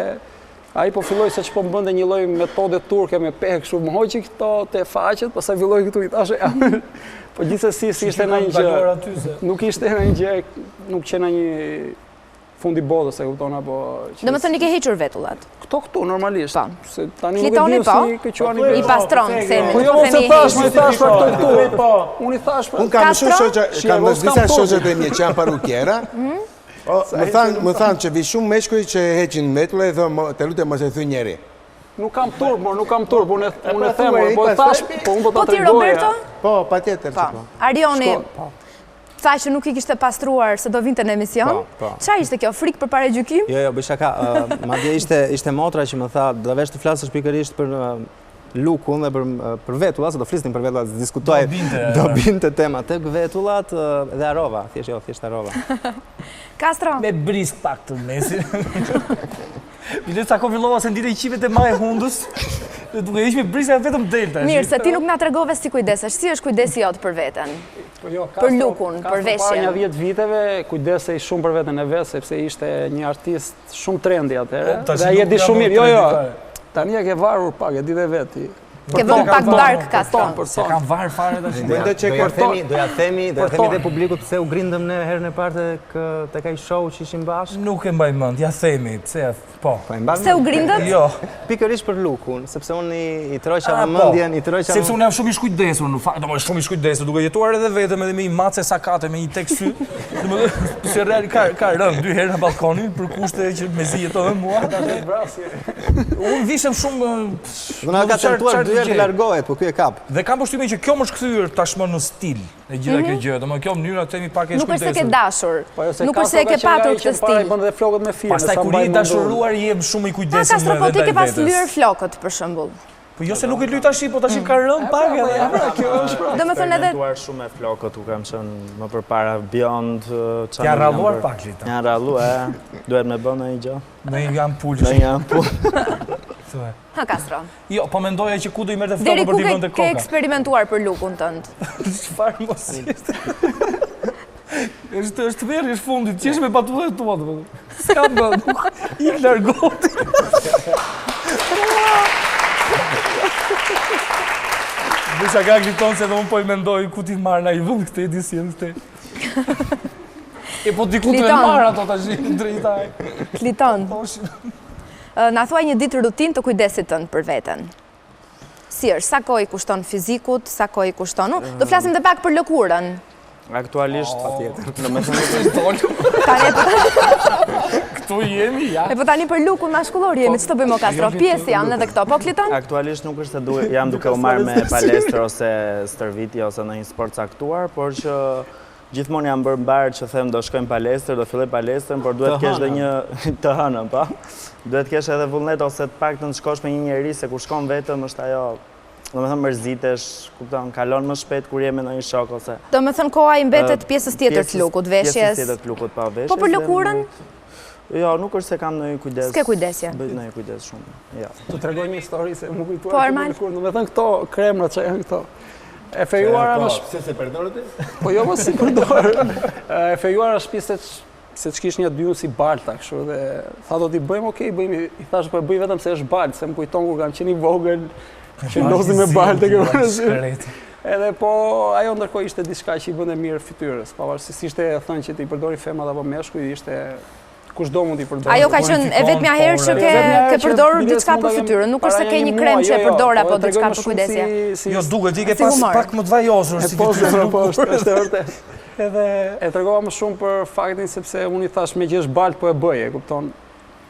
ai po filloi se ç'po bënte një lloj metode turke me pekë, kështu më hoqi këto te faqet, pastaj filloi këtu i thashë. Po gjithsesi si ishte ndonjë gjë. Nuk ishte ndonjë gjë, nuk që në një fund i botës, e kupton apo. Domethënë i ke hequr vetullat. Këtu normalisht. Se tani nuk e Flitoni di si ke quani. I pastron, themi. Po jo, se tash, më tash për këtu. Po, unë i thash për. Unë kam shumë shoqë, kam disa shoqë të mia që janë parukiera. Më thanë që vi shumë meshkuj që heqin vetulla dhe thonë, të lutem mos e thuj njeri. Nuk kam turp, unë e them, po thash, po unë do ta tregoja. Po ti Roberto? Po, patjetër. Arioni tha që nuk i kishte pastruar se do vinte në emision. Çfarë ishte kjo? Frikë përpara gjykim? Jo, bëj shaka. Madje ishte motra që më tha, do vesh të flasësh pikërisht për lukun dhe për vetullat, se do flisnim për vetullat, do binte tema tek vetullat dhe harrova, thjesht harrova. Castro? Me brisk pak të mesin. Bile sa ko fillova se ndite i qimet e maj hundës, dhe duke ish me brisk e vetëm delta. Mirë, se ti nuk na tregove si kujdesesh, si është kujdesi jot për veten? Për lukun, për veshjen? Para një 10 viteve kujdesej shumë për veten e vet, sepse ishte një artist shumë trendi atëherë. Dhe ai e di shumë mirë. Jo, tani e ke varur pak, e di dhe veti. Ke vënë pak dark Castro. Se kam varë fare tash. Doja themi dhe publikut pse u grindëm ne herën e parë tek ai show që ishim bashkë. Nuk e mbaj mend, ja themi, pse po. Pse u grindët? Jo. Pikërisht për lukun, sepse unë i troqa mendjen, sepse unë jam shumë i shkujdesur, në fakt, domethënë shumë i shkujdesur, duke jetuar edhe vetëm edhe me një mace sakate me një tek sy. Domethënë se real ka rënë 2 herë në balkonin për kushte që mezi jeton me mua. Unë vishem shumë. Do ka tentuar 2 herë të largohet, po ky e kap. Dhe kam përshtypjen që kjo më është kthyer tashmë në stil e gjitha kjo gjë. Domethënë kjo mënyra të themi pak e shkujdesur. Nuk është se ke dashur. Nuk është se ke patur këtë stil. Bën dhe flokët me firmë. Pastaj kur je dashuruar jem shumë i kujdesshëm. Castro, po ti ke pas lyer flokët për shembull. Po jo se nuk e luaj tash, po tash ka rënë pak edhe. Kjo është. Domethënë edhe duar shumë me flokët, u kam thënë më përpara Beyond çfarë. Ja ralluar pak lita. Ja ralluar, duhet me bën ai gjë. Në një ampull. Në një ampull. Ha Castro. Jo, po mendoja që ku do i merrte flokët për t'i vënë te koka. Ke eksperimentuar për lukun tënd? Çfarë mos ishte? Është verë, është fundit, qesh me patullet tua, s'ka bën, ik largoti. Bëjsa ka Kliton se edhe unë po i mendoj ku ti marrë na i vënd këte, di si edhe këte. E po diku të me marrë ato të gjithë drejtaj. Kliton, na thuaj një ditë rutin të kujdesit tënë për veten. Si është, sa kohë i kushton fizikut, sa kohë i kushton... Do flasim dhe pak për lëkurën. Aktualisht, pa tjetër. Këtu jemi, ja. E po tani për lukun mashkullor jemi, që të bëjmë o Kastro? Pjesë janë edhe këto, po Kliton? Aktualisht nuk është se jam duke u marrë me palestër ose stërvitje ose në një sport caktuar, por që gjithmonë jam bërë mbarë që them do shkojmë palestër, do filloj palestërn, por duhet kesh dhe një të hënën, pa? Duhet kesh edhe vullnet ose të pak të në shkosh me një njeri, se kur shkon vetëm është ajo, do me thëmë mërzitesh, kupton, kalon më shpet kur jemi në një shok ose... Do me thëmë koha i mbetet pjesës tjetër të lukut, veshjes... Pjesës tjetër të lukut, pa veshjes... Po për lëkurën? Jo, nuk është se kam në një kujdes... S'ke kujdesje? Bëjt në një kujdes shumë, ja. Të tregoj një histori se më kujtuar... Po, Armal? Do me thënë këto kremrat që janë këto. E fejuara më shpi... Se përdorë ti? Po jo, më si përdorë. E fejuara shpi se që kish një dyun si balta, kështu, dhe tha do t'i bëjmë, okej, bëjmë, i thash po e bëj vetëm se është baltë, se më kujton kur kam qenë i vogël, që ndozi me baltë e kërë. Edhe po, ajo ndërkohë ishte diçka që i bënde mirë fytyrës, pavarësisht ishte thënë që t'i përdori femrat apo meshkuj, ishte kushdo mund t'i përdori. Ajo ka qenë e vetmja herë që ke përdorur diçka për fytyrën, nuk është se ke një krem që e përdor apo diçka për kujdesje. Jo, duket ti ke pas pak më të vajosur si fytyrë. Po, është vërtet. Edhe e tregova më shumë për faktin sepse unë i thash me që është baltë po e bëj, e kupton.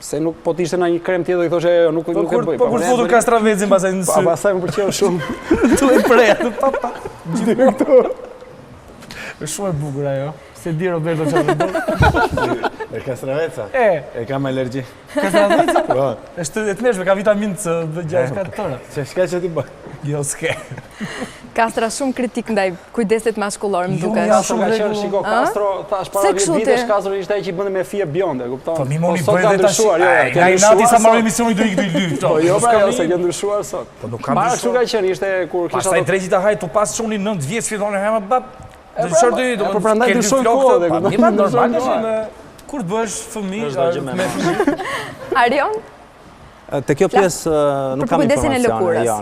Se nuk po t'ishte na një krem tjetër i thoshe nuk e bëj. Po kur futur kastravezin pasaj në sy. Pa pasaj më pëlqeu shumë. Tu e pret, papa. Gjithë këtu. Është shumë e bukur ajo. Se di Roberto çfarë do. E kastraveca? E kam alergji. Kastraveca? Po. Është e tmeshme, ka vitaminë C dhe 6 tëra. Ç'ka që ti bën? Jo, s'ke. Kastra shumë kritik ndaj kujdesit mashkullor, më duket. Jo, shumë ka qenë, shiko, Kastro, thash para 10 vitesh, Kastro ishte ai që i bënte me fije bjonde, kupton? Po mi moni bëj dhe tash. Nga i nati sa marrë emisioni do ikë do i lyft. Po jo, pra, se ke ndryshuar sot. Po nuk kam ndryshuar. Para kështu ka qenë, ishte kur kisha... Pastaj drejti ta haj, tu pas shoni 9 vjeç fillon e hema bab. Ndryshon dy, do të prandaj ndryshon kohë. Po mi normal është kur të bësh fëmijë me fëmijë. Arion? Te kjo pjesë nuk kam informacione, jo,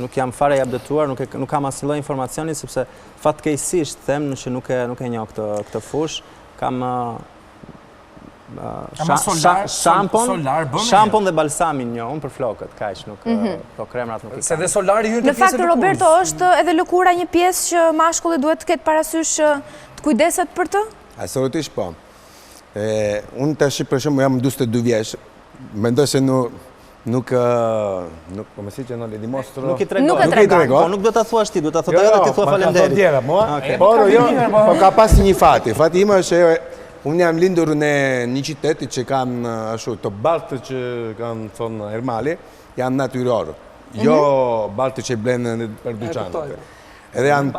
nuk jam fare jabdetuar, nuk kam asnjë lloj informacioni, sepse fatkeqësisht them që nuk e njoh këtë fush, kam shampon dhe balsamin njohun për flokët, kaq nuk, po kremrat nuk i kam. Se dhe solari hyn te pjesa e lëkurës. Në fakt, Roberto, është edhe lëkura një pjesë që mashkulli duhet të ketë parasysh të kujdeset për të? Absolutisht po. Unë tash për shembull jam 42 vjeç. Mendoj se nuk come si dice, non le dimostro. Nuk i trego. Po nuk do ta thuash ti, do ta thotë ajo dhe ti thua faleminderit. Por jo, po ka pas një fati. Fati im është unë jam lindur në një qytet që kanë ashtu të baltë që kanë thonë Ermali, janë natyror. Jo baltë që blenë për dyqanë. Edhe janë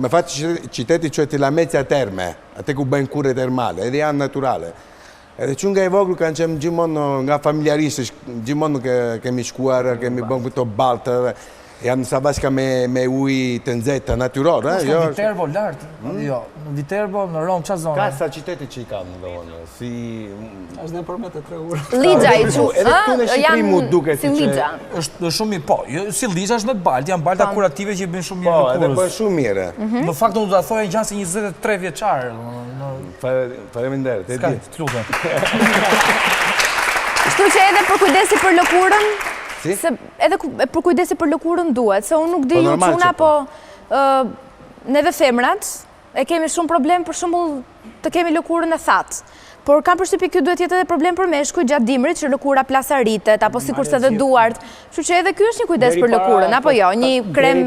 me fati qyteti që e Lamezia Terme, atë ku bëjnë kurre termale, edhe janë naturale. Edhe që nga i voglu kanë qenë gjithmonë nga familjarisht, gjithmonë nuk kemi shkuar, kemi bën këto baltë, janë sa bashka me ujë të nxehtë natyror, jo. Në Viterbo lart, jo, në Viterbo në Rom çfarë zonë? Ka sa qytete që i kanë domosdoshmë, si është në përmet e 3 orë. Lixha i thu, edhe këtu në Shqipëri mu duket si Lixha. Është shumë mirë, po, si Lixha është me baltë, janë balta kurative që i bëjnë shumë mirë lëkurës. Po, edhe bëjnë shumë mirë. Në fakt do ta thoja gjatë 23 vjeçar. Faleminderit, e di. Të lutem. Kështu që edhe për kujdesi për lëkurën, se edhe për kujdesi për lëkurën duhet, se unë nuk di ju çuna, po neve femrat e kemi shumë problem për shembull të kemi lëkurën e thatë. Por kam përshtypjen ky duhet jetë edhe problem për meshkuj gjatë dimrit, që lëkura plasaritet apo sikurse edhe duart. Kështu që edhe ky është një kujdes për lëkurën, apo jo, një krem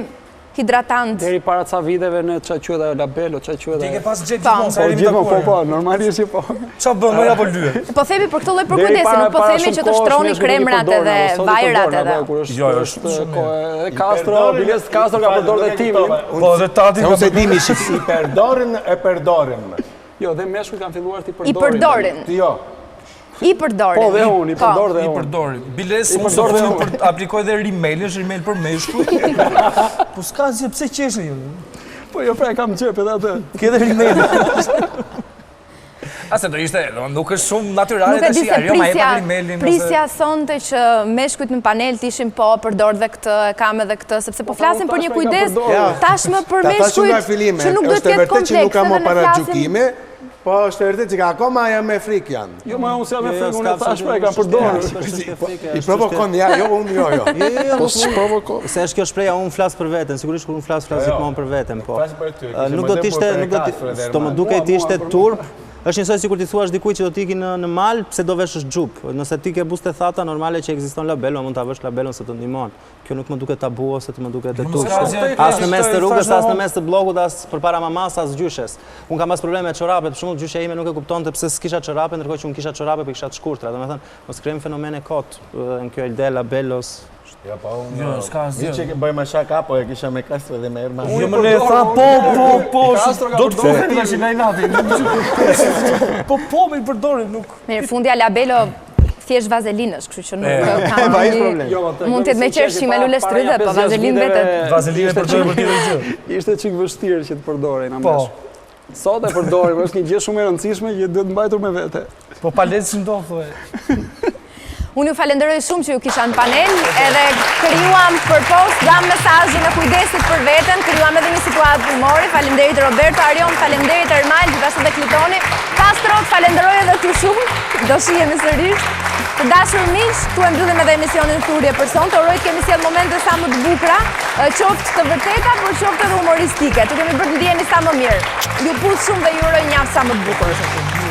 hidratant. Deri para ca viteve në çka quhet ajo labelo, çka quhet. Ti ke pas gjet gjithmonë sa erimi takuar. Po, normalisht po. Çfarë bën më apo lyhet? Po themi për këtë lloj përkujdesi, nuk po themi që të shtroni kremrat edhe vajrat edhe. Jo, është edhe Kastro, biles Kastro ka përdorur dhe timin. Po dhe tati ka dimi i përdorin. Jo, dhe meshkuj kanë filluar të përdorin. I përdorin. Jo. I përdorin. Po, dhe unë, i përdor dhe unë. I përdorin. Biles, unë aplikoj dhe rimel, është rimel për meshkuj. Po s'ka zhe, pse qeshe jo? Po jo, pra e kam qep edhe atë. Ke dhe rimel. Ase do ishte, nuk është shumë natyrale Nuk e të di shi, se ajo ma e pa Grimelin. prisja sonte që meshkujt në panel t'ishin po, përdor dhe këtë, kam edhe këtë, sepse po flasim për një kujdes tashmë për meshkujt që nuk do t'jetë komplekse që nuk ka më dhe ne para flasim... gjukime, po është e vërtet që ka akoma jam me frikë janë. Jo, ma unë si jam me frikë, unë e tashme e kam përdorë. I provokon, jo. Po së provokon. Se është kjo shpreja, unë flasë për veten, sigurisht kur unë flasë gjithmonë për veten, po. Nuk do t'ishte, do më duke t'ishte turp, është njësoj si kur ti thuash dikuj që do t'iki në mal, pse do veshësh gjup. Nëse ti ke buste thata, normale që ekziston labelo, mund t'a vësh labelon se të ndihmon. Kjo nuk më duke tabu ose të më duke të tushë. As në mes të rrugës, as në mes të blogut, as përpara mamas, as gjyshes. Unë kam pas probleme me çorapet, për shembull gjyshja ime nuk e kuptonte pse s'kisha çorape, ndërkohë që unë kisha çorape, po kisha të shkurtra. Domethënë, mos krijojmë fenomene kot në kjo ide labelos. Ja, pa unë... Jo, s'ka asgjë. Që bëjmë shaka, po e kisha me Castro dhe me Erma. Jo, më ne tha po, do të thuhet tash nga inati. Po, me i përdorin, nuk... Mirë, fundja labelo thjesht vazelinësh, kështu që nuk kam mund t'jetë me qershi me lule strydhe, po vazelin vetet. Vazelin e përdojë për tjetër gjë. Ishte qik vështirë që të përdorin, amesh. Sot e përdorim, është një gjë shumë e rëndësishme që duhet mbajtur me vete. Po palet që ndo, thuaj. Unë ju falenderoj shumë që ju kisha në panel, edhe krijuam për post, dam mesazhin e kujdesit për veten, krijuam edhe një situatë humori. Faleminderit Roberto Arion, faleminderit Ermal, gjithashtu edhe Klitoni. Castro, falenderoj edhe ty shumë. Do shihemi sërish. Të dashur miq, këtu e mbyllim edhe emisionin Thurje për sonte. Uroj të kemi sjell momente sa më të bukura, qoftë të vërteta, por qoftë edhe humoristike. Të kemi bërë të ndjeni sa më mirë. Ju puth shumë dhe ju uroj një javë sa më të bukur.